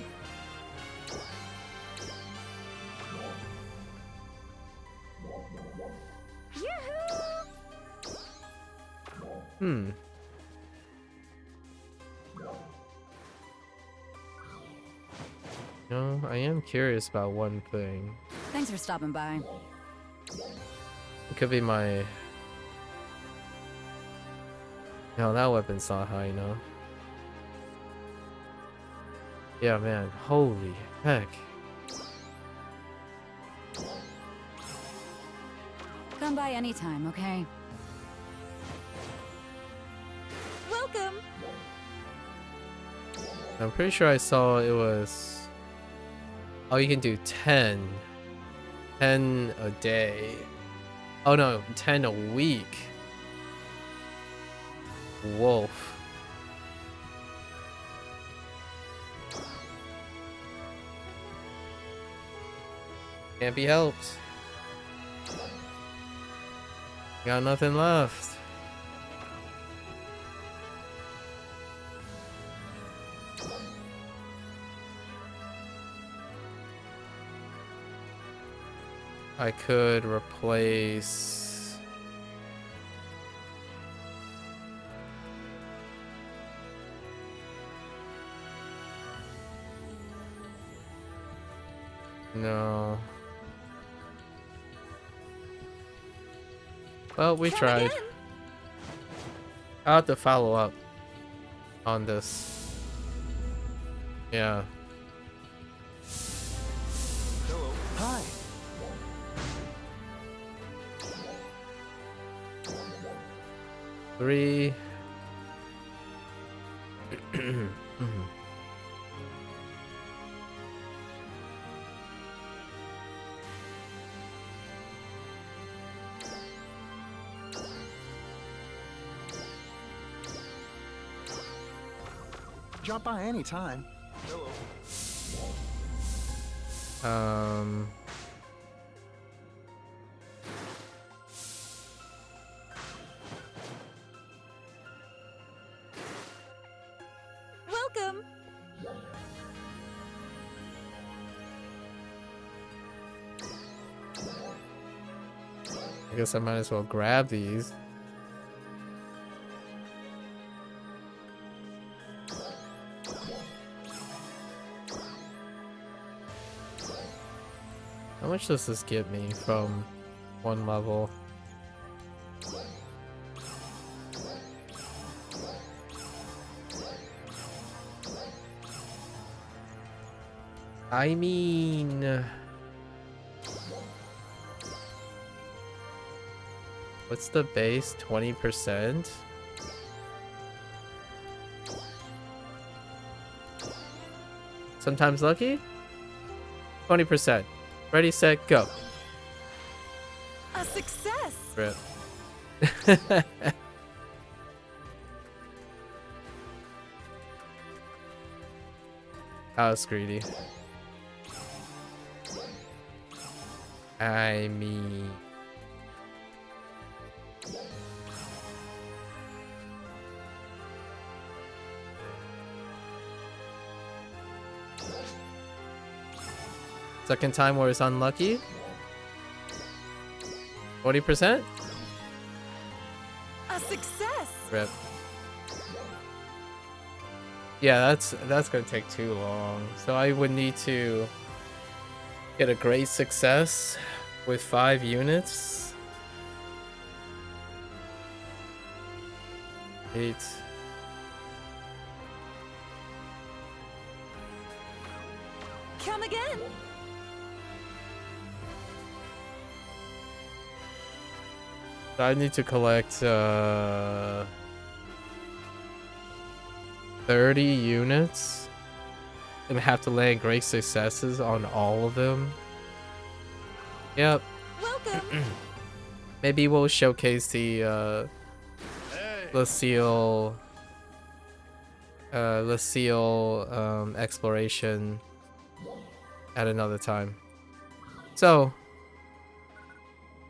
Hmm. No, I am curious about one thing. Thanks for stopping by. It could be my... No, that weapon's not high enough. Yeah, man. Holy heck. Come by anytime, okay? Welcome. I'm pretty sure I saw it was... Oh, you can do 10. 10 a day. Oh no, 10 a week. Wolf. Can't be helped. Got nothing left. I could replace... No. Well, we tried. I'll have to follow up on this. Yeah. Hello. Hi. Three. Drop by anytime. Um. Welcome. I guess I might as well grab these. How much does this get me from one level? I mean... What's the base? 20%? Sometimes lucky? 20%. Ready, set, go. A success. Rip. I was greedy. I mean... Second time where it's unlucky. 40%? A success. Rip. Yeah, that's gonna take too long. So I would need to get a great success with 5 units. 8. Come again. I need to collect 30 units and have to land great successes on all of them. Yep. Welcome. Maybe we'll showcase the Lucille exploration at another time. So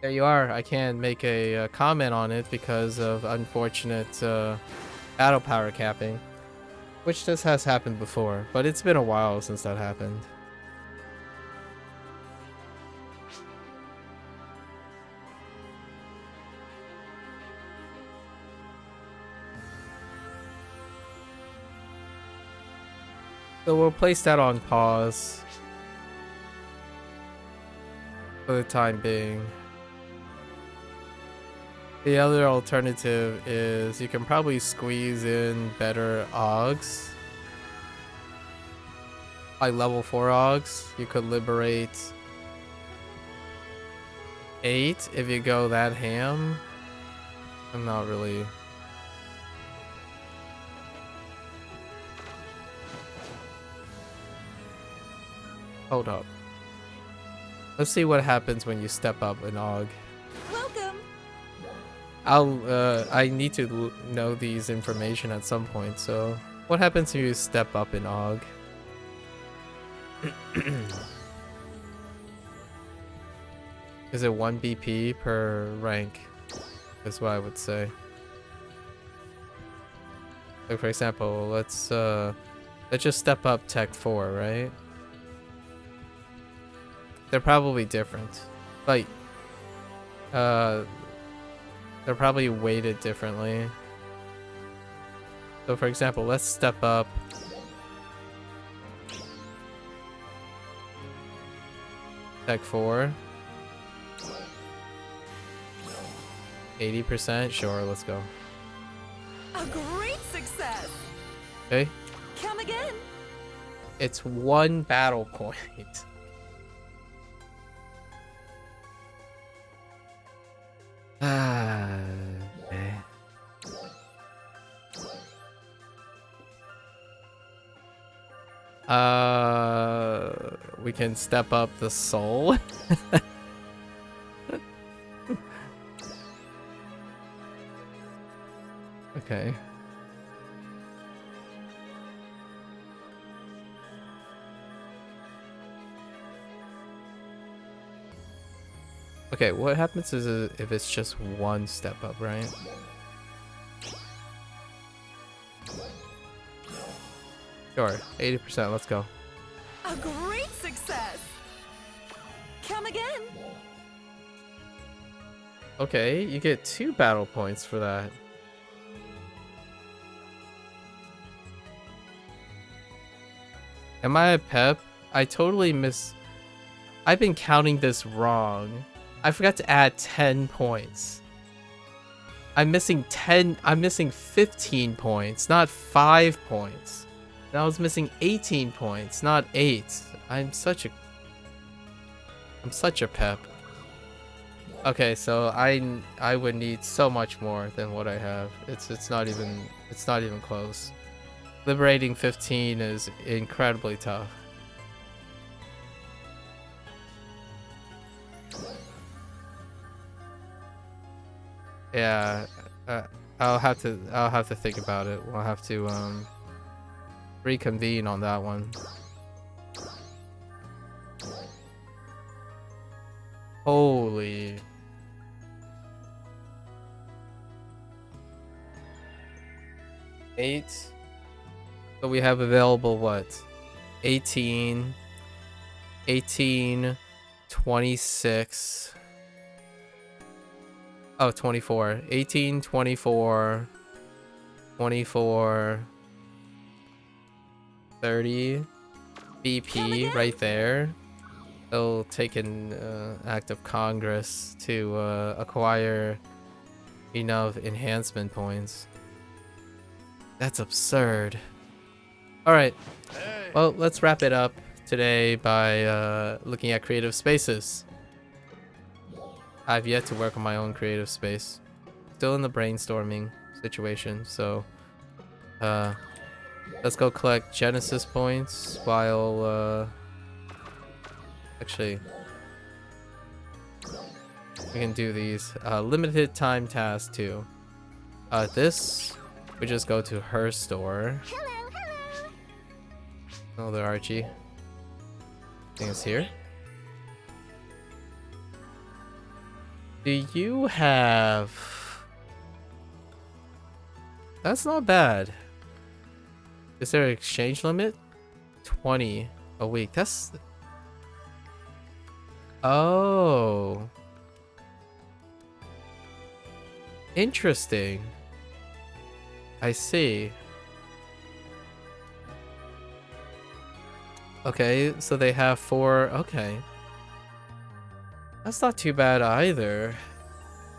there you are. I can't make a comment on it because of unfortunate battle power capping, which this has happened before, but it's been a while since that happened. So we'll place that on pause for the time being. The other alternative is you can probably squeeze in better AUGs. Like level 4 AUGs, you could liberate 8 if you go that ham. I'm not really... Hold up. Let's see what happens when you step up an AUG. Welcome. I need to know these information at some point, so what happens if you step up an AUG? Is it 1 BP per rank? Is what I would say. Like for example, let's just step up Tech 4, right? They're probably different. Like they're probably weighted differently. So for example, let's step up Tech 4. 80%? Sure, let's go. A great success. Okay. Come again. It's 1 battle point. Okay. We can step up the soul. Okay. Okay, what happens is if it's just 1 step up, right? Sure, 80%, let's go. A great success. Come again. Okay, you get 2 battle points for that. Am I a pep? I totally I've been counting this wrong. I forgot to add 10 points. I'm missing 15 points, not 5 points. And I was missing 18 points, not 8. I'm such a pep. Okay, so I would need so much more than what I have. It's not even close. Liberating 15 is incredibly tough. Yeah, I'll have to think about it. We'll have to reconvene on that one. Holy. Eight. So we have available what? 18, 26. Oh, 24. 18, 24, 24, 30 BP right there. They'll take an act of Congress to acquire enough enhancement points. That's absurd. Alright, well, let's wrap it up today by looking at creative spaces. I've yet to work on my own creative space. Still in the brainstorming situation, so let's go collect Genesis points while actually we can do these. Limited time task too. This we just go to her store. Hello, hello. Oh, there, Archie. I think it's here. Do you have... That's not bad. Is there an exchange limit? 20 a week. That's... Oh. Interesting. I see. Okay, so they have 4... Okay. That's not too bad either.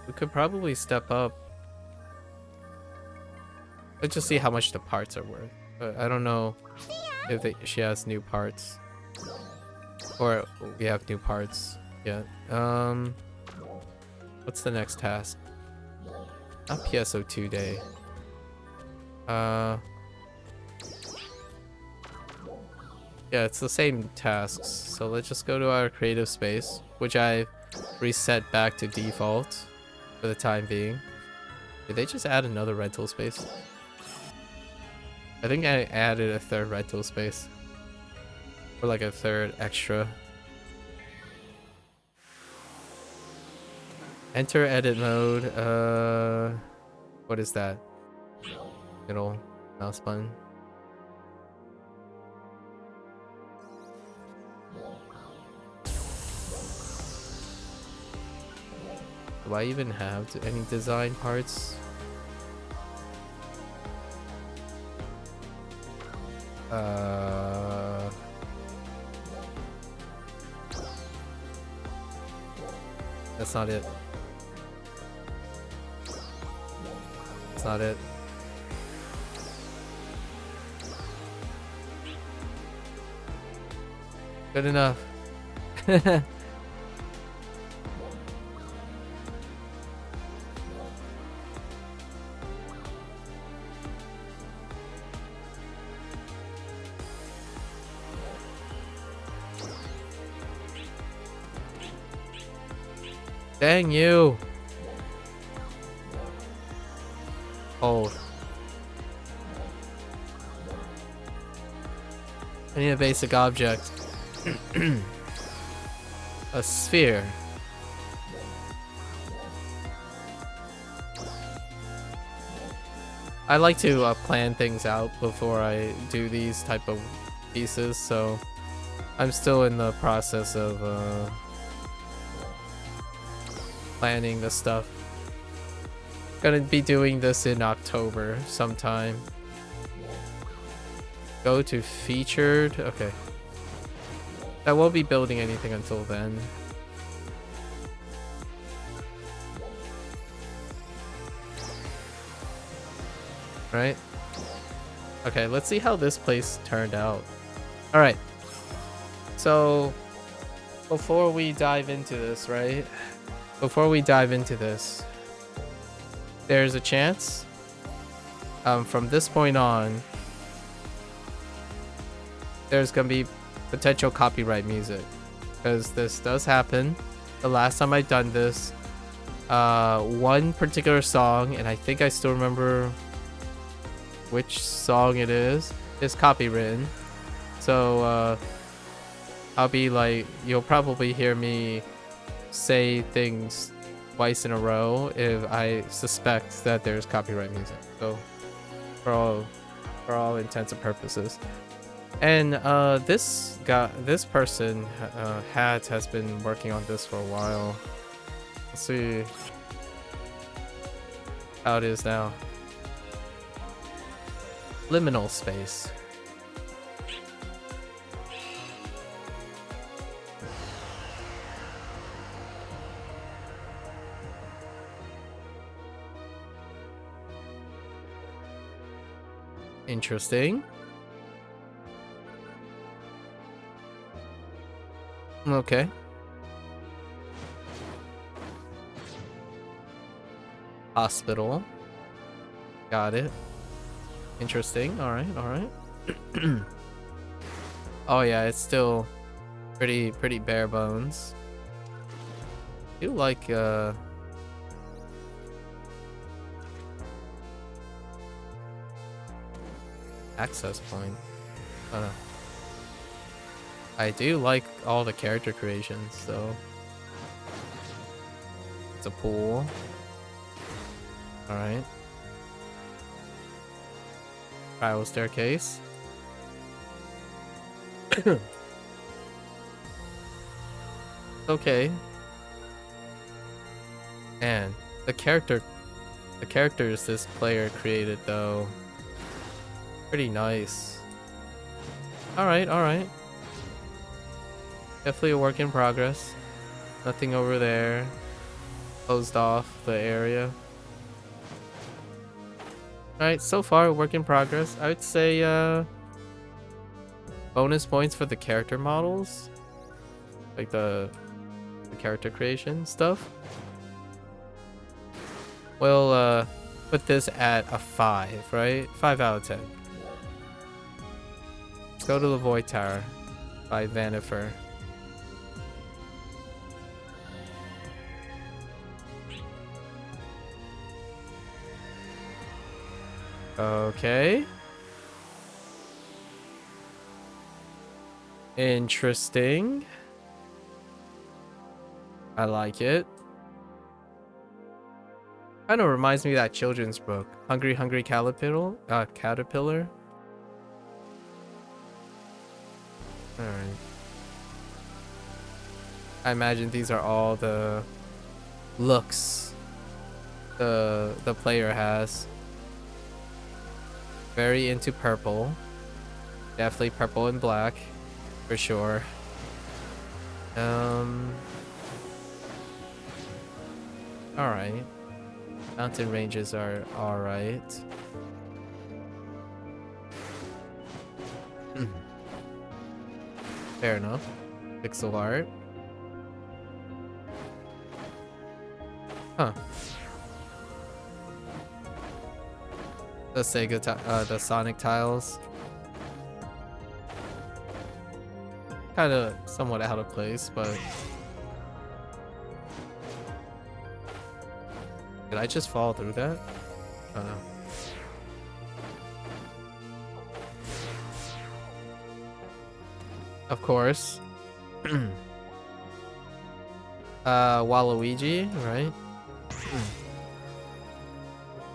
We could probably step up. Let's just see how much the parts are worth. But I don't know if she has new parts. Or we have new parts yet. What's the next task? Not PSO2 day. Yeah, it's the same tasks. So let's just go to our creative space, which I reset back to default for the time being. Did they just add another rental space? I think I added a 3rd rental space. Or like a 3rd extra. Enter edit mode. What is that? Middle mouse button. Do I even have any design parts? That's not it. That's not it. Good enough. Dang you! Hold. I need a basic object. A sphere. I like to plan things out before I do these type of pieces, so I'm still in the process of planning the stuff. Gonna be doing this in October sometime. Go to featured. Okay. I won't be building anything until then. Right? Okay, let's see how this place turned out. Alright. So, before we dive into this, right? Before we dive into this, there's a chance from this point on, there's gonna be potential copyright music, because this does happen. The last time I've done this, one particular song, and I think I still remember which song it is copywritten. So I'll be like, you'll probably hear me say things twice in a row if I suspect that there's copyright music. So for all intents and purposes. And this person has been working on this for a while. Let's see how it is now. Liminal space. Interesting. Okay. Hospital. Got it. Interesting. All right. All right. Oh yeah, it's still pretty bare bones. I do like access point. I do like all the character creations, so it's a pool. All right. Spiral staircase. Okay. And the characters this player created, though, pretty nice. All right. Definitely a work in progress. Nothing over there. Closed off the area. Alright, so far, work in progress. I would say bonus points for the character models. Like the character creation stuff. We'll put this at a 5, right? 5 out of 10. Let's go to the Void Tower by Vanifer. Okay. Interesting. I like it. Kind of reminds me of that children's book, Hungry Hungry Caterpillar. Caterpillar. All right. I imagine these are all the looks the player has. Very into purple. Definitely purple and black, for sure. All right. Mountain ranges are all right. Fair enough. Pixel art. Huh. The SEGA, the Sonic tiles. Kind of somewhat out of place, but did I just fall through that? Oh no. Of course. Waluigi, right?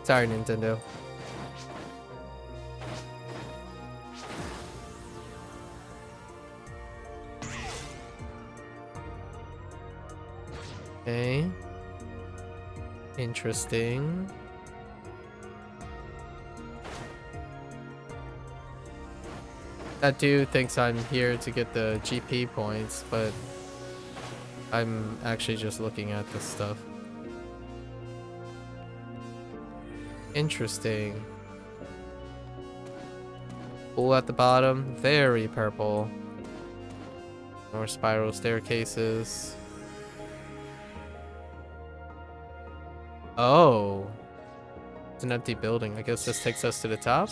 Sorry, Nintendo. Okay. Interesting. That dude thinks I'm here to get the GP points, but I'm actually just looking at this stuff. Interesting. Pool at the bottom, very purple. More spiral staircases. Oh. It's an empty building. I guess this takes us to the top.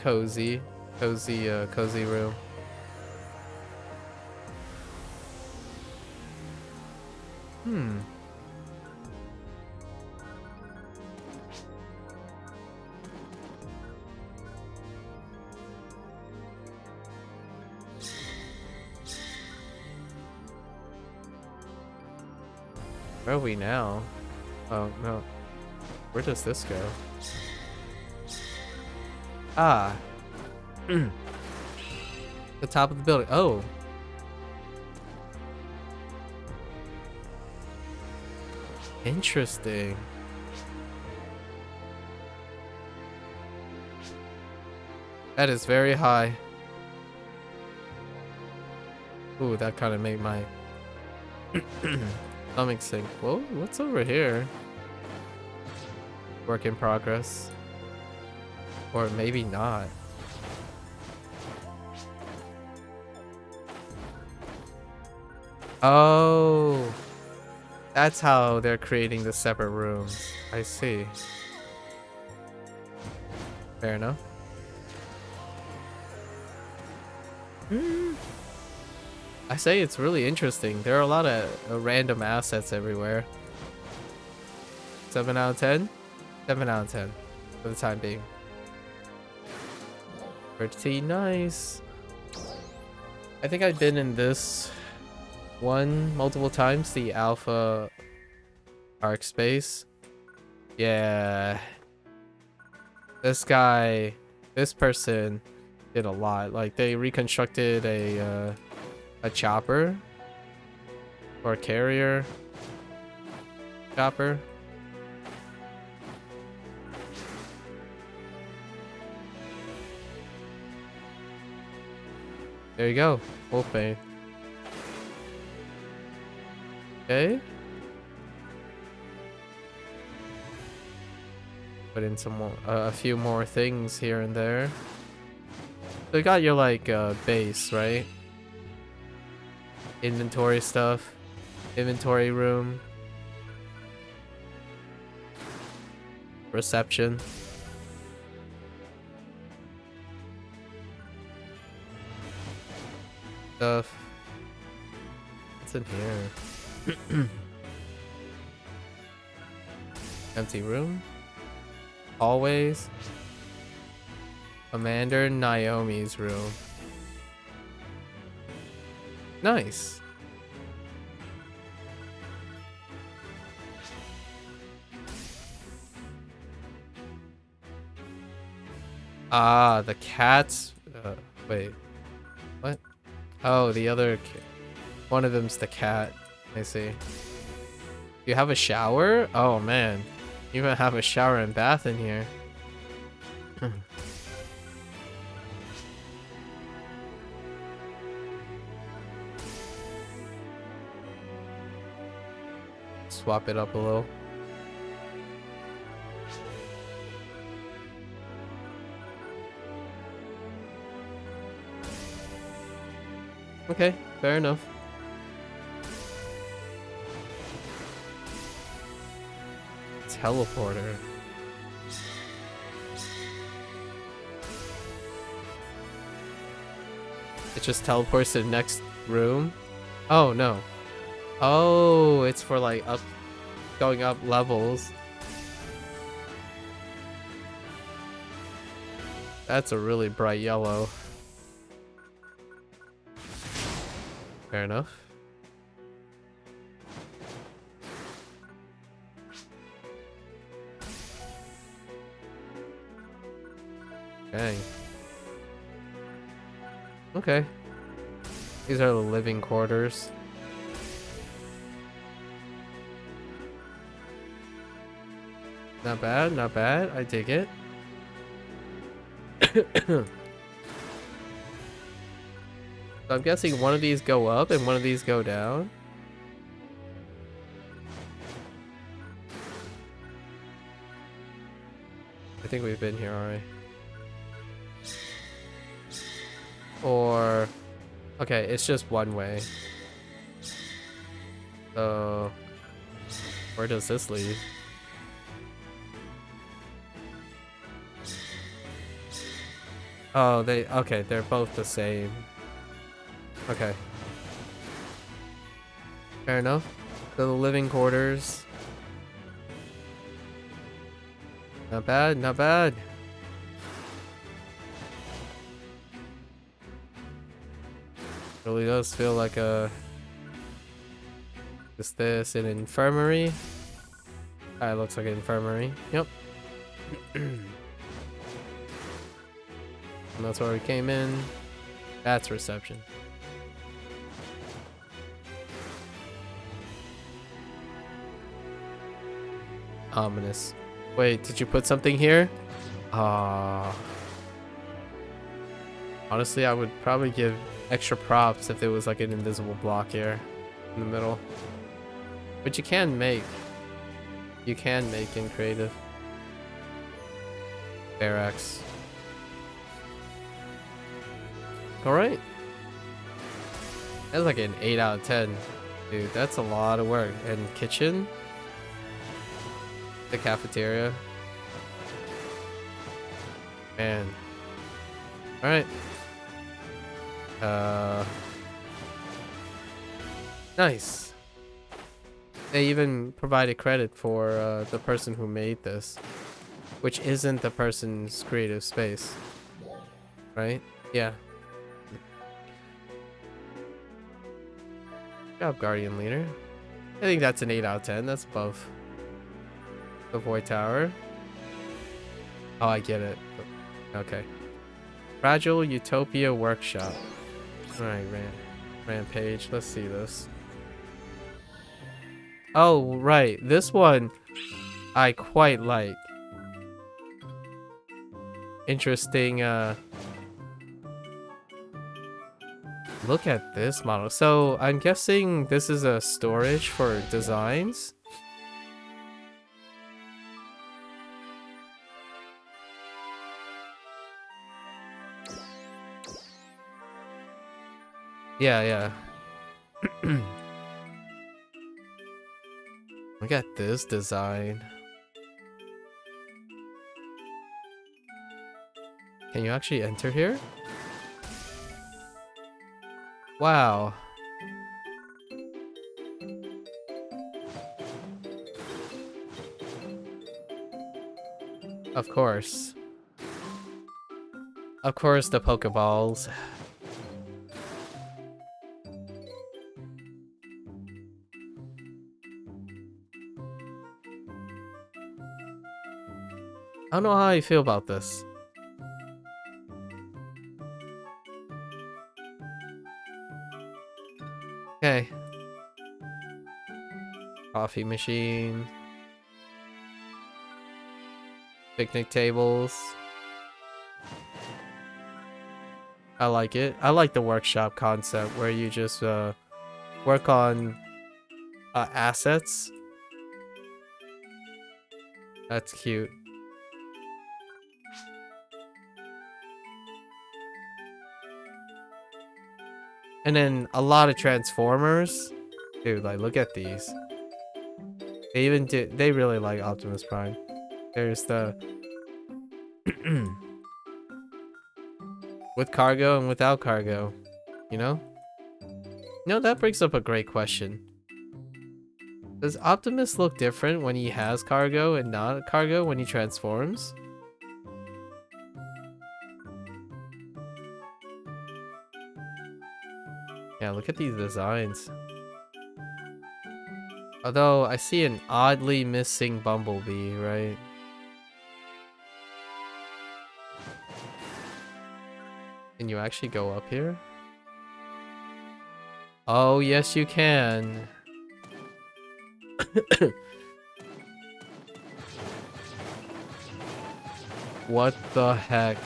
Cozy room. Where are we now? Oh no. Where does this go? Ah. The top of the building. Oh. Interesting. That is very high. Ooh, that kind of made my stomach sink. Whoa, what's over here? Work in progress. Or maybe not. Oh. That's how they're creating the separate rooms. I see. Fair enough. I say it's really interesting. There are a lot of random assets everywhere. 7 out of 10? 7 out of 10 for the time being. Pretty nice. I think I've been in this one multiple times, the alpha arc space. Yeah. This person did a lot. Like, they reconstructed a chopper or a carrier chopper. There you go, Wolfbane. Okay. Put in some more, a few more things here and there. So you got your like base, right? Inventory stuff, inventory room, reception. Stuff. What's in here? Empty room. Hallways. Commander Naomi's room. Nice. Ah, the cats. Wait. What? Oh, the other. One of them's the cat. I see. You have a shower? Oh man. You even have a shower and bath in here. Swap it up a little. Okay, fair enough. Teleporter. It just teleports to the next room? Oh no. Oh, it's for like going up levels. That's a really bright yellow. Fair enough. Dang. Okay. These are the living quarters. Not bad, not bad. I dig it. So I'm guessing one of these go up and one of these go down. I think we've been here already. Or... okay, it's just one way. So... where does this lead? Oh, okay, they're both the same. Okay. Fair enough. So the living quarters. Not bad, not bad. Really does feel like a... is this an infirmary? Ah, it looks like an infirmary. Yep. And that's where we came in. That's reception. Ominous. Wait, did you put something here? Honestly, I would probably give extra props if there was like an invisible block here in the middle. But you can make. You can make in creative. Barracks. Alright. That's like an 8 out of 10. Dude, that's a lot of work. And kitchen? The cafeteria. Man. Alright. Nice. They even provided credit for the person who made this. Which isn't the person's creative space. Right? Yeah. Good job, Guardian Leader. I think that's an 8 out of 10. That's above the Void Tower. Oh, I get it. Okay. Fragile Utopia Workshop. Alright, Rampage. Let's see this. Oh, right. This one I quite like. Interesting, look at this model. So I'm guessing this is a storage for designs. Yeah. Look at this design. Can you actually enter here? Wow. Of course. Of course, the Pokeballs. I don't know how I feel about this. Okay. Coffee machine. Picnic tables. I like it. I like the workshop concept where you just work on assets. That's cute. And then a lot of Transformers. Dude, like, look at these. They really like Optimus Prime. There's the with cargo and without cargo, you know? No, that brings up a great question. Does Optimus look different when he has cargo and not cargo when he transforms? Yeah, look at these designs. Although, I see an oddly missing Bumblebee, right? Can you actually go up here? Oh, yes you can. What the heck?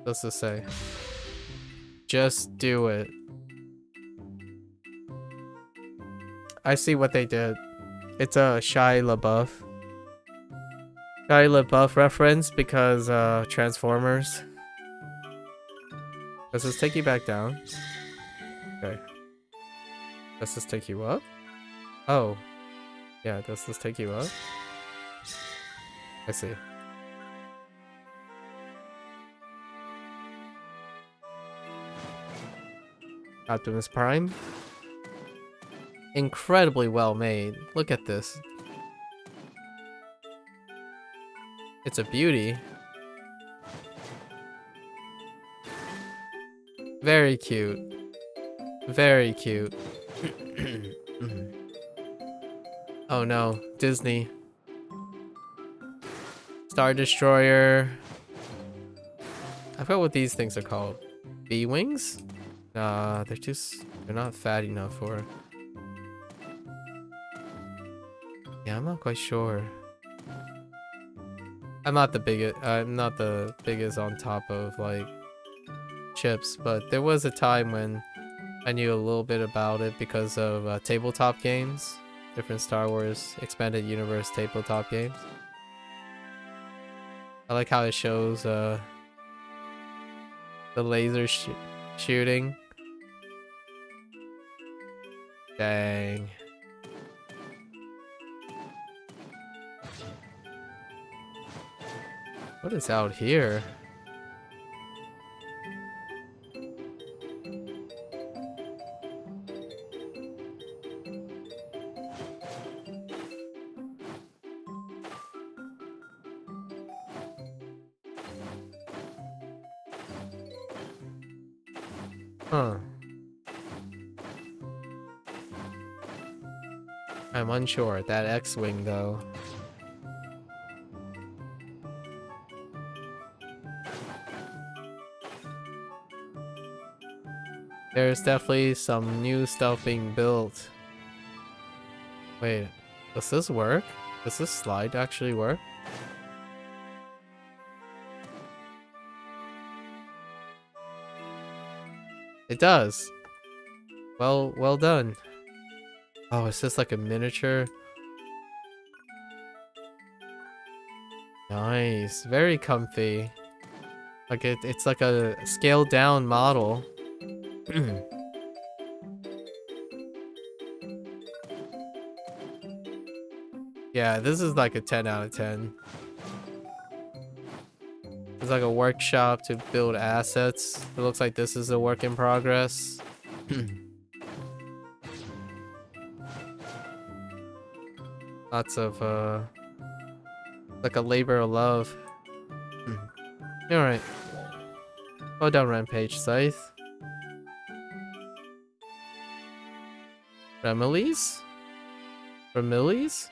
What's this say? Just do it. I see what they did. It's a Shia LaBeouf. Shia LaBeouf reference because Transformers. Does this take you back down? Okay. Does this take you up? Oh. Yeah, does this take you up? I see. Optimus Prime. Incredibly well made. Look at this. It's a beauty. Very cute. Very cute. Oh no, Disney. Star Destroyer. I forgot what these things are called. B-Wings? Nah, they're not fat enough for it. Yeah, I'm not quite sure. I'm not the biggest on top of like chips, but there was a time when I knew a little bit about it because of tabletop games, different Star Wars expanded universe tabletop games. I like how it shows the laser shooting. Dang. What is out here? Huh. I'm unsure. That X-Wing, though. There's definitely some new stuff being built. Wait, does this work? Does this slide actually work? It does. Well done. Oh, it's just like a miniature. Nice, very comfy. Like it's like a scaled down model. Yeah, this is like a 10 out of 10. It's like a workshop to build assets. It looks like this is a work in progress. Lots of like a labor of love. Alright. Well done, Rampage Scythe. Remilies? Remilies?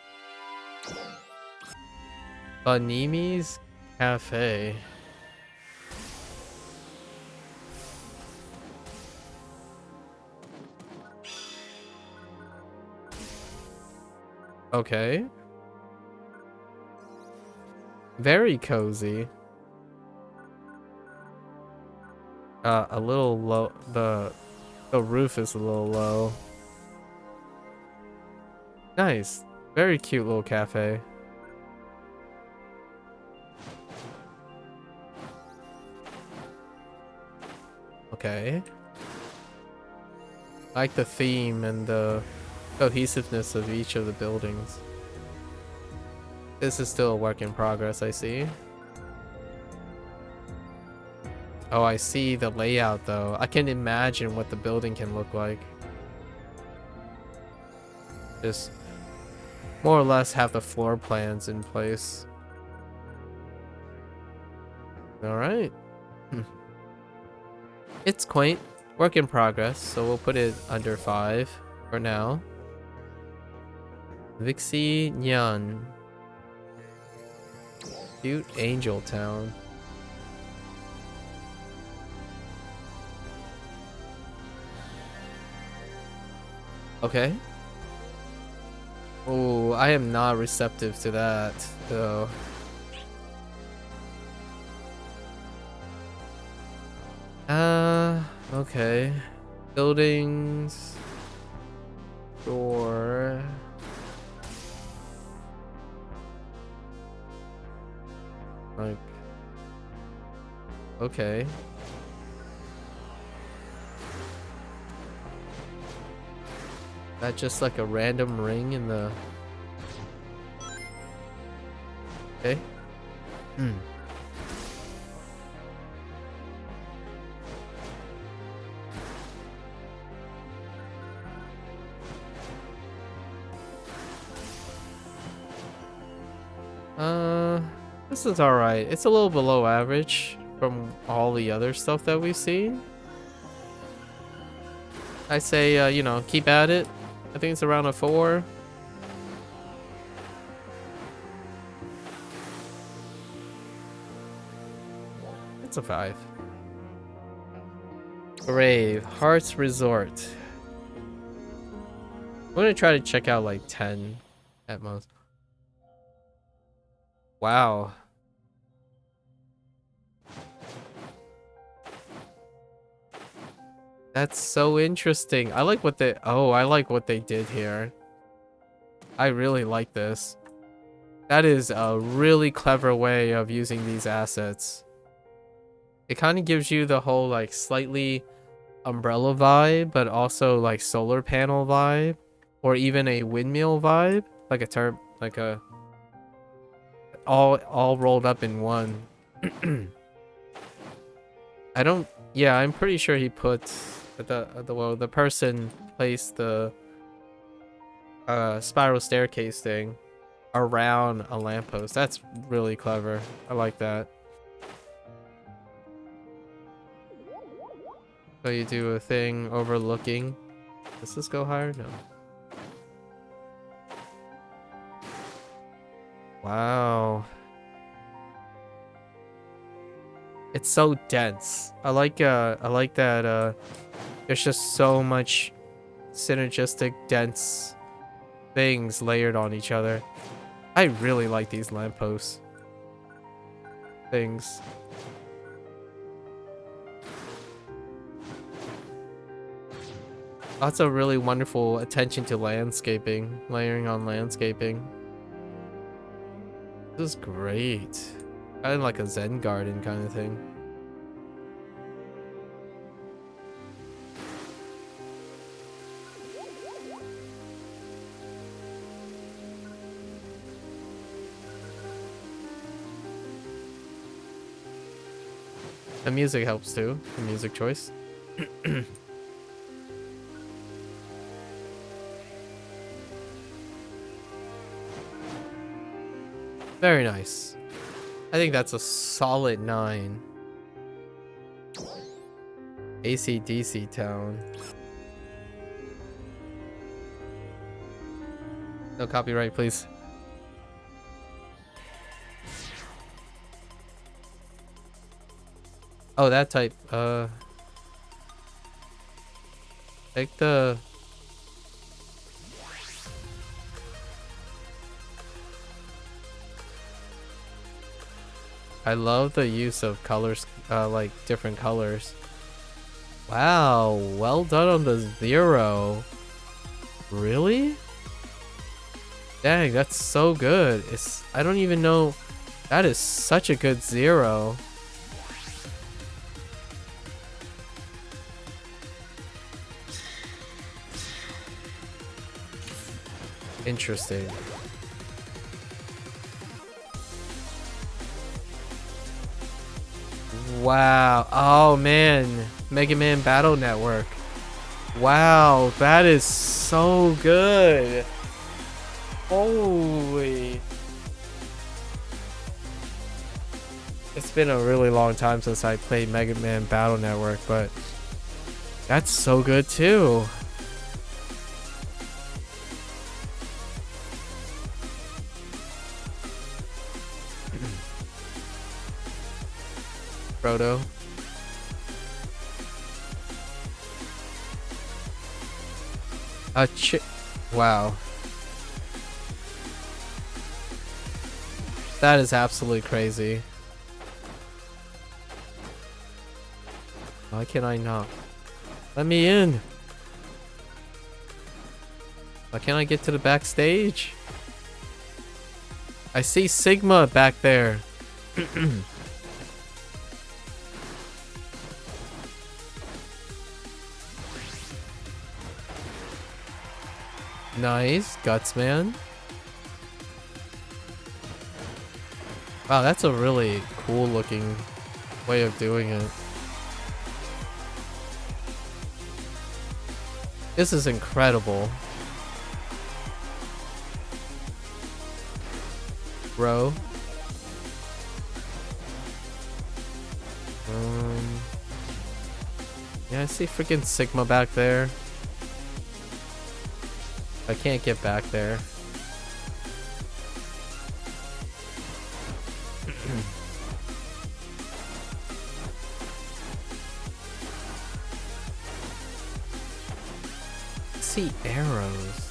Banimi's Cafe. Okay. Very cozy. A little low. The roof is a little low. Nice. Very cute little cafe. Okay. I like the theme and the cohesiveness of each of the buildings. This is still a work in progress, I see. Oh, I see the layout though. I can imagine what the building can look like. Just more or less have the floor plans in place. Alright. It's quaint. Work in progress, so we'll put it under 5 for now. Vixie Nyan. Cute Angel Town. Okay. Oh, I am not receptive to that, though. Okay. Buildings. Door. Like. Okay. That just like a random ring in the... Okay. This is alright. It's a little below average from all the other stuff that we've seen. I say, you know, keep at it. I think it's around a 4. It's a 5. Brave Hearts Resort. I'm gonna try to check out like 10 at most. Wow. That's so interesting. I like what they... Oh, I like what they did here. I really like this. That is a really clever way of using these assets. It kind of gives you the whole like slightly umbrella vibe, but also like solar panel vibe, or even a windmill vibe, like a term, like a all rolled up in one. I don't... Yeah, I'm pretty sure he put the person placed the spiral staircase thing around a lamppost. That's really clever. I like that. So you do a thing overlooking. Does this go higher? No. Wow. It's so dense. I like that there's just so much synergistic dense things layered on each other. I really like these lampposts things. Lots of really wonderful attention to landscaping, layering on landscaping. This is great. Kind of like a Zen garden kind of thing. The music helps too, the music choice. Very nice. I think that's a solid 9. AC/DC town. No copyright, please. Oh, that type. Take the... I love the use of colors, like different colors. Wow, well done on the 0. Really? Dang, that's so good. I don't even know. That is such a good 0. Interesting. Wow. Oh man. Mega Man Battle Network. Wow, that is so good. Holy. It's been a really long time since I played Mega Man Battle Network, but that's so good too. Frodo. Wow. That is absolutely crazy. Why can I not? Let me in. Why can't I get to the backstage? I see Sigma back there. Nice, Gutsman. Wow, that's a really cool looking way of doing it. This is incredible. Bro. Yeah, I see freaking Sigma back there. I can't get back there. See arrows.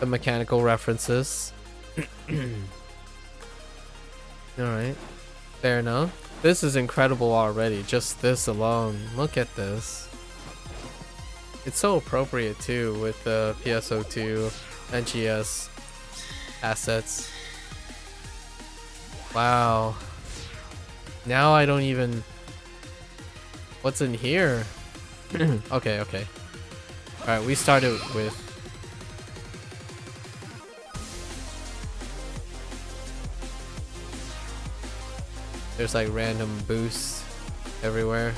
The mechanical references. Alright, fair enough. This is incredible already, just this alone. Look at this. It's so appropriate too with the PSO2 NGS assets. Wow. Now I don't even... What's in here? Okay. Alright, we started with... There's like random boosts everywhere.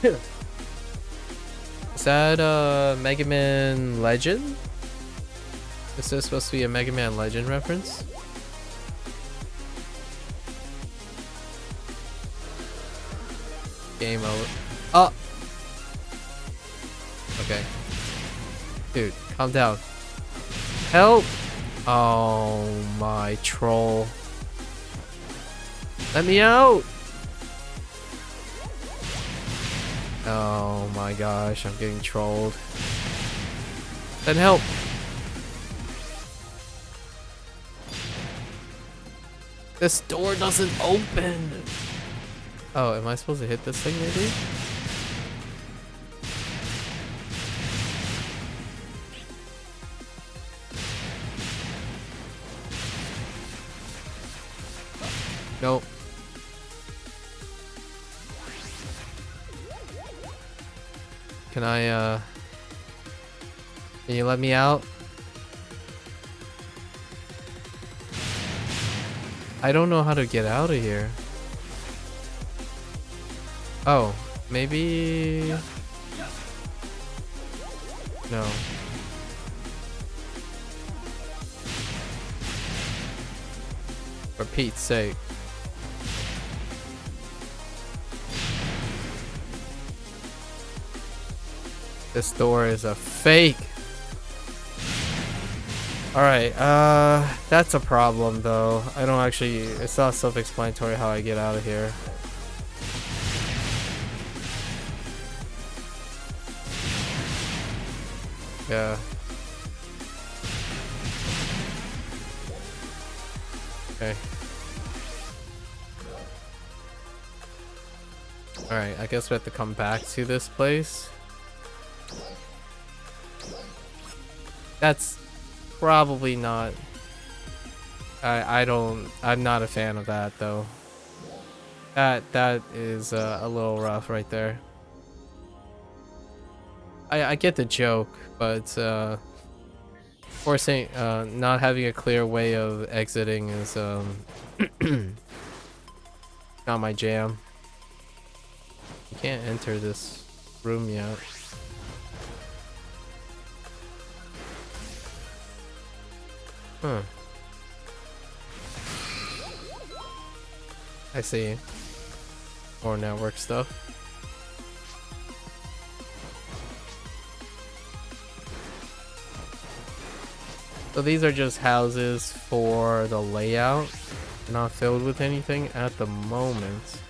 Is that Mega Man Legend? Is this supposed to be a Mega Man Legend reference? Game over. Oh! Okay. Dude, calm down. Help! Oh my troll. Let me out! Oh my gosh, I'm getting trolled. Then help! This door doesn't open! Oh, am I supposed to hit this thing maybe? Nope. Can I, can you let me out? I don't know how to get out of here. Oh, maybe... No. For Pete's sake. This door is a fake. Alright, that's a problem though. I don't actually, it's not self-explanatory how I get out of here. Yeah. Okay. Alright, I guess we have to come back to this place. That's probably not... I'm not a fan of that though. That is a little rough right there. I get the joke, but forcing not having a clear way of exiting is not my jam. You can't enter this room yet. Huh. I see. More network stuff. So these are just houses for the layout. They're not filled with anything at the moment.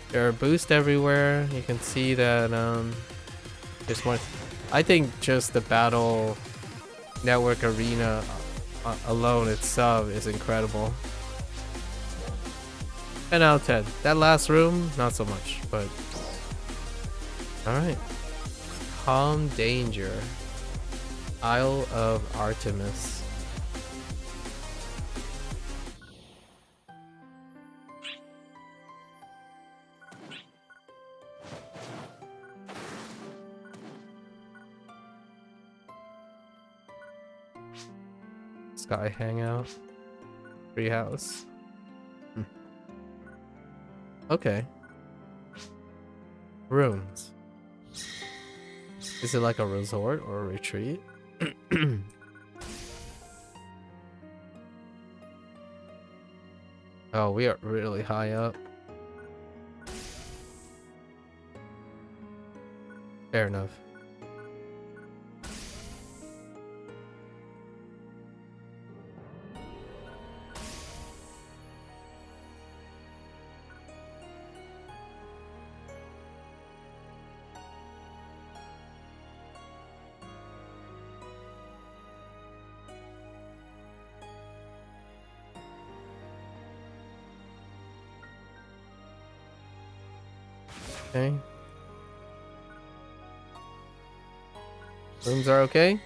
There are boosts everywhere. You can see that there's one. I think just the battle network arena alone itself is incredible. 10 out of 10. That last room, not so much, but alright. Calm Danger. Isle of Artemis. Sky Hangout. Treehouse. Okay. Rooms. Is it like a resort or a retreat? Oh, we are really high up. Fair enough. Okay. Rooms are okay.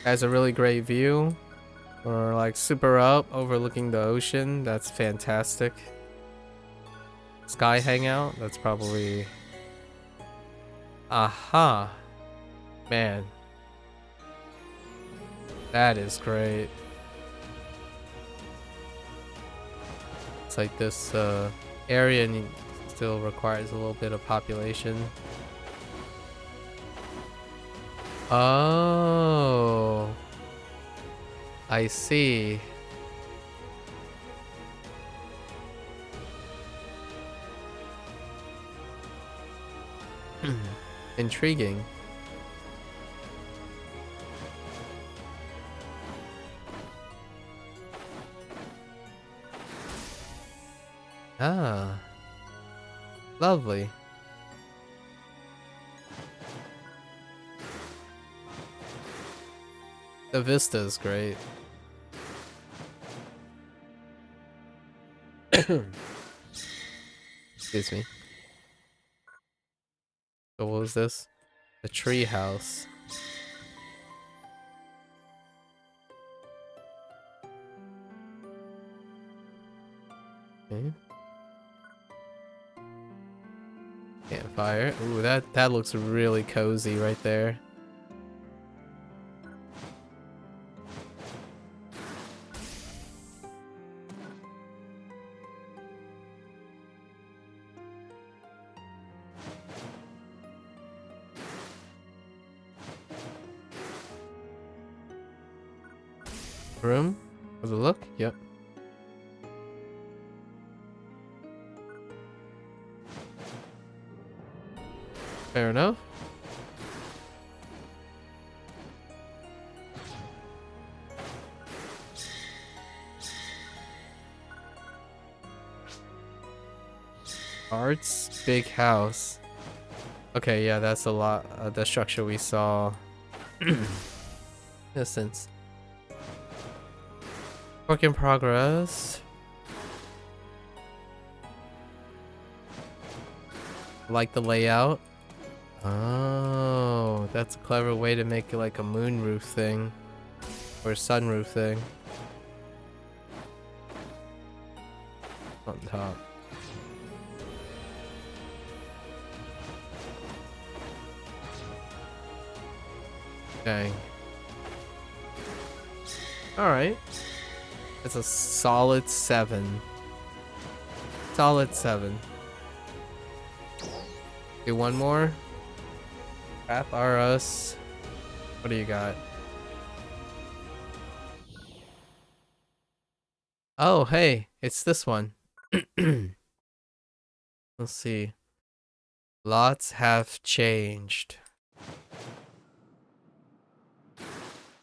Has a really great view. Or like super up overlooking the ocean. That's fantastic. Sky Hangout. That's probably... Aha. Man. That is great. It's like this area still requires a little bit of population. Oh, I see. Intriguing. Ah, lovely. The vista is great. Excuse me. So what was this? The tree house. Okay. Campfire. Ooh, that looks really cozy right there. Room? For the look? Yep. Fair enough. Arts big house. Okay, yeah, that's a lot. The structure we saw. Distance. Work in progress. Like the layout. Oh, that's a clever way to make it like a moon roof thing. Or a sunroof thing. On top. Dang. Alright. It's a solid 7. Solid 7. Do one more. Crap are us. What do you got? Oh, hey, it's this one. Let's see. Lots have changed.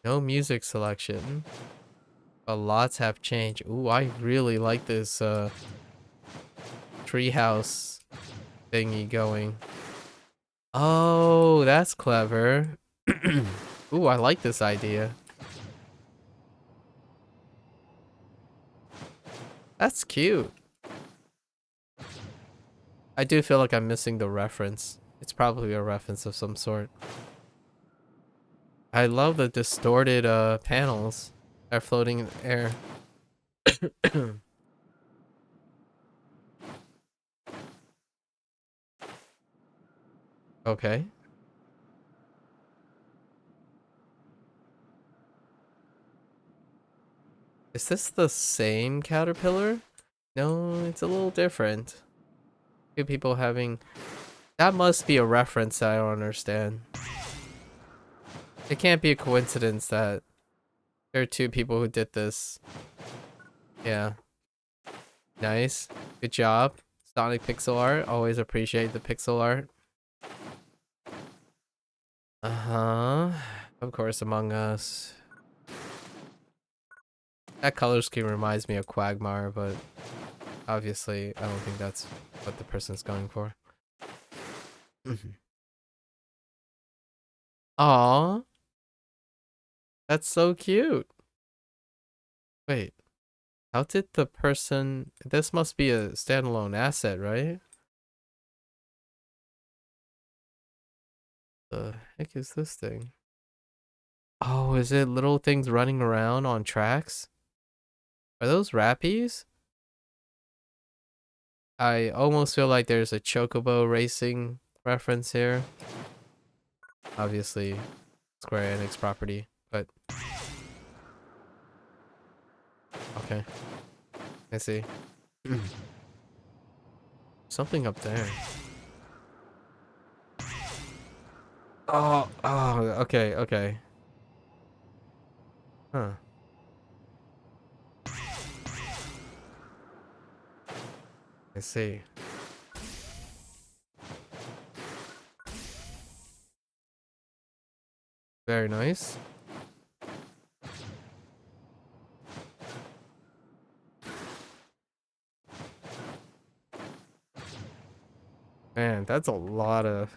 No music selection. But lots have changed. Ooh, I really like this treehouse thingy going. Oh, that's clever. Ooh, I like this idea. That's cute. I do feel like I'm missing the reference. It's probably a reference of some sort. I love the distorted panels that are floating in the air. Okay. Is this the same caterpillar? No, it's a little different. Two people having... That must be a reference that I don't understand. It can't be a coincidence that there are two people who did this. Yeah. Nice. Good job. Sonic pixel art. Always appreciate the pixel art. Uh-huh. Of course, Among Us. That color scheme reminds me of Quagmire, but obviously I don't think that's what the person's going for. Aw. That's so cute. Wait. How did the person... This must be a standalone asset, right? The heck is this thing? Oh, is it little things running around on tracks? Are those Rappies? I almost feel like there's a Chocobo racing reference here. Obviously, Square Enix property, but... Okay. I see. Something up there. Oh, okay, okay. Huh. I see. Very nice. Man, that's a lot of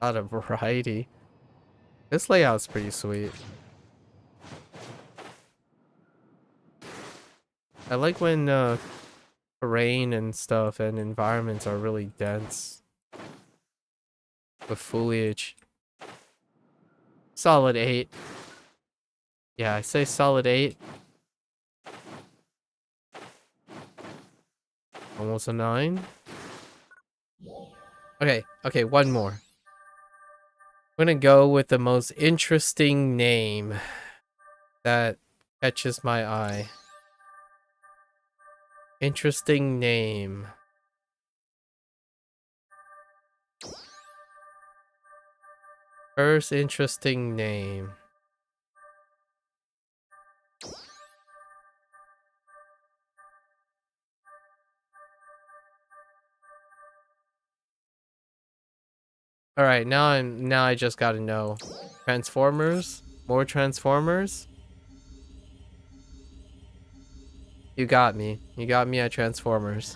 variety. This layout's pretty sweet. I like when terrain and stuff and environments are really dense with foliage. Solid 8. Yeah, I say solid 8. Almost a 9. Okay, one more. I'm gonna go with the most interesting name that catches my eye. Interesting name. First interesting name. All right, now I just gotta know. Transformers? More Transformers? You got me. You got me at Transformers.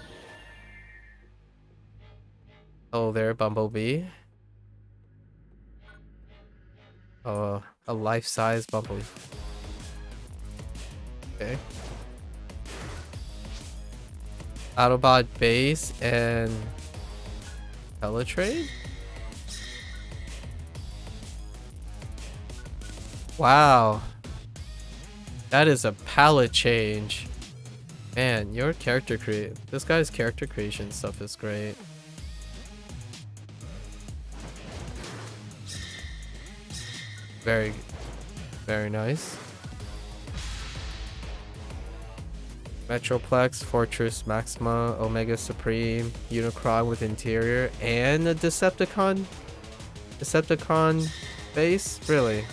Oh, there, Bumblebee. Oh, a life-size Bumblebee. Okay. Autobot base and Teletrade? Wow. That is a palette change. Man, your character this guy's character creation stuff is great. Very, very nice. Metroplex, Fortress Maxima, Omega Supreme, Unicron with interior, and a Decepticon base? Really?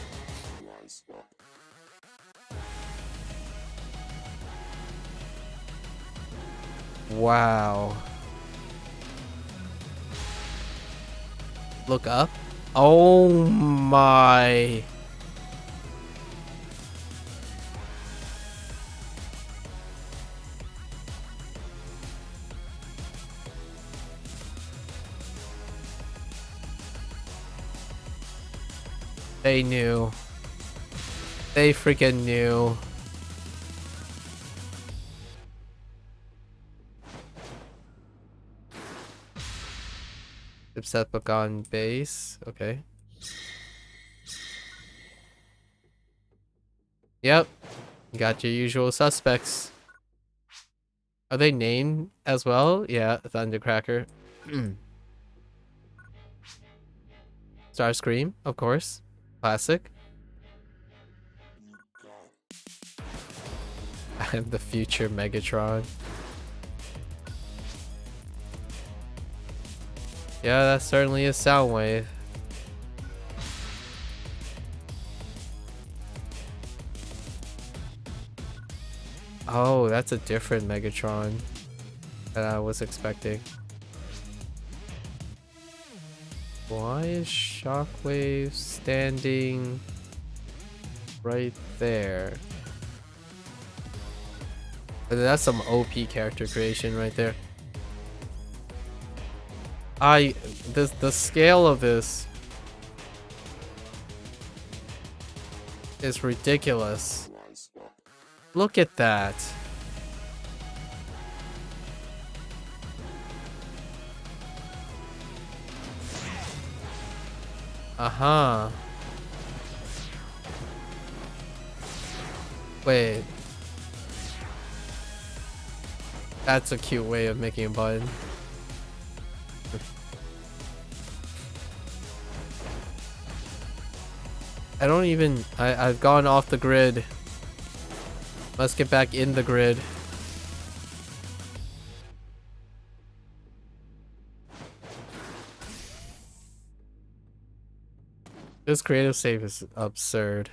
Wow. Look up. Oh my. They knew. They freaking knew. Decepticon base. Okay. Yep. Got your usual suspects. Are they named as well? Yeah, Thundercracker. Starscream, of course. Classic. I am the future Megatron. Yeah, that certainly is Soundwave. Oh, that's a different Megatron than I was expecting. Why is Shockwave standing right there? That's some OP character creation right there. The scale of this is ridiculous. Look at that. Uh-huh. Wait. That's a cute way of making a button. I don't even... I've gone off the grid. Let's get back in the grid. This creative save is absurd.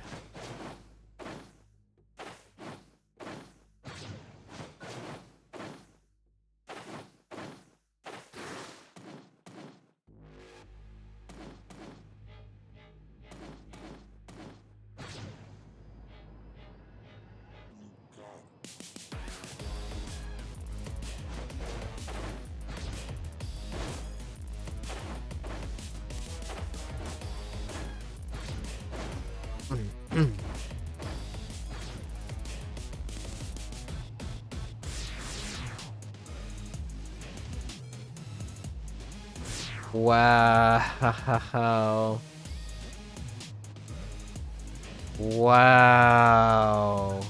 Wow. Wow.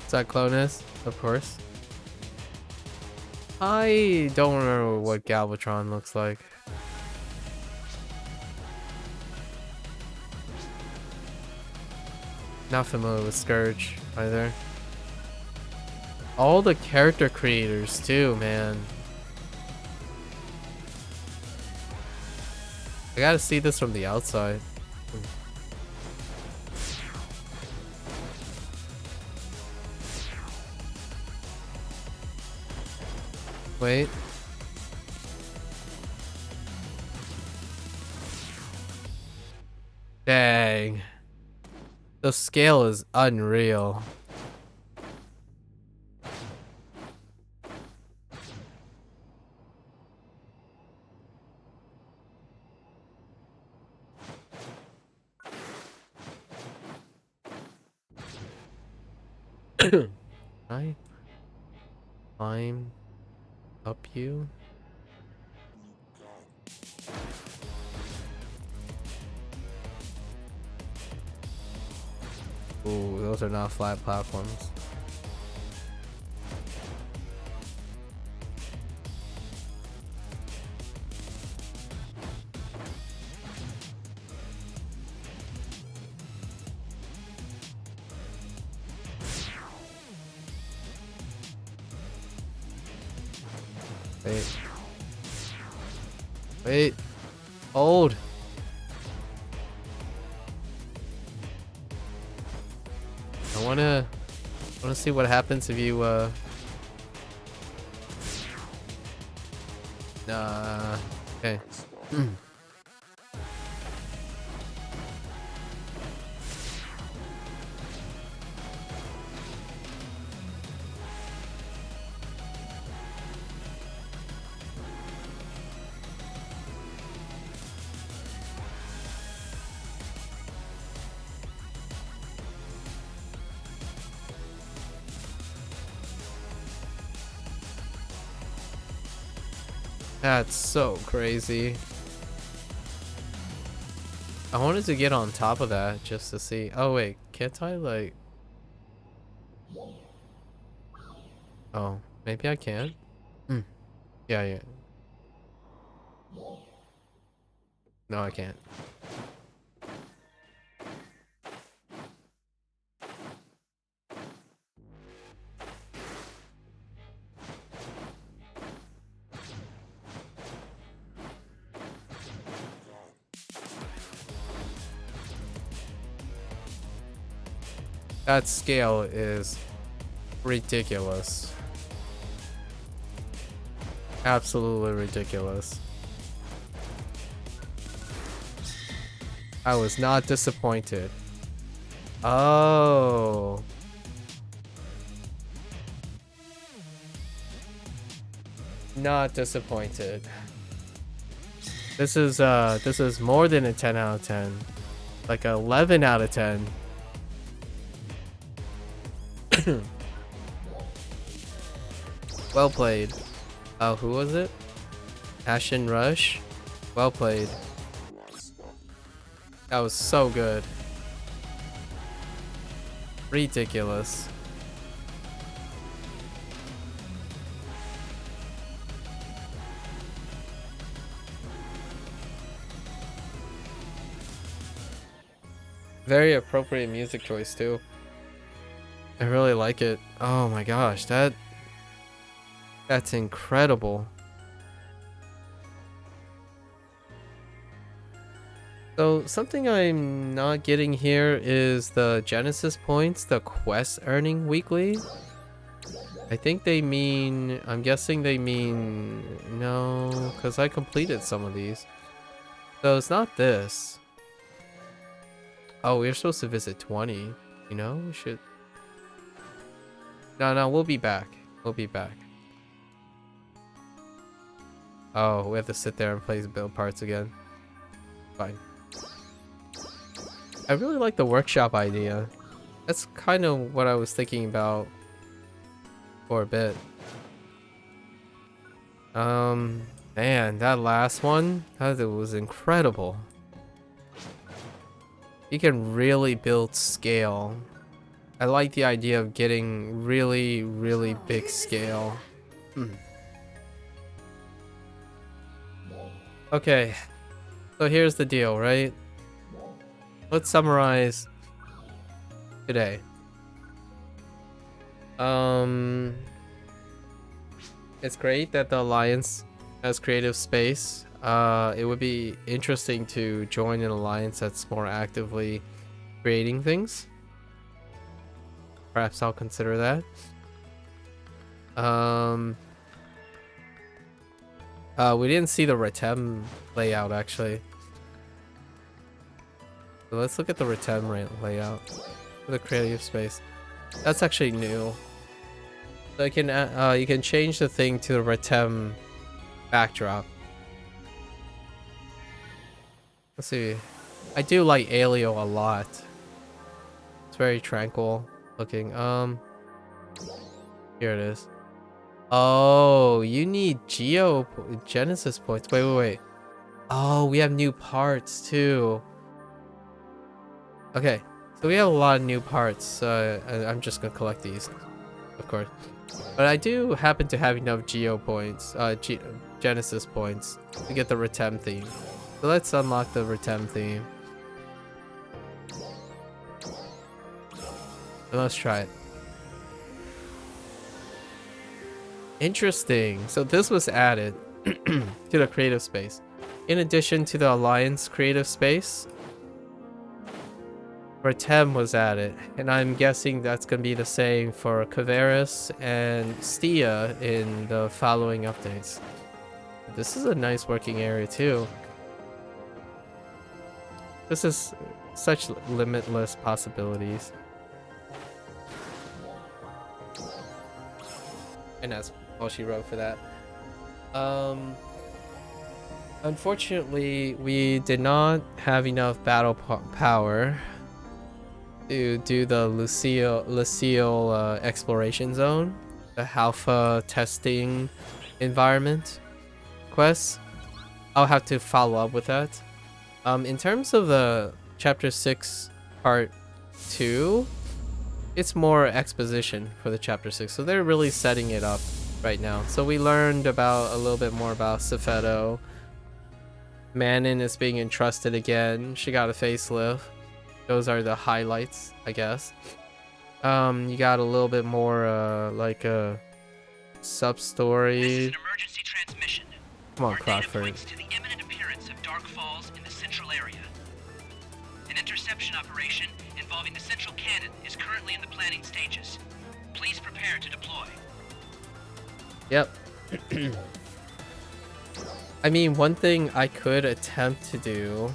Is that Clonus? Of course. I don't remember what Galvatron looks like. Not familiar with Scourge either. All the character creators too, man. I gotta see this from the outside. Wait. Dang. The scale is unreal. I climb up you? Ooh, those are not flat platforms. Wait. Wait. Hold. I wanna see what happens if you okay. That's so crazy. I wanted to get on top of that just to see. Oh wait, can't I like... Oh, maybe I can? Yeah, yeah. No, I can't. That scale is ridiculous. Absolutely ridiculous. I was not disappointed. Oh. Not disappointed. This is more than a 10 out of 10. Like a 11 out of 10. Well played. Oh, who was it? Ashen Rush? Well played. That was so good. Ridiculous. Very appropriate music choice too. I really like it. Oh my gosh, that's incredible. So something I'm not getting here is the Genesis points, the quest earning weekly. I think they mean, I'm guessing they mean, no, because I completed some of these. So it's not this. Oh, we're supposed to visit 20. You know, we should. No, we'll be back. We'll be back. Oh, we have to sit there and play build parts again. Fine. I really like the workshop idea. That's kind of what I was thinking about for a bit. Man, that last one, that was incredible. You can really build scale. I like the idea of getting really, really big scale. Okay, so here's the deal, right? Let's summarize today. It's great that the Alliance has creative space. It would be interesting to join an alliance that's more actively creating things. Perhaps I'll consider that. We didn't see the Retem layout actually. So let's look at the Retem layout for the creative space. That's actually new. So you can change the thing to the Retem backdrop. Let's see. I do like Alio a lot. It's very tranquil looking. Here it is. Oh, you need Genesis points. Wait. Oh, we have new parts too. Okay, so we have a lot of new parts. I'm just gonna collect these, of course. But I do happen to have enough Genesis points to get the Retem theme. So let's unlock the Retem theme. And let's try it. Interesting. So this was added to the creative space. In addition to the Alliance creative space, Retem was added. And I'm guessing that's going to be the same for Kavaris and Stia in the following updates. This is a nice working area too. This is such limitless possibilities. And that's all she wrote for that. Unfortunately, we did not have enough battle power to do the Lucille exploration zone, the alpha testing environment quests. I'll have to follow up with that. In terms of the chapter 6 part 2, it's more exposition for the chapter 6, so they're really setting it up right now. So we learned about a little bit more about Sefeto. Manon is being entrusted again. She got a facelift. Those are the highlights, I guess. You got a little bit more like a sub-story. This is an emergency transmission. Come on, Our data Crawford. points to the imminent appearance of dark falls in the central area. An interception operation involving the central cannon is currently in the planning stages. Please prepare to deploy. Yep. I mean, one thing I could attempt to do...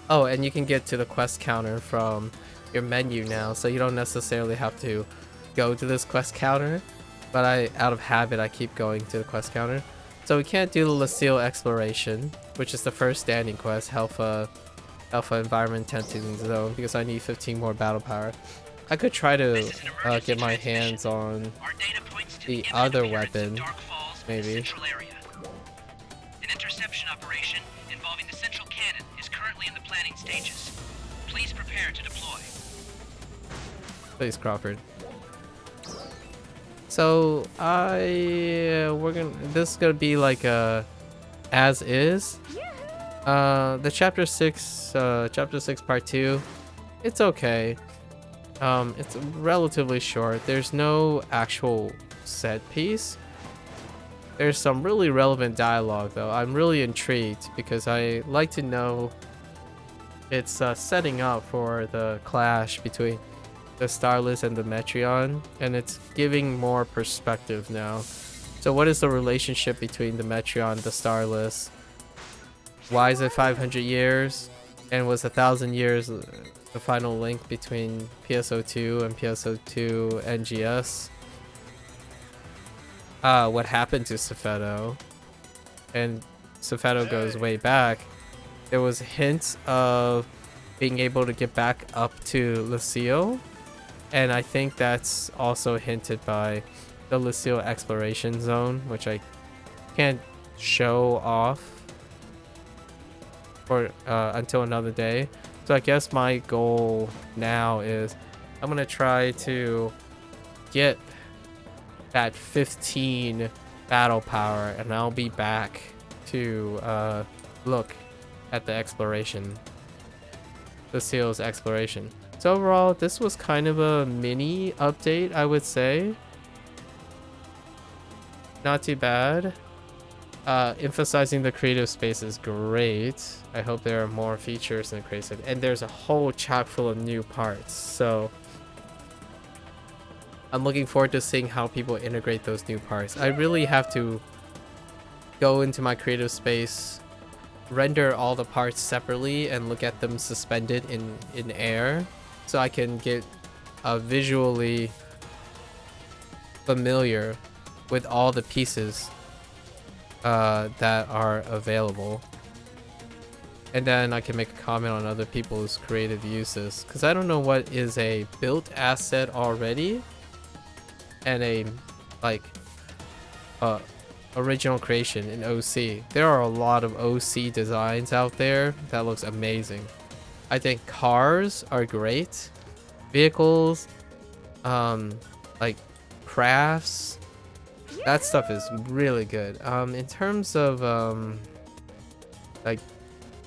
Oh, and you can get to the quest counter from your menu now, so you don't necessarily have to go to this quest counter. But out of habit, I keep going to the quest counter. So we can't do the Lucille exploration, which is the first standing quest, Alpha Environment Testing Zone, because I need 15 more battle power. I could try to get my hands on the other weapon, maybe. An interception operation involving the central cannon is currently in the planning stages. Please prepare to deploy. Please, Crawford. So this is gonna be like a as is. The chapter 6 part 2, it's okay. It's relatively short. There's no actual set piece. There's some really relevant dialogue though. I'm really intrigued because I like to know it's setting up for the clash between the Starless and the Metreon, and it's giving more perspective now. So what is the relationship between the Metreon and the Starless? Why is it 500 years? And was 1,000 years the final link between PSO2 and PSO2 NGS? What happened to Sefeto? And Sefeto goes way back. There was hints of being able to get back up to Lucille, and I think that's also hinted by the Lucille exploration zone, which I can't show off for until another day. So I guess my goal now is I'm gonna try to get that 15 battle power, and I'll be back to look at the exploration, Lucille's exploration. So overall, this was kind of a mini update, I would say. Not too bad. Emphasizing the creative space is great. I hope there are more features in the creative, and there's a whole chock full of new parts. So I'm looking forward to seeing how people integrate those new parts. I really have to go into my creative space, render all the parts separately, and look at them suspended in air, so I can get visually familiar with all the pieces that are available. And then I can make a comment on other people's creative uses, because I don't know what is a built asset already and a like original creation in OC. There are a lot of OC designs out there that looks amazing. I think cars are great, vehicles, like crafts, that stuff is really good. In terms of like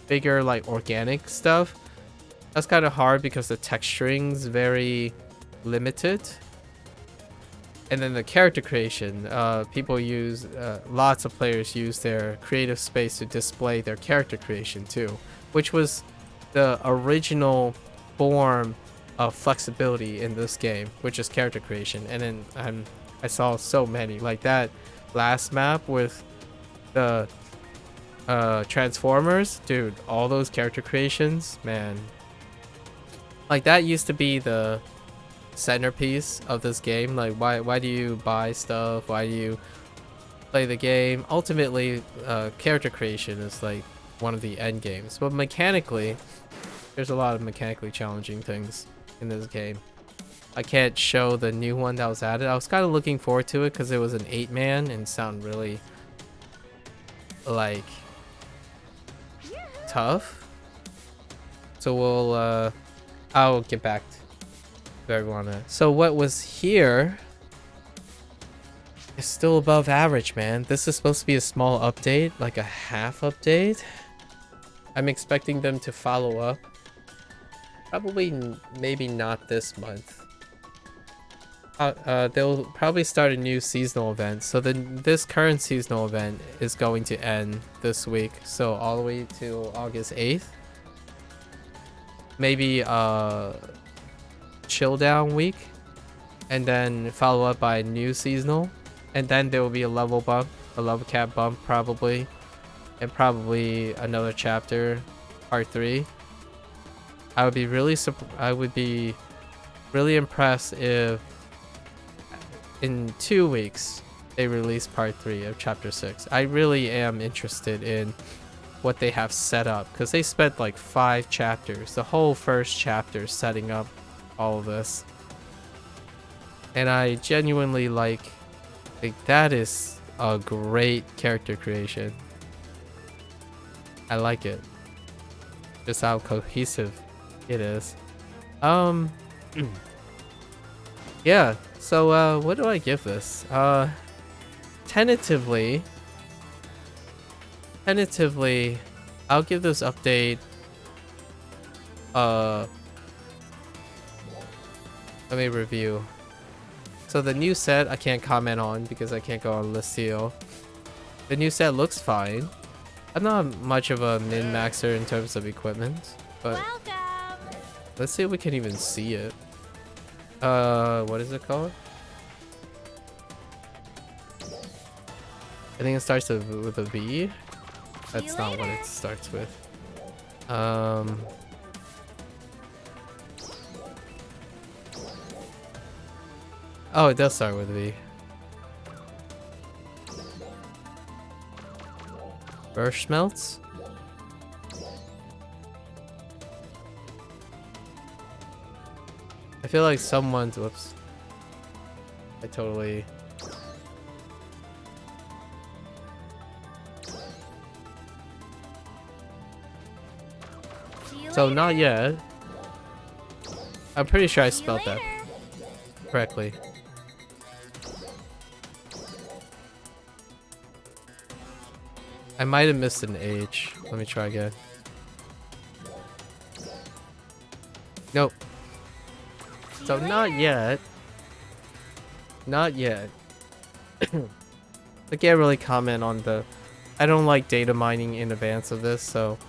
bigger like organic stuff, that's kind of hard because the texturing's very limited. And then the character creation, people use lots of players use their creative space to display their character creation too, which was the original form of flexibility in this game, which is character creation. And then I saw so many like that last map with the Transformers, dude, all those character creations, man, like that used to be the centerpiece of this game. Like why do you buy stuff, why do you play the game? Ultimately character creation is like one of the end games, but mechanically there's a lot of mechanically challenging things in this game. I can't show the new one that was added. I was kind of looking forward to it because it was an 8-man and sound really like tough. So we'll I'll get back to everyone. So what was here is still above average, man. This is supposed to be a small update, like a half update. I'm expecting them to follow up. Probably maybe not this month. They'll probably start a new seasonal event. So then this current seasonal event is going to end this week. So all the way to August 8th. Maybe chill down week. And then follow up by a new seasonal. And then there will be a level bump, a level cap bump probably. And probably another chapter, part 3. I would be really impressed if in 2 weeks they release part 3 of chapter 6. I really am interested in what they have set up, because they spent like 5 chapters, the whole first chapter, setting up all of this. And I genuinely like that is a great character creation. I like it, just how cohesive it is. Yeah, so what do I give this? Tentatively I'll give this update let me review. So the new set I can't comment on because I can't go on Lucille. The new set looks fine. I'm not much of a min-maxer in terms of equipment, but let's see if we can even see it. What is it called? I think it starts with a V. That's not what it starts with. Oh, it does start with a V. Burst smelts? I feel like someone's, whoops. I totally... So not yet. I'm pretty sure I spelled that correctly. I might have missed an H. Let me try again. Nope. So not yet. Not yet. I can't really comment on the... I don't like data mining in advance of this, so...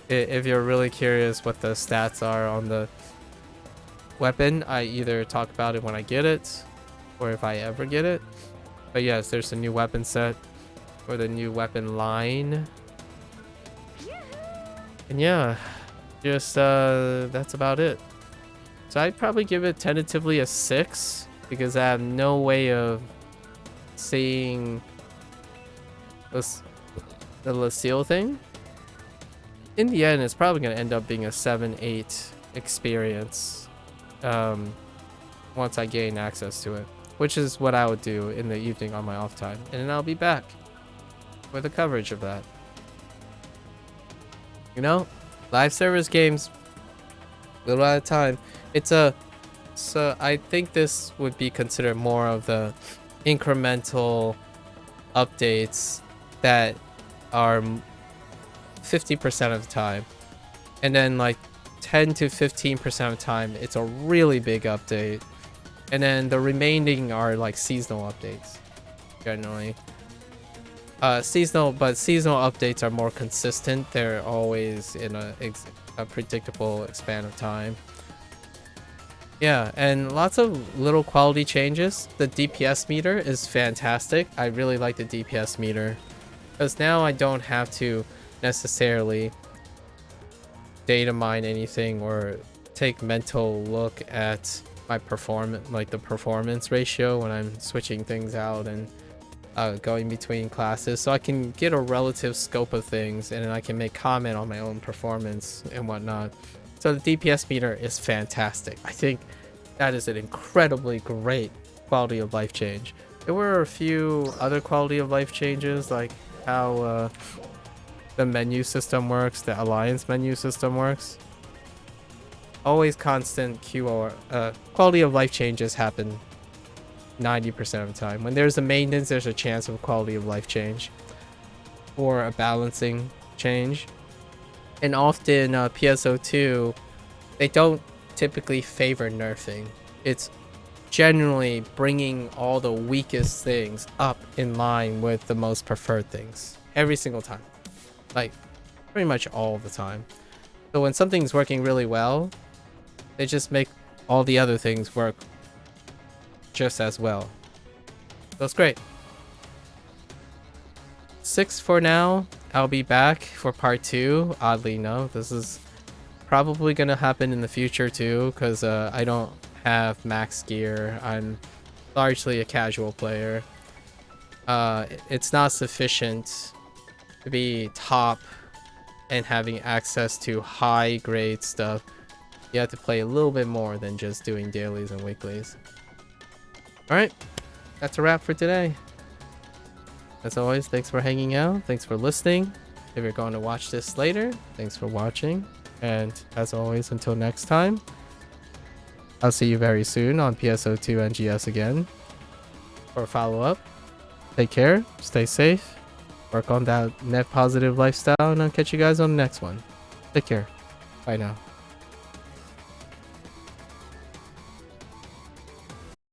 If you're really curious what the stats are on the weapon, I either talk about it when I get it, or if I ever get it. But yes, there's a new weapon set. for the new weapon line. And yeah, just that's about it. So I'd probably give it tentatively a 6 because I have no way of seeing the Lucille thing. In the end, it's probably going to end up being a 7-8 experience once I gain access to it, which is what I would do in the evening on my off time. And then I'll be back with the coverage of that. You know, live service games, little at a time. So I think this would be considered more of the incremental updates that are 50% of the time, and then like 10 to 15% of the time it's a really big update, and then the remaining are like seasonal updates generally. Seasonal updates are more consistent. They're always in a predictable span of time. Yeah, and lots of little quality changes. The DPS meter is fantastic. I really like the DPS meter because now I don't have to necessarily data mine anything or take mental look at my performance, like the performance ratio when I'm switching things out and going between classes, so I can get a relative scope of things and then I can make comment on my own performance and whatnot. So the DPS meter is fantastic. I think that is an incredibly great quality of life change. There were a few other quality of life changes, like how the menu system works, the alliance menu system works. Always constant QOR quality of life changes happen 90% of the time. When there's a maintenance, there's a chance of quality of life change or a balancing change. And often PSO2, they don't typically favor nerfing. It's generally bringing all the weakest things up in line with the most preferred things every single time, like pretty much all the time. So when something's working really well, they just make all the other things work just as well. So it's great. 6 for now. I'll be back for part 2. Oddly enough, this is probably gonna happen in the future too, because I don't have max gear. I'm largely a casual player. It's not sufficient to be top and having access to high grade stuff. You have to play a little bit more than just doing dailies and weeklies. Alright, that's a wrap for today. As always, thanks for hanging out. Thanks for listening. If you're going to watch this later, thanks for watching. And as always, until next time, I'll see you very soon on PSO2 NGS again for a follow-up. Take care, stay safe, work on that net positive lifestyle, and I'll catch you guys on the next one. Take care. Bye now.